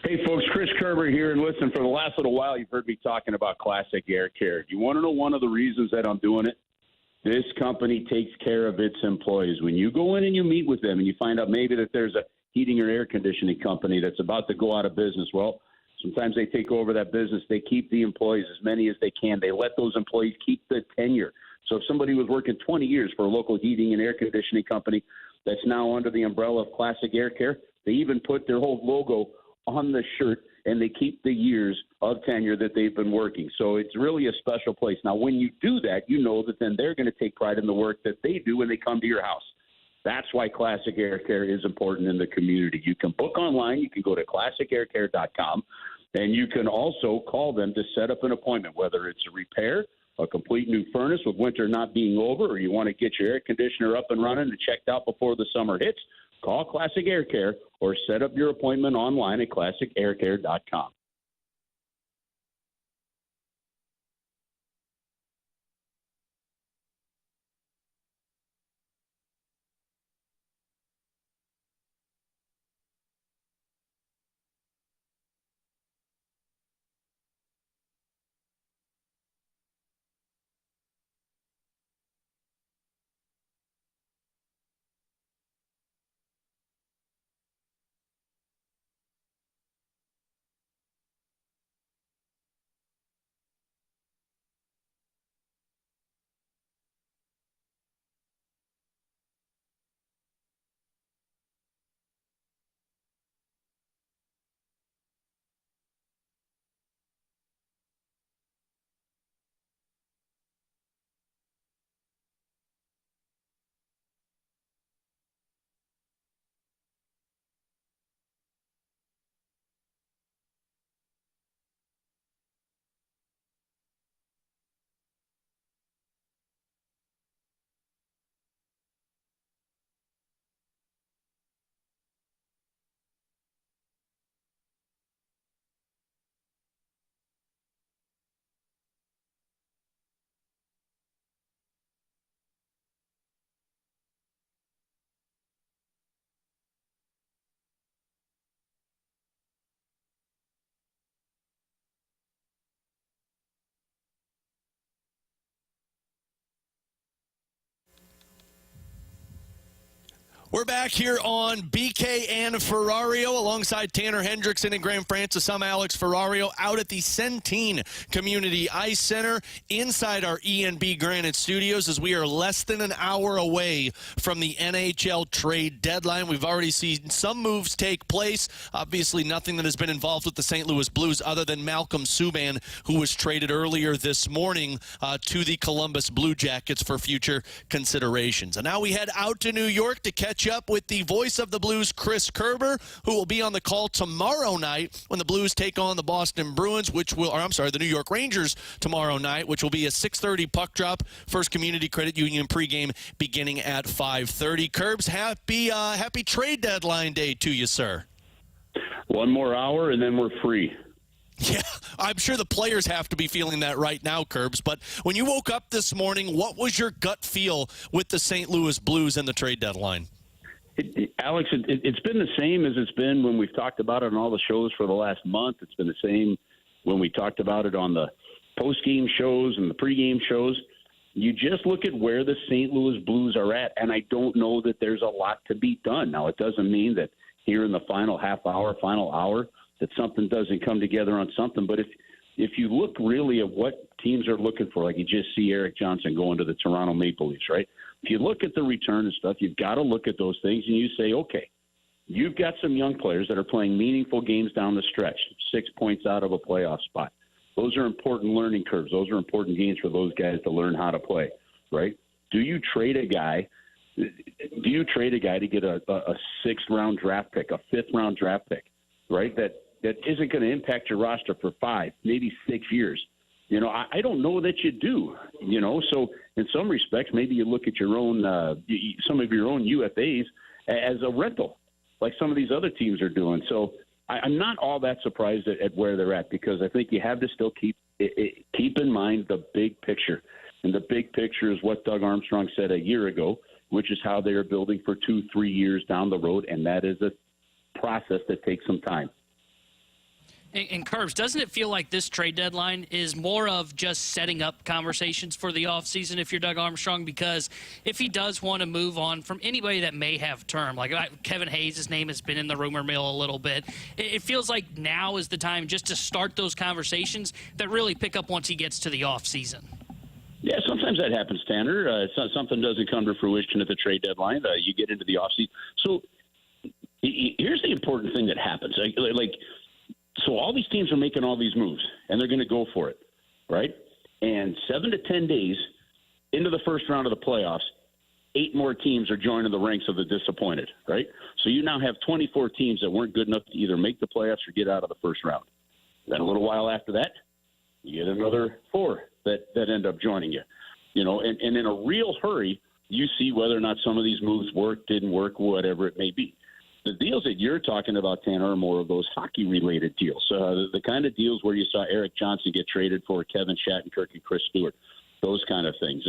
Hey, folks, Chris Kerber here. And listen, for the last little while, you've heard me talking about Classic Air Care. You want to know one of the reasons that I'm doing it? This company takes care of its employees. When you go in and you meet with them and you find out maybe that there's a heating or air conditioning company that's about to go out of business, well, sometimes they take over that business. They keep the employees, as many as they can. They let those employees keep the tenure. So if somebody was working 20 years for a local heating and air conditioning company that's now under the umbrella of Classic Air Care, they even put their whole logo on the shirt, and they keep the years of tenure that they've been working. So it's really a special place. Now, when you do that, you know that then they're going to take pride in the work that they do when they come to your house. That's why Classic Air Care is important in the community. You can book online. You can go to classicaircare.com. And you can also call them to set up an appointment, whether it's a repair, a complete new furnace with winter not being over, or you want to get your air conditioner up and running and checked out before the summer hits. Call Classic Air Care or set up your appointment online at classicaircare.com. We're back here on BK and Ferrario alongside Tanner Hendrickson and Graham Francis. I'm Alex Ferrario out at the Centene Community Ice Center inside our E&B Granite Studios as we are less than an hour away from the NHL trade deadline. We've already seen some moves take place. Obviously nothing that has been involved with the St. Louis Blues other than Malcolm Subban, who was traded earlier this morning to the Columbus Blue Jackets for future considerations. And now we head out to New York to catch up with the voice of the Blues, Chris Kerber, who will be on the call tomorrow night when the Blues take on the Boston Bruins, the New York Rangers tomorrow night, which will be a 6:30 puck drop. First Community Credit Union pregame beginning at 5:30. Kerbs, happy trade deadline day to you, sir. One more hour and then we're free. Yeah, I'm sure the players have to be feeling that right now, Kerbs. But when you woke up this morning, what was your gut feel with the St. Louis Blues and the trade deadline? Alex, it's been the same as it's been when we've talked about it on all the shows for the last month. It's been the same when we talked about it on the post-game shows and the pregame shows. You just look at where the St. Louis Blues are at, and I don't know that there's a lot to be done. Now, it doesn't mean that here in the final final hour, that something doesn't come together on something. But if you look really at what teams are looking for, like you just see Eric Johnson going to the Toronto Maple Leafs, right? If you look at the return and stuff, you've got to look at those things and you say, okay, you've got some young players that are playing meaningful games down the stretch, 6 points out of a playoff spot. Those are important learning curves. Those are important games for those guys to learn how to play, right? Do you trade a guy to get a sixth-round draft pick, a fifth-round draft pick, right, that isn't going to impact your roster for 5, maybe 6 years? You know, I don't know that you do, you know. So in some respects, maybe you look at your own, some of your own UFAs as a rental, like some of these other teams are doing. So I'm not all that surprised at where they're at, because I think you have to still keep in mind the big picture. And the big picture is what Doug Armstrong said a year ago, which is how they are building for 2-3 years down the road, and that is a process that takes some time. And Kerbs, doesn't it feel like this trade deadline is more of just setting up conversations for the offseason if you're Doug Armstrong? Because if he does want to move on from anybody that may have term, like Kevin Hayes' name has been in the rumor mill a little bit, it feels like now is the time just to start those conversations that really pick up once he gets to the offseason. Yeah, sometimes that happens, Tanner. Something doesn't come to fruition at the trade deadline. You get into the offseason. So here's the important thing that happens. So all these teams are making all these moves, and they're going to go for it, right? And 7 to 10 days into the first round of the playoffs, 8 more teams are joining the ranks of the disappointed, right? So you now have 24 teams that weren't good enough to either make the playoffs or get out of the first round. Then a little while after that, you get another 4 that end up joining you. You know, and in a real hurry, you see whether or not some of these moves work, didn't work, whatever it may be. The deals that you're talking about, Tanner, are more of those hockey-related deals. The kind of deals where you saw Eric Johnson get traded for Kevin Shattenkirk and Chris Stewart, those kind of things.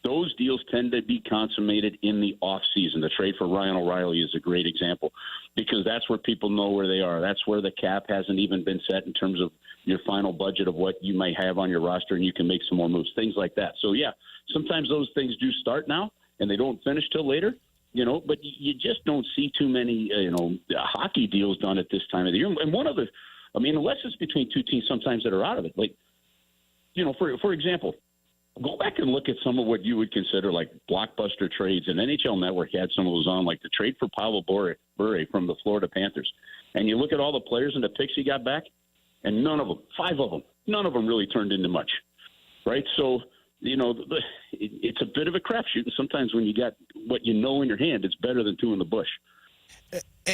Those deals tend to be consummated in the offseason. The trade for Ryan O'Reilly is a great example because that's where people know where they are. That's where the cap hasn't even been set in terms of your final budget of what you might have on your roster, and you can make some more moves, things like that. So, yeah, sometimes those things do start now, and they don't finish till later, you know, but you just don't see too many, hockey deals done at this time of the year. And one of the, unless it's between two teams sometimes that are out of it, like, you know, for example, go back and look at some of what you would consider like blockbuster trades, and NHL Network had some of those on, like the trade for Pavel Bure from the Florida Panthers. And you look at all the players and the picks he got back, and none of them, 5 of them, none of them really turned into much, right? So, you know, it's a bit of a crapshoot, and sometimes when you got what you know in your hand, it's better than 2 in the bush.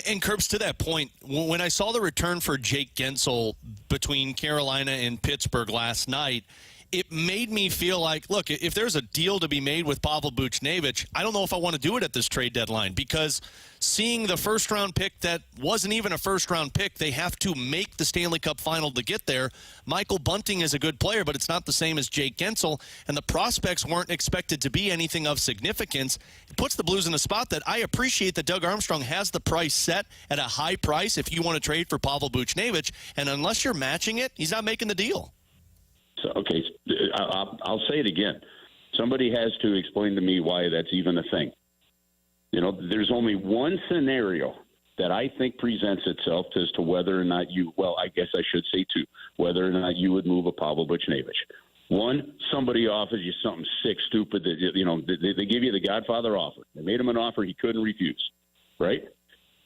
And Kerbs, to that point, when I saw the return for Jake Guentzel between Carolina and Pittsburgh last night, it made me feel like, look, if there's a deal to be made with Pavel Buchnevich, I don't know if I want to do it at this trade deadline, because seeing the first-round pick that wasn't even a first-round pick, they have to make the Stanley Cup final to get there. Michael Bunting is a good player, but it's not the same as Jake Guentzel, and the prospects weren't expected to be anything of significance. It puts the Blues in a spot that I appreciate that Doug Armstrong has the price set at a high price if you want to trade for Pavel Buchnevich, and unless you're matching it, he's not making the deal. So, okay, I'll say it again. Somebody has to explain to me why that's even a thing. You know, there's only one scenario that I think presents itself as to whether or not I guess I should say 2, whether or not you would move a Pavel Buchnevich. One, somebody offers you something sick, stupid, that, you know, they give you the Godfather offer. They made him an offer he couldn't refuse, right?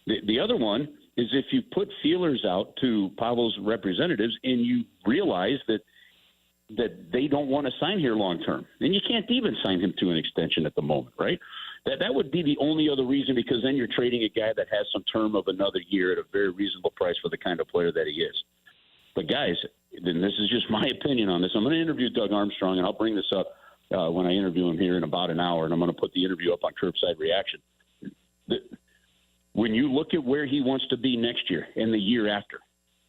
The other one is if you put feelers out to Pavel's representatives and you realize that they don't want to sign here long term. And you can't even sign him to an extension at the moment, right? That would be the only other reason, because then you're trading a guy that has some term of another year at a very reasonable price for the kind of player that he is. But guys, and this is just my opinion on this, I'm going to interview Doug Armstrong, and I'll bring this up when I interview him here in about an hour, and I'm going to put the interview up on Curbside Reaction. When you look at where he wants to be next year and the year after,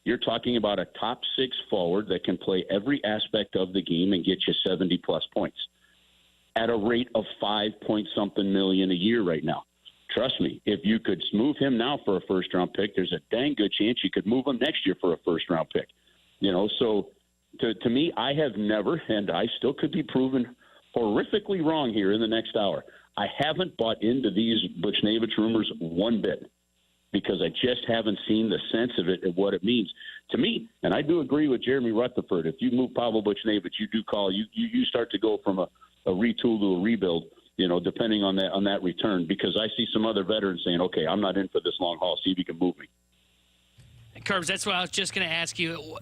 you're talking about a top 6 forward that can play every aspect of the game and get you 70-plus points at a rate of $5-point-something million a year right now. Trust me, if you could move him now for a first-round pick, there's a dang good chance you could move him next year for a first-round pick. You know, so to me, I have never, and I still could be proven horrifically wrong here in the next hour, I haven't bought into these Buchnevich rumors one bit, because I just haven't seen the sense of it and what it means. To me, and I do agree with Jeremy Rutherford, if you move Pavel Buchnevich, you start to go from a retool to a rebuild, you know, depending on that return, because I see some other veterans saying, okay, I'm not in for this long haul, see if you can move me. Curbs, that's what I was just going to ask you.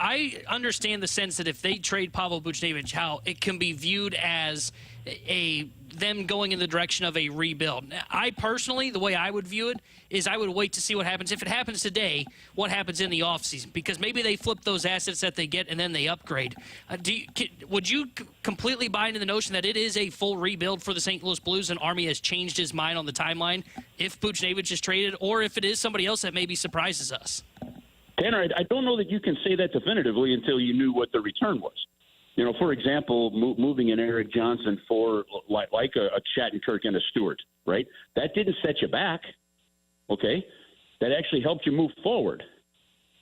I understand the sense that if they trade Pavel Buchnevich, how it can be viewed as them going in the direction of a rebuild. I personally, the way I would view it is I would wait to see what happens. If it happens today, what happens in the offseason? Because maybe they flip those assets that they get and then they upgrade. Would you completely buy into the notion that it is a full rebuild for the St. Louis Blues and Army has changed his mind on the timeline if Buchnevich is traded, or if it is somebody else that maybe surprises us? Tanner, I don't know that you can say that definitively until you knew what the return was. You know, for example, moving in Eric Johnson for like a Shattenkirk and a Stewart, right? That didn't set you back, okay? That actually helped you move forward.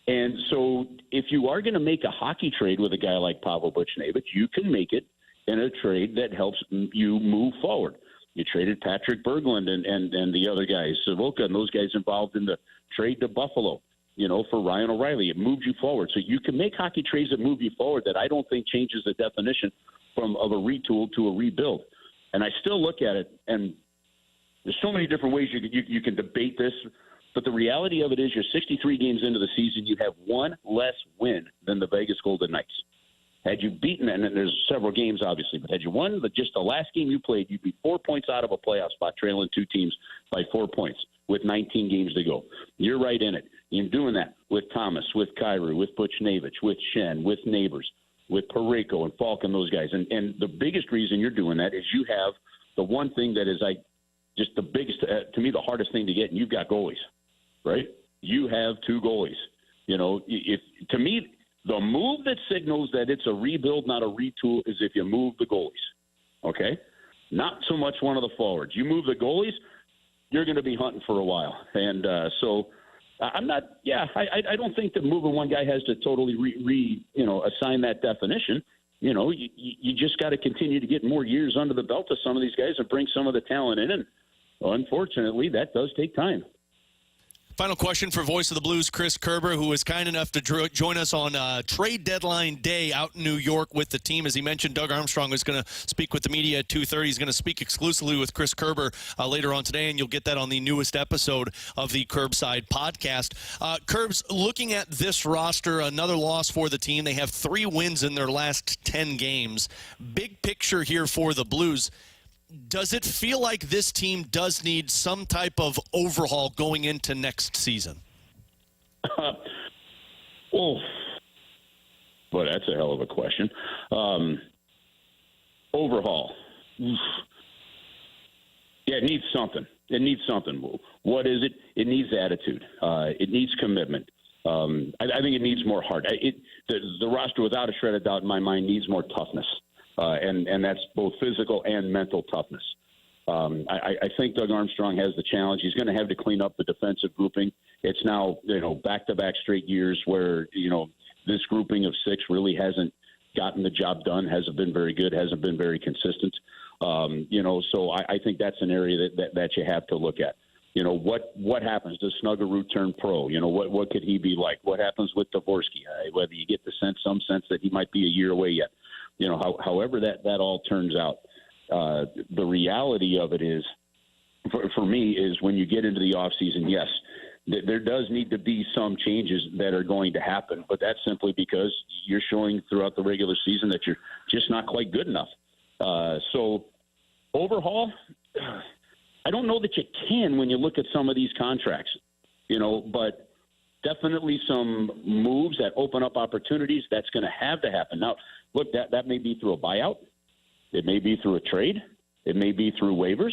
And so if you are going to make a hockey trade with a guy like Pavel Buchnevich, you can make it in a trade that helps you move forward. You traded Patrick Berglund and the other guys, Savoka, and those guys involved in the trade to Buffalo, you know, for Ryan O'Reilly. It moved you forward. So you can make hockey trades that move you forward that I don't think changes the definition of a retool to a rebuild. And I still look at it, and there's so many different ways you can debate this, but the reality of it is you're 63 games into the season, you have one less win than the Vegas Golden Knights. Had you beaten, and there's several games obviously, but had you won just the last game you played, you'd be 4 points out of a playoff spot, trailing 2 teams by 4 points with 19 games to go. You're right in it. You're doing that. with Thomas, with Kyrou, with Buchnevich, with Shen, with Neighbors, with Parayko and Falk and those guys. And the biggest reason you're doing that is you have the one thing that is just the biggest, to me, the hardest thing to get, and you've got goalies, right? You have 2 goalies. To me, the move that signals that it's a rebuild, not a retool, is if you move the goalies, okay? Not so much one of the forwards. You move the goalies, you're going to be hunting for a while. And so I'm not – I don't think that moving one guy has to totally assign that definition. You just got to continue to get more years under the belt of some of these guys and bring some of the talent in. And unfortunately, that does take time. Final question for Voice of the Blues, Chris Kerber, who was kind enough to join us on trade deadline day out in New York with the team. As he mentioned, Doug Armstrong is going to speak with the media at 2:30. He's going to speak exclusively with Chris Kerber later on today, and you'll get that on the newest episode of the Curbside podcast. Kerbs, looking at this roster, another loss for the team. They have 3 wins in their last 10 games. Big picture here for the Blues. Does it feel like this team does need some type of overhaul going into next season? Well, that's a hell of a question. Overhaul. Yeah, it needs something. What is it? It needs attitude. It needs commitment. I think it needs more heart. The roster, without a shred of doubt in my mind, needs more toughness. And that's both physical and mental toughness. I think Doug Armstrong has the challenge. He's going to have to clean up the defensive grouping. It's now, back-to-back straight years where, this grouping of 6 really hasn't gotten the job done, hasn't been very good, hasn't been very consistent. So I think that's an area that you have to look at. What happens? Does Snuggerud turn pro? What could he be like? What happens with Dvorsky? Whether you get some sense that he might be a year away yet. However that all turns out, the reality of it is, for me, is when you get into the offseason, yes, there does need to be some changes that are going to happen, but that's simply because you're showing throughout the regular season that you're just not quite good enough. So overhaul, I don't know that you can when you look at some of these contracts, but definitely some moves that open up opportunities. That's going to happen. Now, look, that may be through a buyout. It may be through a trade. It may be through waivers.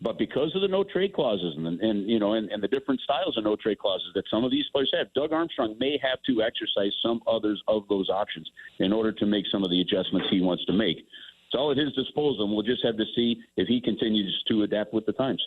But because of the no-trade clauses and the different styles of no-trade clauses that some of these players have, Doug Armstrong may have to exercise some others of those options in order to make some of the adjustments he wants to make. It's all at his disposal, and we'll just have to see if he continues to adapt with the times.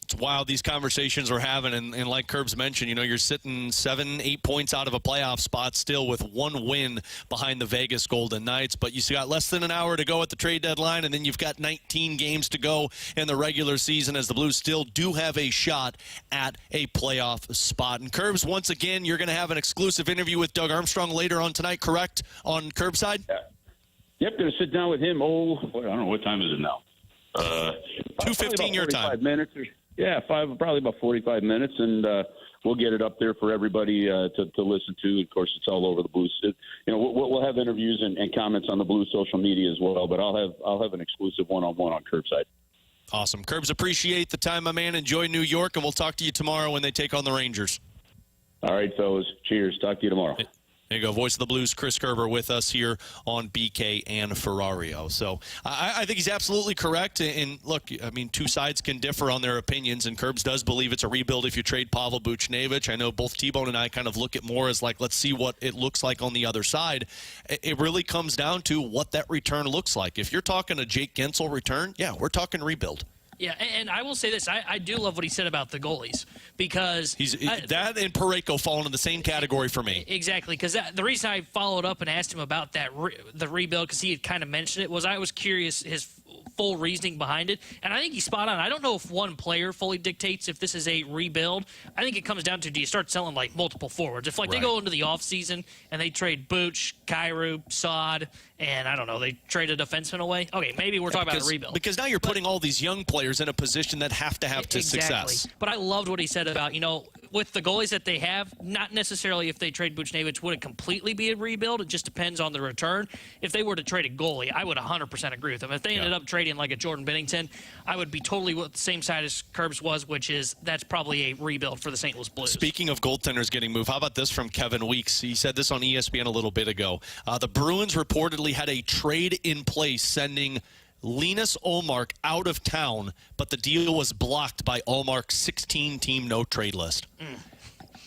It's wild these conversations we're having, and like Kerbs mentioned, you're sitting 7-8 points out of a playoff spot still with 1 win behind the Vegas Golden Knights, but you got less than an hour to go at the trade deadline, and then you've got 19 games to go in the regular season as the Blues still do have a shot at a playoff spot. And Kerbs, once again, you're going to have an exclusive interview with Doug Armstrong later on tonight, correct, on Curbside? Yeah. Yep, going to sit down with him. I don't know, what time is it now? 2:15 your time. 5 minutes or probably about 45 minutes, and we'll get it up there for everybody to listen to. Of course, it's all over the Blues. We'll have interviews and comments on the Blues social media as well, but I'll have an exclusive one-on-one on Curbside. Awesome. Kerbs, appreciate the time, my man. Enjoy New York, and we'll talk to you tomorrow when they take on the Rangers. All right, fellas. Cheers. Talk to you tomorrow. There you go. Voice of the Blues, Chris Kerber, with us here on BK and Ferrario. So I think he's absolutely correct. And look, 2 sides can differ on their opinions, and Kerbs does believe it's a rebuild if you trade Pavel Buchnevich. I know both T-Bone and I kind of look at more as like, let's see what it looks like on the other side. It really comes down to what that return looks like. If you're talking a Jake Guentzel return, yeah, we're talking rebuild. Yeah, and I will say this. I do love what he said about the goalies because that and Parayko fall into the same category for me. Exactly, because the reason I followed up and asked him about that the rebuild, because he had kind of mentioned it, was I was curious his full reasoning behind it, and I think he's spot on. I don't know if one player fully dictates if this is a rebuild. I think it comes down to, do you start selling like multiple forwards? If they go into the offseason and they trade Buch, Kyrou, Saad, and I don't know, they traded a defenseman away. Okay, maybe we're talking about a rebuild. Because now you're putting all these young players in a position that have to have success. But I loved what he said about, with the goalies that they have, not necessarily if they trade Buchnevich would it completely be a rebuild. It just depends on the return. If they were to trade a goalie, I would 100% agree with them. If they ended up trading like a Jordan Binnington, I would be totally with the same side as Kerbs was, which is that's probably a rebuild for the St. Louis Blues. Speaking of goaltenders getting moved, how about this from Kevin Weeks? He said this on ESPN a little bit ago. The Bruins reportedly had a trade in place sending Linus Ullmark out of town, but the deal was blocked by Ullmark's 16-team no-trade list.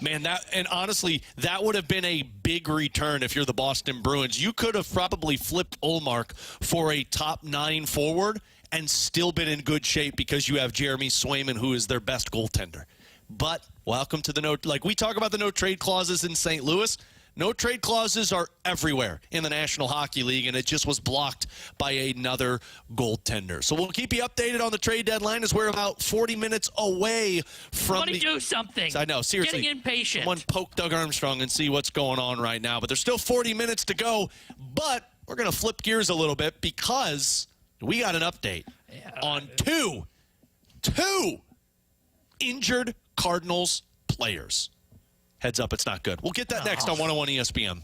Man, honestly, that would have been a big return if you're the Boston Bruins. You could have probably flipped Ullmark for a top 9 forward and still been in good shape because you have Jeremy Swayman, who is their best goaltender. But welcome to like we talk about the no-trade clauses in St. Louis. No-trade clauses are everywhere in the National Hockey League, and it just was blocked by another goaltender. So we'll keep you updated on the trade deadline as we're about 40 minutes away from Somebody do something. I know, seriously. Getting impatient. Someone poke Doug Armstrong and see what's going on right now. But there's still 40 minutes to go. But we're going to flip gears a little bit because we got an update on two injured Cardinals players. Heads up, it's not good. We'll get that next on 101 ESPN.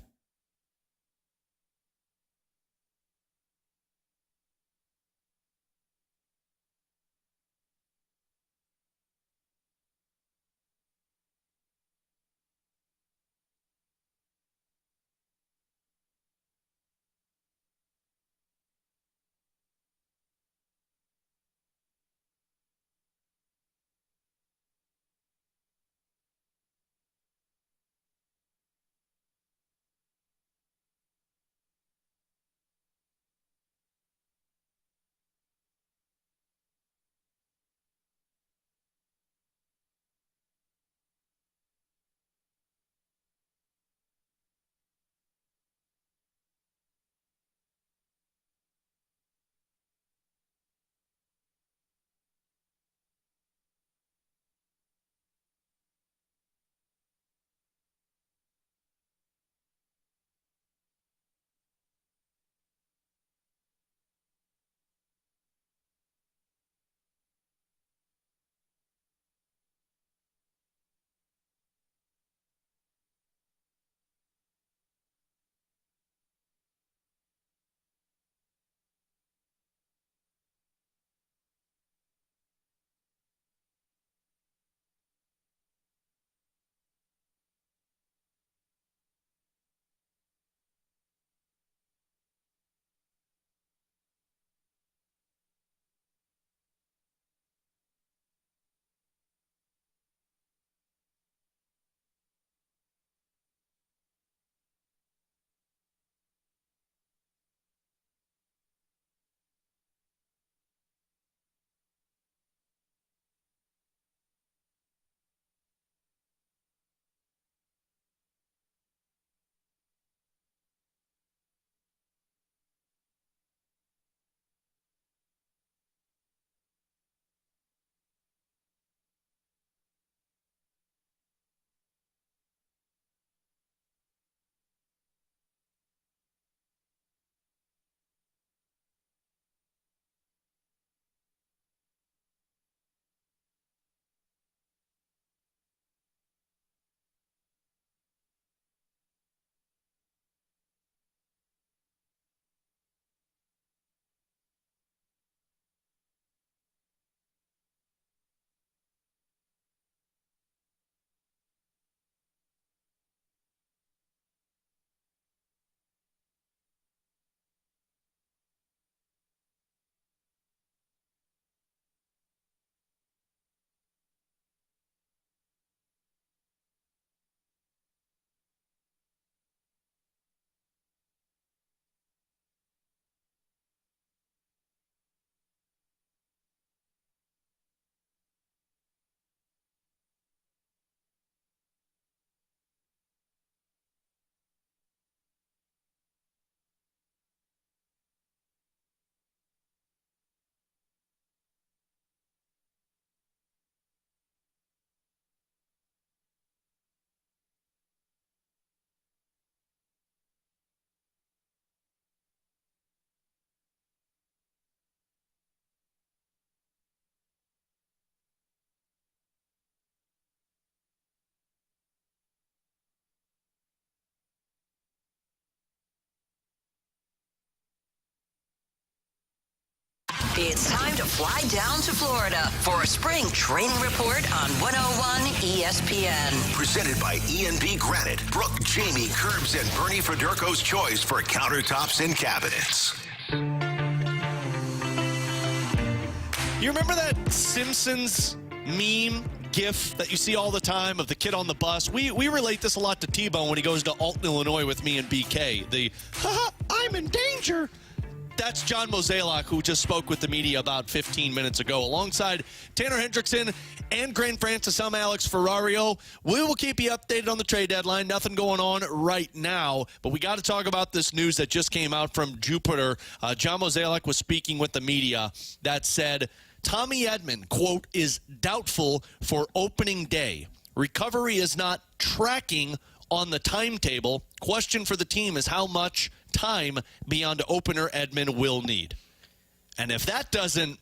It's time to fly down to Florida for a spring training report on 101 ESPN. Presented by E&P Granite, Brooke, Jamie, Curbs, and Bernie Federko's choice for countertops and cabinets. You remember that Simpsons meme GIF that you see all the time of the kid on the bus? We relate this a lot to T-Bone when he goes to Alton, Illinois with me and BK. The, I'm in danger. That's John Mozeliak, who just spoke with the media about 15 minutes ago. Alongside Tanner Hendrickson and Grant Francis, I'm Alex Ferrario. We will keep you updated on the trade deadline. Nothing going on right now, but we got to talk about this news that just came out from Jupiter. John Mozeliak was speaking with the media that said, Tommy Edman, quote, is doubtful for opening day. Recovery is not tracking on the timetable. Question for the team is how much time beyond opener Edman will need. And if that doesn't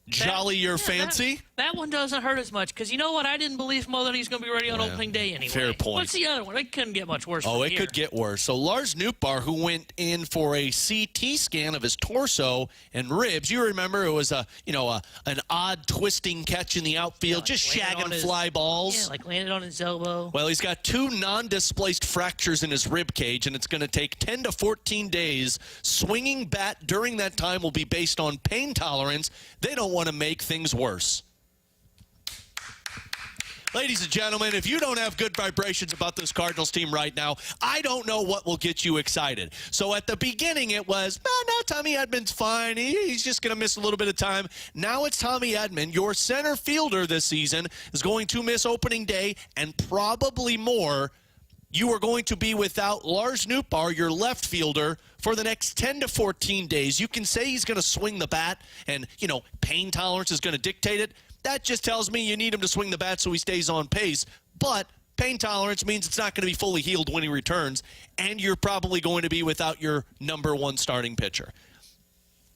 jolly your fancy. That one doesn't hurt as much because you know what? I didn't believe Mo that he's going to be ready on opening day anyway. Fair point. What's the other one? It couldn't get much worse. Oh, it here. could get worse. So Lars Nootbaar, who went in for a CT scan of his torso and ribs, you remember it was an odd twisting catch in the outfield, just shagging fly balls. Yeah, like landed on his elbow. Well, he's got 2 non-displaced fractures in his rib cage, and it's going to take 10 to 14 days. Swinging bat during that time will be based on pain tolerance. They don't want to make things worse. Ladies and gentlemen, if you don't have good vibrations about this Cardinals team right now, I don't know what will get you excited. So at the beginning, it was, no, Tommy Edman's fine. He's just going to miss a little bit of time. Now it's Tommy Edman, your center fielder this season, is going to miss opening day and probably more. You are going to be without Lars Nootbaar, your left fielder, for the next 10 to 14 days. You can say he's going to swing the bat and, pain tolerance is going to dictate it. That just tells me you need him to swing the bat so he stays on pace. But pain tolerance means it's not going to be fully healed when he returns, and you're probably going to be without your number 1 starting pitcher.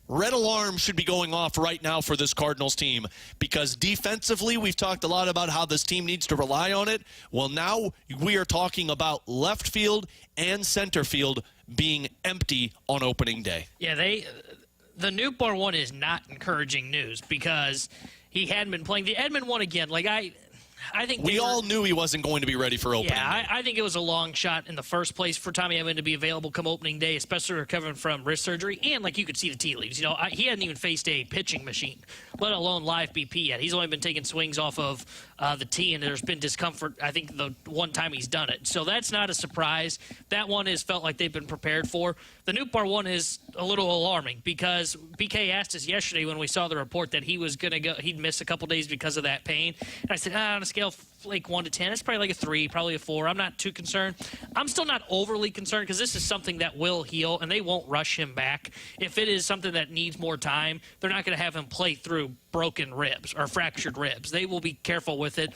Red alarm should be going off right now for this Cardinals team because defensively we've talked a lot about how this team needs to rely on it. Well, now we are talking about left field and center field being empty on opening day. Yeah, the Nootbaar one is not encouraging news because he hadn't been playing. The Edman one again, I think we all knew he wasn't going to be ready for opening day. I think it was a long shot in the first place for Tommy Edman to be available come opening day, especially recovering from wrist surgery. And you could see the tea leaves. He hadn't even faced a pitching machine, let alone live BP yet. He's only been taking swings off of the tee, and there's been discomfort, I think, the one time he's done it. So that's not a surprise. That one is felt like they've been prepared for. The Nootbaar one is a little alarming because BK asked us yesterday when we saw the report that he was going to go, he'd miss a couple days because of that pain. And I said, on a scale of 1 to 10, it's probably a 3, probably a 4. I'm not too concerned. I'm still not overly concerned because this is something that will heal, and they won't rush him back. If it is something that needs more time, they're not going to have him play through broken ribs or fractured ribs. They will be careful with it.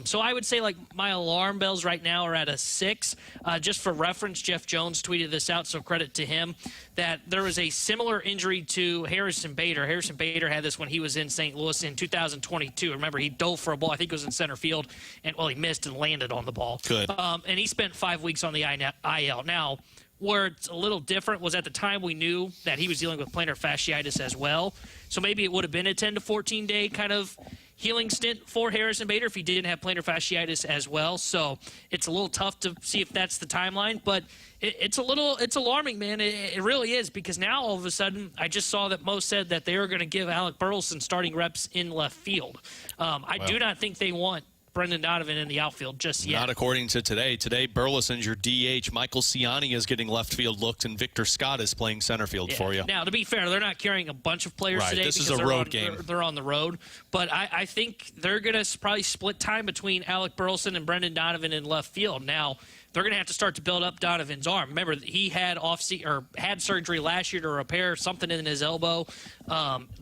So I would say my alarm bells right now are at a 6. Just for reference, Jeff Jones tweeted this out, so credit to him, that there was a similar injury to Harrison Bader. Harrison Bader had this when he was in St. Louis in 2022. Remember, he dove for a ball. I think it was in center field, and he missed and landed on the ball. Good. And he spent 5 weeks on the IL. Now, where it's a little different was at the time we knew that he was dealing with plantar fasciitis as well. So maybe it would have been a 10 to 14 day kind of healing stint for Harrison Bader if he didn't have plantar fasciitis as well. So it's a little tough to see if that's the timeline, but it's alarming, man. It really is, because now all of a sudden I just saw that Mo said that they are going to give Alec Burleson starting reps in left field. I do not think they want Brendan Donovan in the outfield just yet. Not according to today. Today, Burleson's your DH. Michael Ciani is getting left field looked, and Victor Scott is playing center field for you. Now, to be fair, they're not carrying a bunch of players today. This is a road game. They're on the road. But I think they're going to probably split time between Alec Burleson and Brendan Donovan in left field. Now, they're going to have to start to build up Donovan's arm. Remember, he had had surgery last year to repair something in his elbow.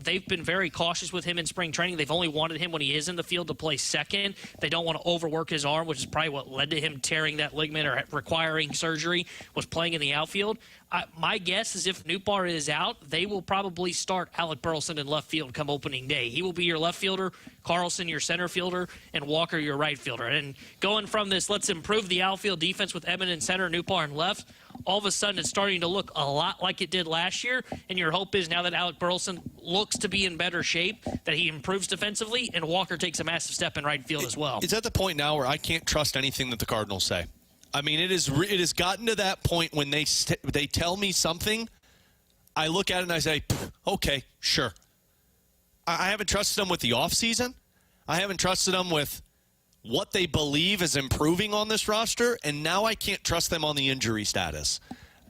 They've been very cautious with him in spring training. They've only wanted him when he is in the field to play second. They don't want to overwork his arm, which is probably what led to him tearing that ligament or requiring surgery, was playing in the outfield. My guess is if Nootbaar is out, they will probably start Alec Burleson in left field come opening day. He will be your left fielder, Carlson your center fielder, and Walker your right fielder. And going from this, let's improve the outfield defense with Edman in center, Nootbaar in left, all of a sudden it's starting to look a lot like it did last year, and your hope is now that Alec Burleson looks to be in better shape, that he improves defensively, and Walker takes a massive step in right field as well. It's at the point now where I can't trust anything that the Cardinals say. I mean, it has gotten to that point when they tell me something, I look at it and I say, okay, sure. I haven't trusted them with the offseason. I haven't trusted them with what they believe is improving on this roster, and now I can't trust them on the injury status.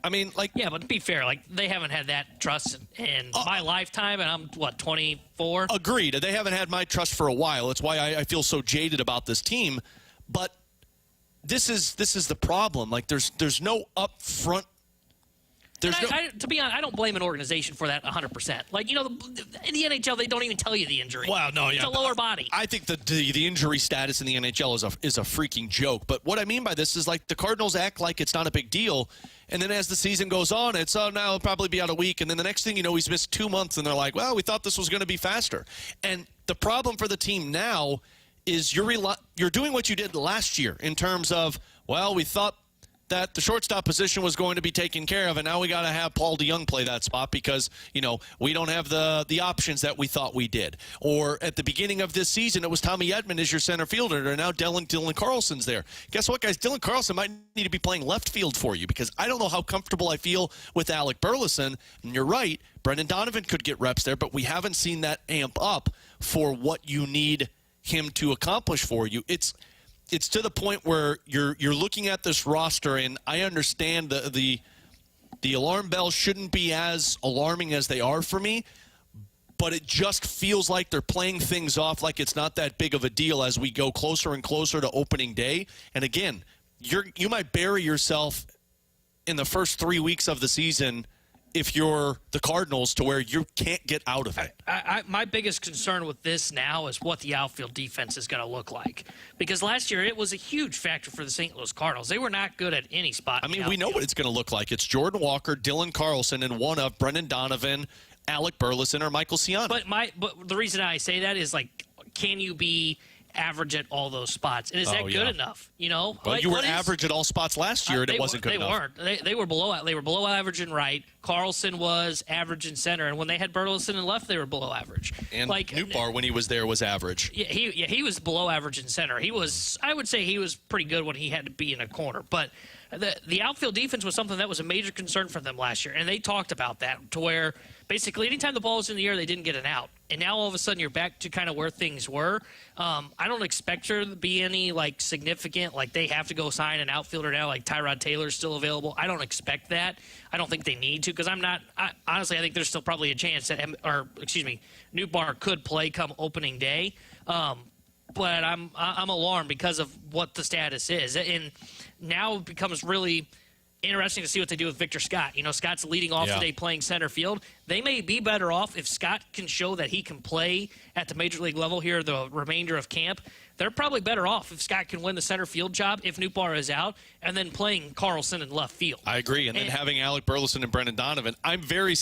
I mean, like... Yeah, but to be fair, like, they haven't had that trust in my lifetime, and I'm, 24? Agreed. They haven't had my trust for a while. It's why I feel so jaded about this team. But this is the problem. Like, there's no upfront... To be honest, I don't blame an organization for that 100%. Like, in the NHL, they don't even tell you the injury. Wow, no, it's a lower body. I think the injury status in the NHL is a freaking joke. But what I mean by this is, like, the Cardinals act like it's not a big deal, and then as the season goes on, it's, now he'll probably be out a week, and then the next thing you know, he's missed 2 months, and they're like, well, we thought this was going to be faster. And the problem for the team now is you're doing what you did last year in terms of, well, we thought that the shortstop position was going to be taken care of, and now we got to have Paul DeJong play that spot because, we don't have the options that we thought we did. Or at the beginning of this season, it was Tommy Edman as your center fielder, and now Dylan Carlson's there. Guess what, guys? Dylan Carlson might need to be playing left field for you because I don't know how comfortable I feel with Alec Burleson. And you're right, Brendan Donovan could get reps there, but we haven't seen that amp up for what you need him to accomplish for you. It's to the point where you're looking at this roster, and I understand the alarm bells shouldn't be as alarming as they are for me, but it just feels like they're playing things off like it's not that big of a deal as we go closer and closer to opening day. And again, you might bury yourself in the first 3 weeks of the season if you're the Cardinals to where you can't get out of it. My biggest concern with this now is what the outfield defense is going to look like. Because last year it was a huge factor for the St. Louis Cardinals. They were not good at any spot. I mean, we know what it's going to look like. It's Jordan Walker, Dylan Carlson, and one of Brendan Donovan, Alec Burleson, or Michael Ciani. But the reason I say that is, like, can you be average at all those spots? And is that good enough? Well, you were average at all spots last year, and it wasn't good enough. They were below. They were below average in right. Carlson was average in center, and when they had Burleson in left, they were below average. And Nootbaar, when he was there, was average. Yeah, he was below average in center. I would say he was pretty good when he had to be in a corner, but the outfield defense was something that was a major concern for them last year, and they talked about that to where basically anytime the ball was in the air, they didn't get an out. And now all of a sudden you're back to kind of where things were. I don't expect there to be any significant, they have to go sign an outfielder now, like Tyrod Taylor's still available. I don't expect that. I don't think they need to because honestly, I think there's still probably a chance that, Nootbaar could play come opening day. But I'm alarmed because of what the status is. And now it becomes really interesting to see what they do with Victor Scott. Scott's leading off today playing center field. They may be better off if Scott can show that he can play at the major league level here the remainder of camp. They're probably better off if Scott can win the center field job if Nootbaar is out and then playing Carlson in left field. I agree. And then having Alec Burleson and Brendan Donovan, I'm very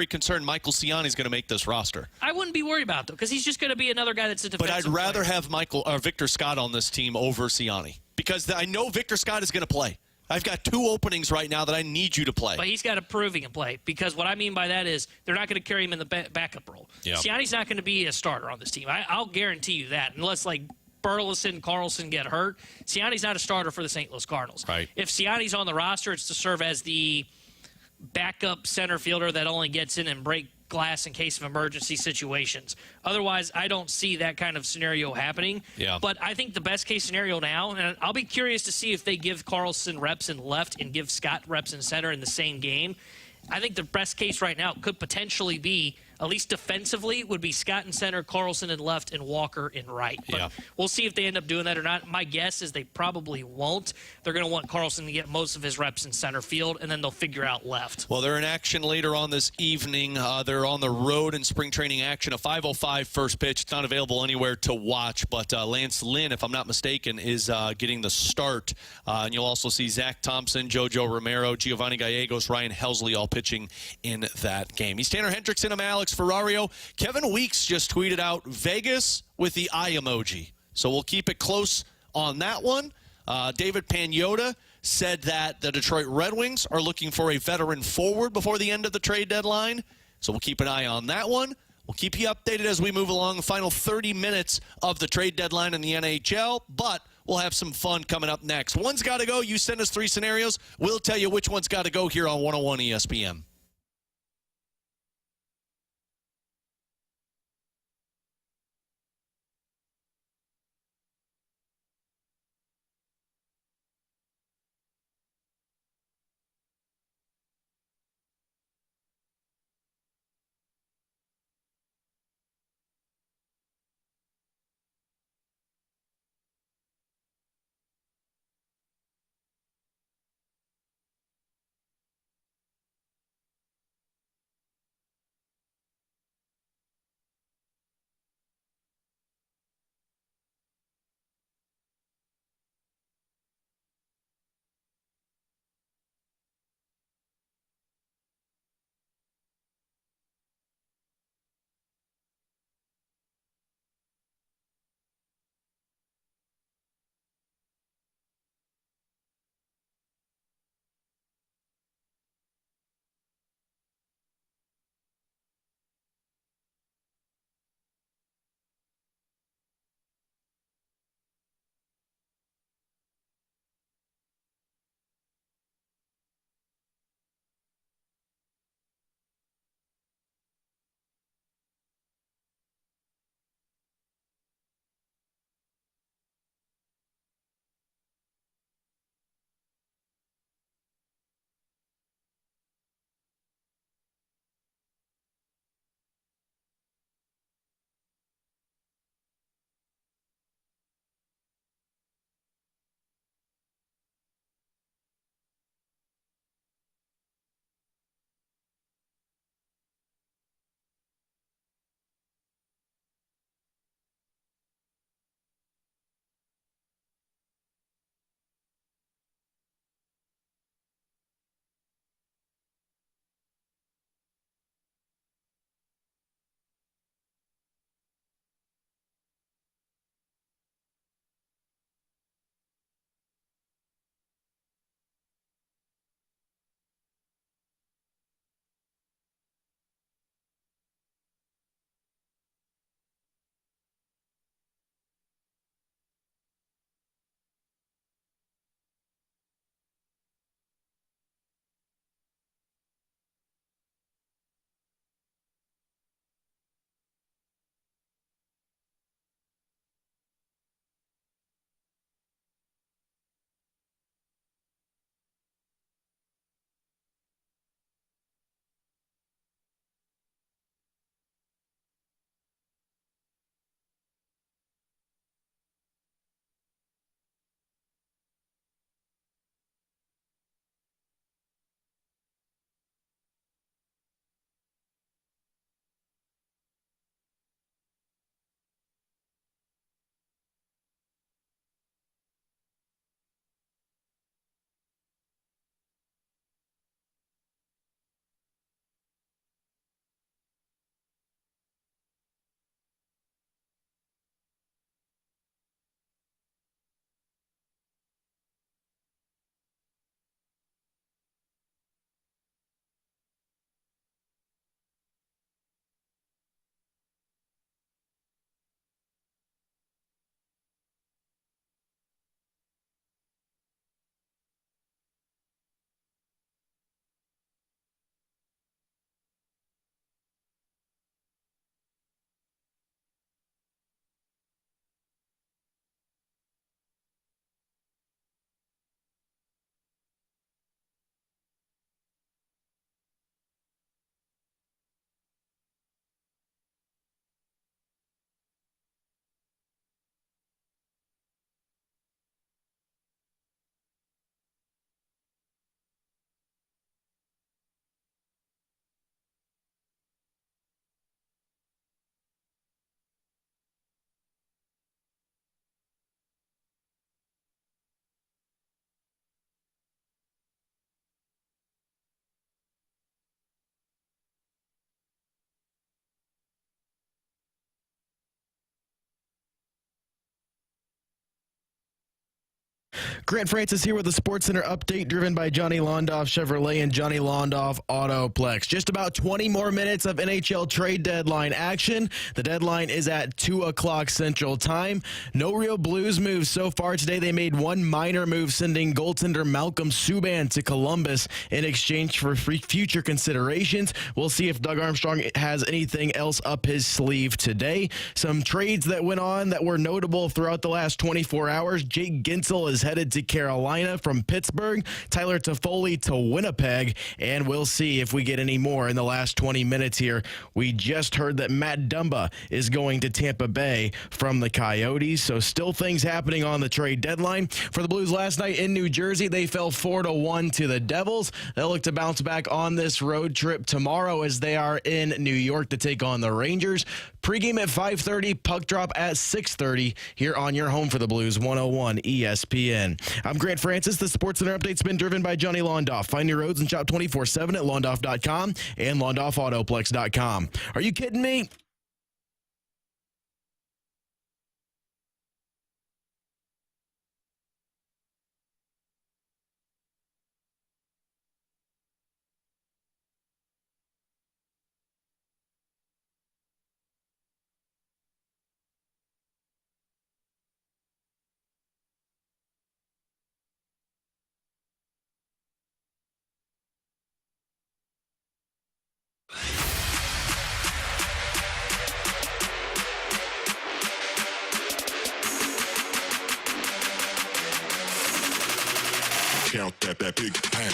concerned Michael Ciani is going to make this roster. I wouldn't be worried about it, though, because he's just going to be another guy that's a defensive But I'd rather player. have Victor Scott on this team over Ciani because I know Victor Scott is going to play. I've got 2 openings right now that I need you to play. But he's got to prove he can play because what I mean by that is they're not going to carry him in the backup role. Yeah. Ciani's not going to be a starter on this team. I'll guarantee you that unless, Burleson, Carlson get hurt. Ciani's not a starter for the St. Louis Cardinals. Right. If Ciani's on the roster, it's to serve as the backup center fielder that only gets in and break glass in case of emergency situations. Otherwise, I don't see that kind of scenario happening. Yeah. But I think the best case scenario now, and I'll be curious to see if they give Carlson reps in left and give Scott reps in center in the same game. I think the best case right now could potentially be, at least defensively, would be Scott in center, Carlson in left, and Walker in right. But we'll see if they end up doing that or not. My guess is they probably won't. They're going to want Carlson to get most of his reps in center field, and then they'll figure out left. Well, they're in action later on this evening. They're on the road in spring training action. A 5:05 first pitch. It's not available anywhere to watch, but Lance Lynn, if I'm not mistaken, is getting the start. And you'll also see Zach Thompson, JoJo Romero, Giovanni Gallegos, Ryan Helsley all pitching in that game. He's Tanner Hendrickson. I'm Alex Ferrario. Kevin Weeks just tweeted out Vegas with the eye emoji. So we'll keep it close on that one. David Pagnotta said that the Detroit Red Wings are looking for a veteran forward before the end of the trade deadline. So we'll keep an eye on that one. We'll keep you updated as we move along the final 30 minutes of the trade deadline in the NHL, but we'll have some fun coming up next. One's got to go. You send us 3 scenarios. We'll tell you which one's got to go here on 101 ESPN. Grant Francis here with the Sports Center update driven by Johnny Londoff Chevrolet and Johnny Londoff Autoplex. Just about 20 more minutes of NHL trade deadline action. The deadline is at 2 o'clock Central Time. No real Blues moves so far today. They made one minor move, sending goaltender Malcolm Subban to Columbus in exchange for future considerations. We'll see if Doug Armstrong has anything else up his sleeve today. Some trades that went on that were notable throughout the last 24 hours. Jake Guentzel is headed to Carolina from Pittsburgh. Tyler Toffoli to Winnipeg. And we'll see if we get any more in the last 20 minutes here. We just heard that Matt Dumba is going to Tampa Bay from the Coyotes. So still things happening on the trade deadline. For the Blues last night in New Jersey, they fell 4-1 to the Devils. They'll look to bounce back on this road trip tomorrow as they are in New York to take on the Rangers. Pregame at 5:30, puck drop at 6:30 here on your home for the Blues, 101 ESPN. I'm Grant Francis. The Sports Center update's been driven by Johnny Londoff. Find your roads and shop 24/7 at londoff.com and londoffautoplex.com. Are you kidding me? Count that big pen.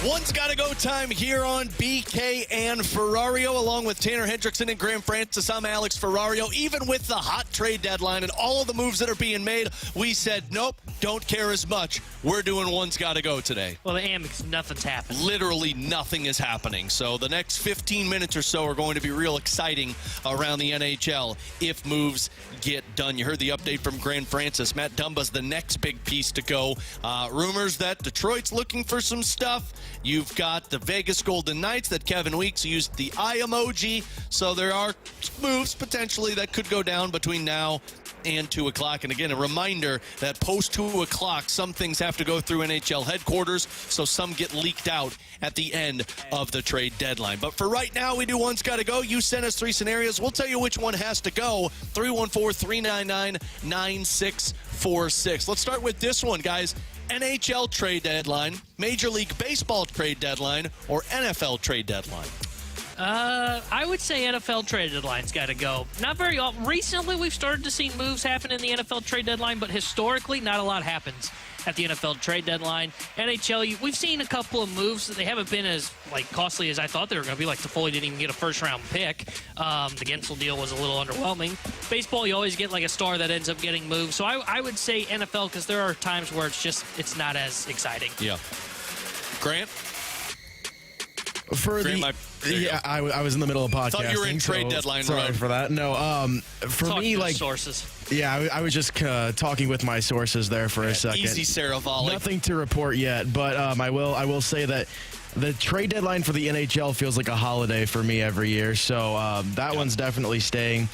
One's got to go time here on BK and Ferrario, along with Tanner Hendrickson and Graham Francis. I'm Alex Ferrario. Even with the hot trade deadline and all of the moves that are being made, we said, nope, don't care as much. We're doing One's got to go today. Well, the Amex, nothing's happening. Literally nothing is happening. So the next 15 minutes or so are going to be real exciting around the NHL if moves get done. You heard the update from Graham Francis. Matt Dumba's the next big piece to go. Rumors that Detroit's looking for some stuff. You've got the Vegas Golden Knights that Kevin Weeks used the eye emoji. So there are moves potentially that could go down between now and 2 o'clock. And again, a reminder that post 2 o'clock, some things have to go through NHL headquarters, so some get leaked out at the end of the trade deadline. But for right now, we do One's got to go. You sent us 3 scenarios. We'll tell you which one has to go. 314-399-9646. Let's start with this one, guys. NHL trade deadline, Major League Baseball trade deadline, or NFL trade deadline? I would say NFL trade deadline's got to go. Not very often. Recently, we've started to see moves happen in the NFL trade deadline, but historically, not a lot happens at the NFL trade deadline. NHL, we've seen a couple of moves that they haven't been as costly as I thought they were going to be. Like Toffoli didn't even get a first-round pick. The Guentzel deal was a little underwhelming. Baseball, you always get a star that ends up getting moved. So I would say NFL because there are times where it's not as exciting. Yeah. Grant? I was in the middle of podcasting. Thought you were in trade deadline. Sorry for that. No, for Talking me, sources. Yeah, I was just talking with my sources there for a second. Easy, Sarah Volley. Nothing to report yet, but I will say that the trade deadline for the NHL feels like a holiday for me every year. So that one's definitely staying.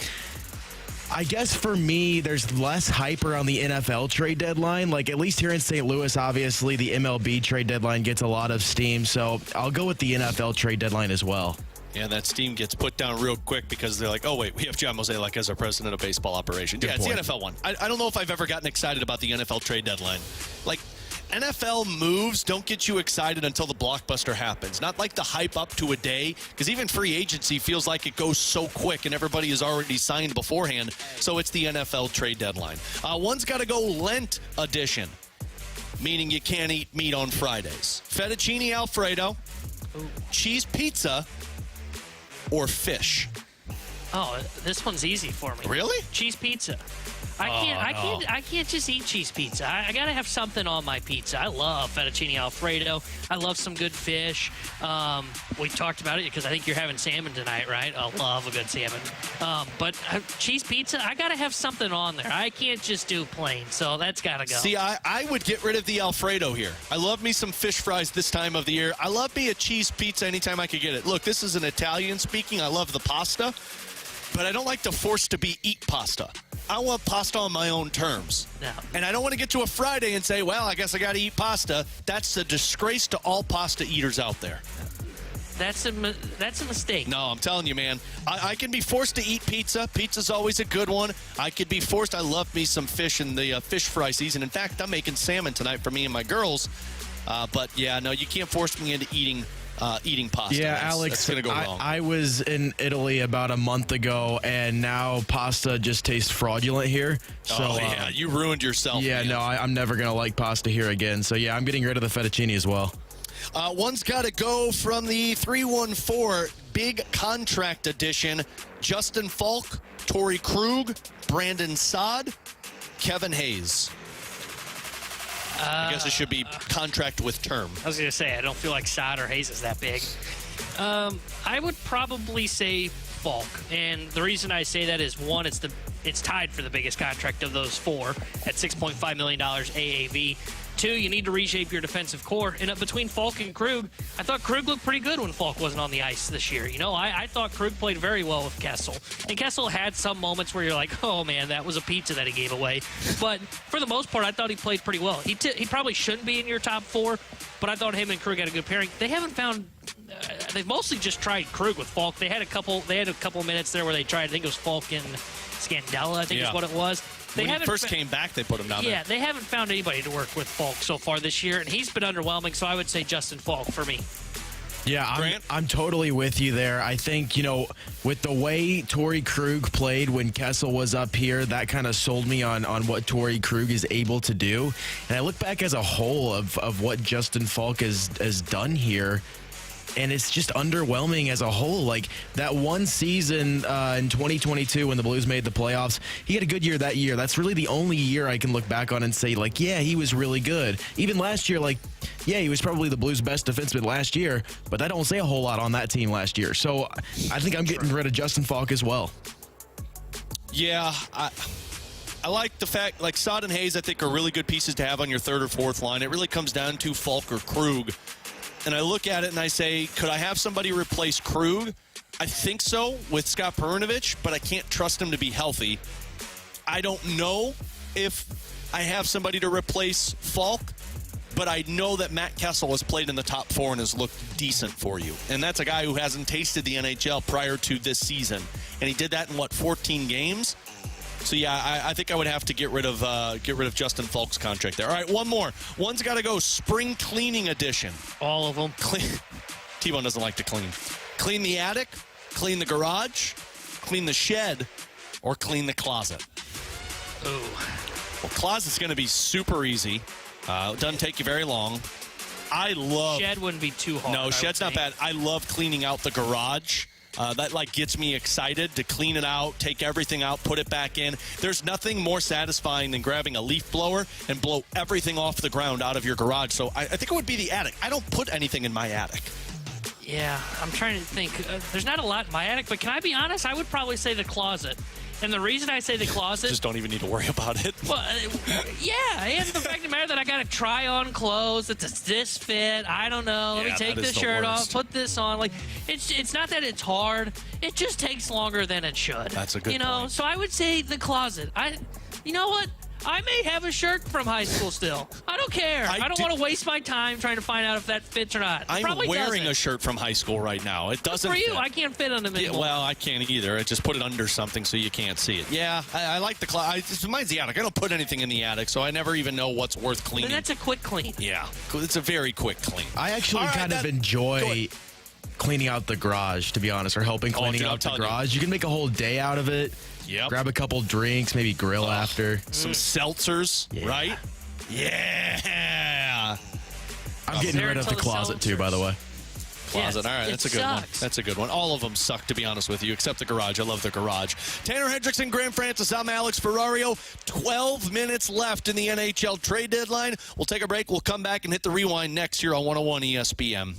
I guess for me, there's less hype around the NFL trade deadline. At least here in St. Louis, obviously, the MLB trade deadline gets a lot of steam. So I'll go with the NFL trade deadline as well. Yeah, that steam gets put down real quick because they're like, oh, wait, we have John Mozeliak as our president of baseball operations. Yeah, it's the NFL one. I don't know if I've ever gotten excited about the NFL trade deadline. NFL moves don't get you excited until the blockbuster happens. Not like the hype up to a day, because even free agency feels like it goes so quick and everybody is already signed beforehand. So it's the NFL trade deadline. One's got to go Lent edition, meaning you can't eat meat on Fridays. Fettuccine Alfredo, cheese pizza, or fish. Oh, this one's easy for me. Really? Cheese pizza. I can't just eat cheese pizza. I gotta have something on my pizza. I love fettuccine Alfredo. I love some good fish. We talked about it because I think you're having salmon tonight, right? I love a good salmon. But cheese pizza, I gotta have something on there. I can't just do plain, so that's gotta go. See, I would get rid of the Alfredo here. I love me some fish fries this time of the year. I love me a cheese pizza anytime I could get it. Look, this is an Italian speaking. I love the pasta. but I don't like to force to be eat pasta. I want pasta on my own terms. No. And I don't want to get to a Friday and say, well, I guess I got to eat pasta. That's a disgrace to all pasta eaters out there. That's a mistake. No, I'm telling you, man. I can be forced to eat pizza. Pizza's always a good one. I could be forced. I love me some fish in the fish fry season. In fact, I'm making salmon tonight for me and my girls. But, yeah, no, you can't force me into eating pasta. Yeah, Alex, Alex, that's going to go wrong. I was in Italy about a month ago, and now pasta just tastes fraudulent here. So, yeah, you ruined yourself. Yeah, man. no, I'm never going to like pasta here again. So, yeah, I'm getting rid of the fettuccine as well. One's got to go from the 314 big contract edition. Justin Falk, Torrey Krug, Brandon Saad, Kevin Hayes. I guess it should be contract with term. I was going to say, I don't feel like Saad or Hayes is that big. I would probably say Falk. And the reason I say that is, one, it's tied for the biggest contract of those four at $6.5 million AAV. Two, you need to reshape your defensive core. And between Falk and Krug, I thought Krug looked pretty good when Falk wasn't on the ice this year. You know, I thought Krug played very well with Kessel. And Kessel had some moments where you're like, oh, man, that was a pizza that he gave away. But for the most part, I thought he played pretty well. He probably shouldn't be in your top four, but I thought him and Krug had a good pairing. They haven't found they've mostly just tried Krug with Falk. They had a couple minutes there where they tried, I think it was Falk and Scandella, I think is what it was. When he first came back, they put him down there. Yeah, they haven't found anybody to work with Falk so far this year, and he's been underwhelming, so I would say Justin Falk for me. Yeah, I'm totally with you there. I think, with the way Torrey Krug played when Kessel was up here, that kind of sold me on what Torrey Krug is able to do. And I look back as a whole of what Justin Falk has done here, and it's just underwhelming as a whole. Like, that one season in 2022 when the Blues made the playoffs, he had a good year that year. That's really the only year I can look back on and say, like, yeah, he was really good. Even last year, like, yeah, he was probably the Blues' best defenseman last year, but that don't say a whole lot on that team last year. So I think I'm getting rid of Justin Falk as well. Yeah, I like the fact, like, Saad and Hayes, I think, are really good pieces to have on your third or fourth line. It really comes down to Falk or Krug. And I look at it and I say, could I have somebody replace Krug? I think so with Scott Perunovich, but I can't trust him to be healthy. I don't know if I have somebody to replace Falk, but I know that Matt Kessel has played in the top four and has looked decent for you. And that's a guy who hasn't tasted the NHL prior to this season. And he did that in, 14 games? So, yeah, I think I would have to get rid of Justin Falk's contract there. All right, one more. One's got to go spring cleaning edition. All of them. T-Bone doesn't like to clean. Clean the attic, clean the garage, clean the shed, or clean the closet. Ooh. Well, closet's going to be super easy. It doesn't take you very long. Shed wouldn't be too hard. No, shed's not bad. I love cleaning out the garage. That gets me excited to clean it out, take everything out, put it back in. There's nothing more satisfying than grabbing a leaf blower and blow everything off the ground out of your garage. So I think it would be the attic. I don't put anything in my attic. Yeah, I'm trying to think. There's not a lot in my attic, but can I be honest? I would probably say the closet. And the reason I say the closet... Just don't even need to worry about it. Well, yeah, and the fact of the matter that I got to try on clothes. Does this fit? I don't know. Let me take this shirt off, put this on. Like, it's not that it's hard. It just takes longer than it should. That's a good point. So I would say the closet. You know what? I may have a shirt from high school still. I don't care. I don't want to waste my time trying to find out if that fits or not. I'm wearing a shirt from high school right now. It doesn't fit. For you, fit. I can't fit on them anymore. Yeah, well, I can't either. I just put it under something so you can't see it. Yeah, I like the closet. Mine's the attic. I don't put anything in the attic, so I never even know what's worth cleaning. Then that's a quick clean. Yeah, it's a very quick clean. I actually kind of enjoy cleaning out the garage, to be honest, or helping cleaning out the garage. You can make a whole day out of it. Yep. Grab a couple drinks, maybe grill after. Some seltzers, right? Yeah. I'm getting rid of the closet, too, by the way. Closet. All right, that's a good one. That's a good one. All of them suck, to be honest with you, except the garage. I love the garage. Tanner Hendrickson, Graham Francis, I'm Alex Ferrario. 12 minutes left in the NHL trade deadline. We'll take a break. We'll come back and hit the rewind next year on 101 ESPN.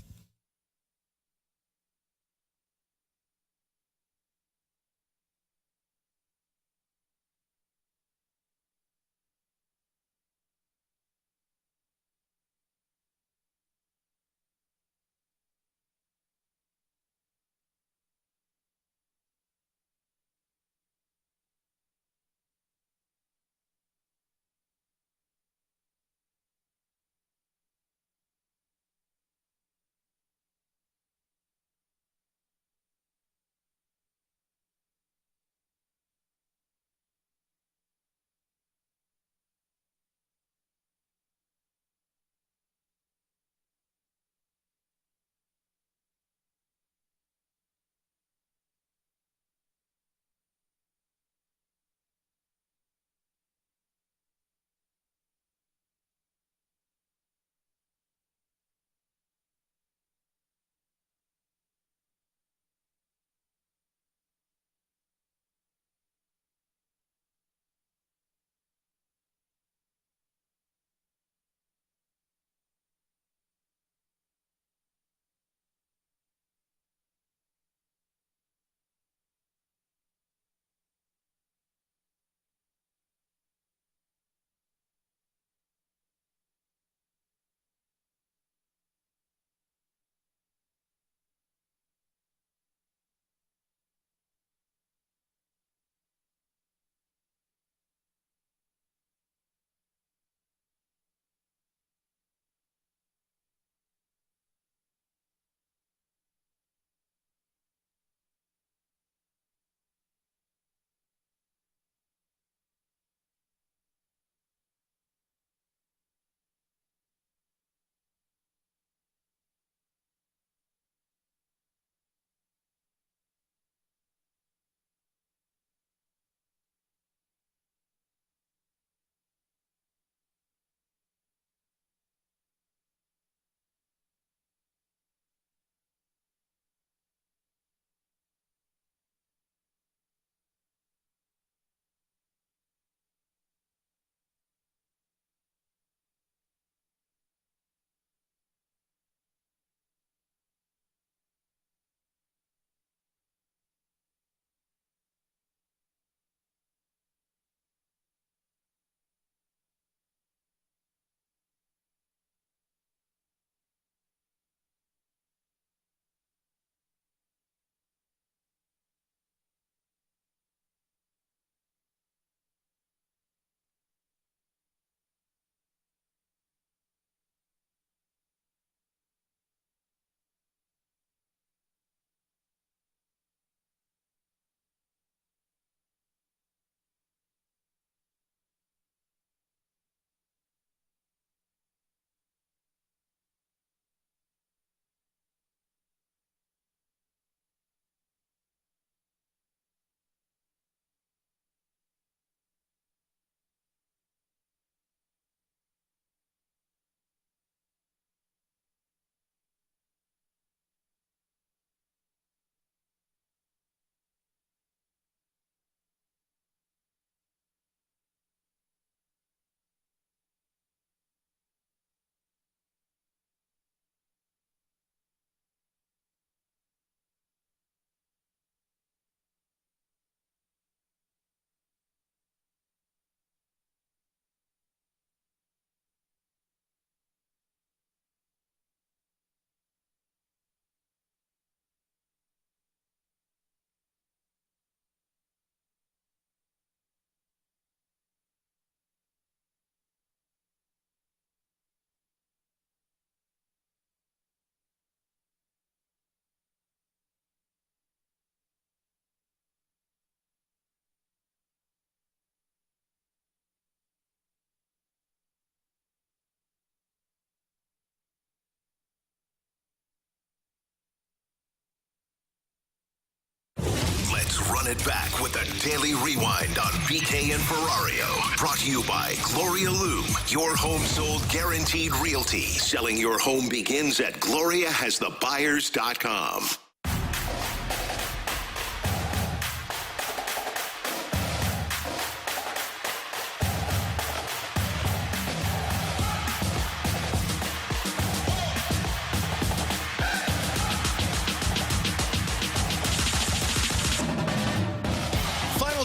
Run it back with a daily rewind on BK and Ferrario. Brought to you by Gloria Loom, your home sold guaranteed realty. Selling your home begins at GloriaHasTheBuyers.com.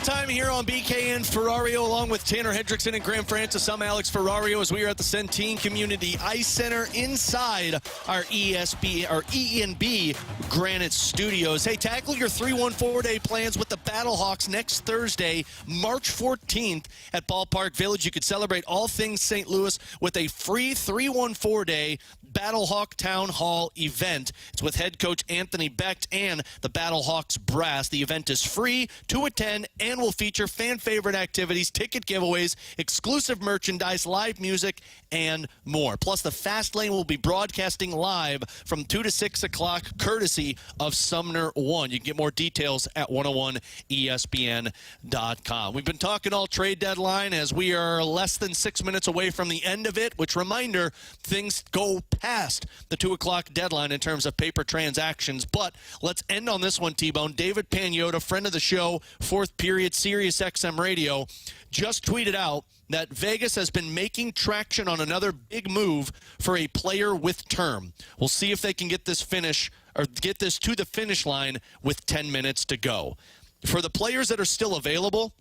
Time here on BK and Ferrario, along with Tanner Hendrickson and Graham Francis. I'm Alex Ferrario as we are at the Centene Community Ice Center inside our E&B Granite Studios. Hey, tackle your 314-day plans with the Battlehawks next Thursday, March 14th at Ballpark Village. You could celebrate all things St. Louis with a free 314-day Battlehawk Town Hall event. It's with head coach Anthony Becht and the Battlehawks brass. The event is free to attend and will feature fan-favorite activities, ticket giveaways, exclusive merchandise, live music, and more. Plus, the Fast Lane will be broadcasting live from 2 to 6 o'clock, courtesy of Sumner One. You can get more details at 101ESPN.com. We've been talking all trade deadline as we are less than 6 minutes away from the end of it, which, reminder, things go past the 2 o'clock deadline in terms of paper transactions. But let's end on this one, T-Bone. David Pagnotta, friend of the show, fourth period, Sirius XM Radio, just tweeted out that Vegas has been making traction on another big move for a player with term. We'll see if they can get this to the finish line with 10 minutes to go. For the players that are still available,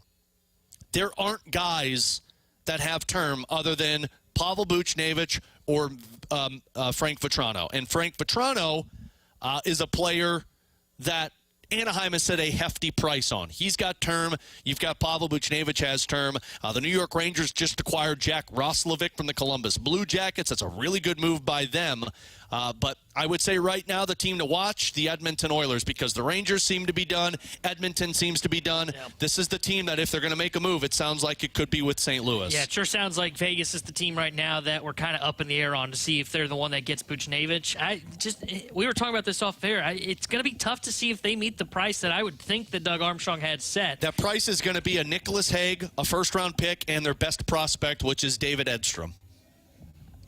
there aren't guys that have term other than Pavel Buchnevich or Frank Vetrano. And Frank Vetrano is a player that Anaheim has set a hefty price on. He's got term. You've got Pavel Buchnevich has term. The New York Rangers just acquired Jack Roslovic from the Columbus Blue Jackets. That's a really good move by them. But I would say right now the team to watch, the Edmonton Oilers, because the Rangers seem to be done. Edmonton seems to be done. Yeah. This is the team that if they're going to make a move, it sounds like it could be with St. Louis. Yeah, it sure sounds like Vegas is the team right now that we're kind of up in the air on to see if they're the one that gets Buchnevich. We were talking about this off air. It's going to be tough to see if they meet the price that I would think that Doug Armstrong had set. That price is going to be a Nicholas Hague, a first-round pick, and their best prospect, which is David Edstrom.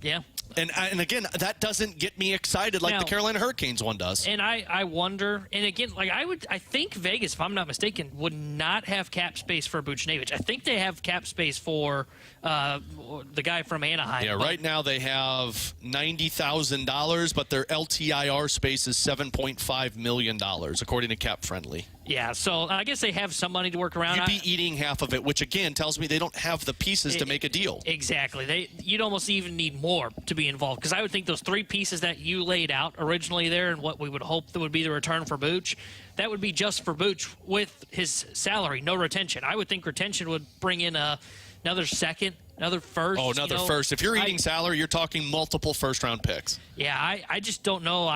Yeah. And again, that doesn't get me excited like the Carolina Hurricanes one does. And I wonder, and again, I think Vegas, if I'm not mistaken, would not have cap space for Buchnevich. I think they have cap space for the guy from Anaheim. Yeah, right now they have $90,000, but their LTIR space is $7.5 million, according to Cap Friendly. Yeah, so I guess they have some money to work around. You'd be eating half of it, which again tells me they don't have the pieces to make a deal. Exactly. You'd almost even need more to be involved, because I would think those three pieces that you laid out originally there and what we would hope that would be the return for Buch, that would be just for Buch with his salary, no retention. I would think retention would bring in another second, another first. Oh, another first. If you're eating salary, you're talking multiple first-round picks. Yeah, I just don't know.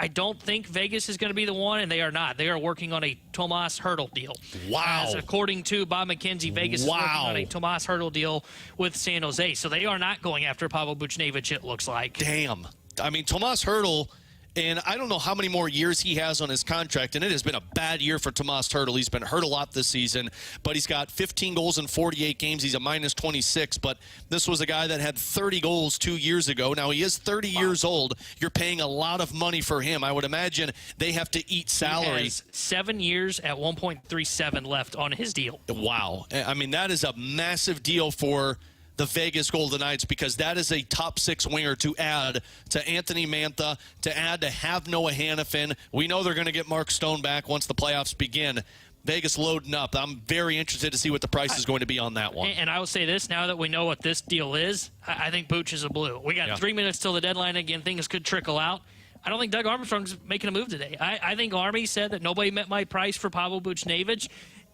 I don't think Vegas is going to be the one, and they are not. They are working on a Tomas Hertl deal. Wow. As according to Bob McKenzie, Vegas is working on a Tomas Hertl deal with San Jose. So they are not going after Pavel Buchnevich, it looks like. Damn. I mean, Tomas Hertl, and I don't know how many more years he has on his contract, and it has been a bad year for Tomas Hertl. He's been hurt a lot this season, but he's got 15 goals in 48 games. He's a minus 26, but this was a guy that had 30 goals 2 years ago. Now, he is 30 years old. You're paying a lot of money for him. I would imagine they have to eat salary. He has 7 years at 1.37 left on his deal. Wow. I mean, that is a massive deal for the Vegas Golden Knights, because that is a top six winger to add to Anthony Mantha, to add to have Noah Hannafin. We know they're going to get Mark Stone back once the playoffs begin. Vegas loading up. I'm very interested to see what the price is going to be on that one. And I will say this, now that we know what this deal is, I think Buch is a blue. We got 3 minutes till the deadline. Again, things could trickle out. I don't think Doug Armstrong's making a move today. I think Army said that nobody met my price for Pavel Buchnevich.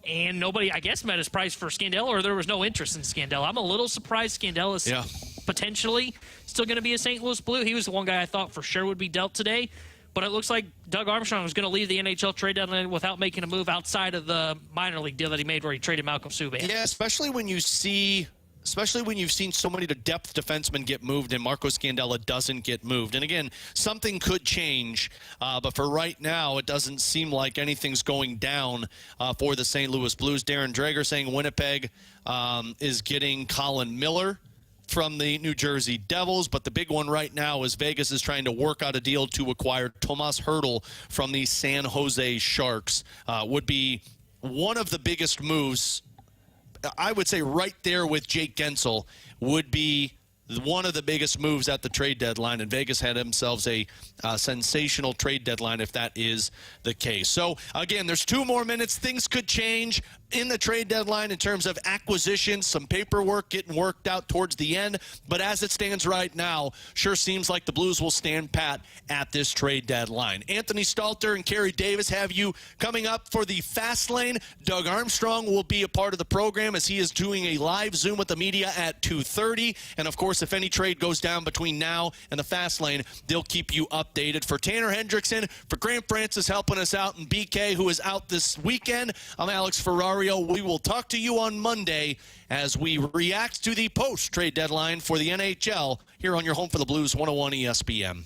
And nobody, I guess, met his price for Scandella, or there was no interest in Scandella. I'm a little surprised Scandella is potentially still going to be a St. Louis Blue. He was the one guy I thought for sure would be dealt today. But it looks like Doug Armstrong was going to leave the NHL trade deadline without making a move outside of the minor league deal that he made where he traded Malcolm Subban. Yeah, especially when you see especially when you've seen so many depth defensemen get moved and Marco Scandella doesn't get moved. And again, something could change, but for right now, it doesn't seem like anything's going down for the St. Louis Blues. Darren Dreger saying Winnipeg is getting Colin Miller from the New Jersey Devils, but the big one right now is Vegas is trying to work out a deal to acquire Tomas Hertl from the San Jose Sharks. Would be one of the biggest moves, I would say, right there with Jake Guentzel, would be one of the biggest moves at the trade deadline, and Vegas had themselves a sensational trade deadline if that is the case. So, again, there's 2 more minutes. Things could change in the trade deadline in terms of acquisitions, some paperwork getting worked out towards the end. But as it stands right now, sure seems like the Blues will stand pat at this trade deadline. Anthony Stalter and Kerry Davis have you coming up for the Fast Lane. Doug Armstrong will be a part of the program as he is doing a live Zoom with the media at 2:30. And, of course, if any trade goes down between now and the Fast Lane, they'll keep you updated. For Tanner Hendrickson, for Grant Francis helping us out, and BK, who is out this weekend, I'm Alex Ferrario. We will talk to you on Monday as we react to the post-trade deadline for the NHL here on your home for the Blues, 101 ESPN.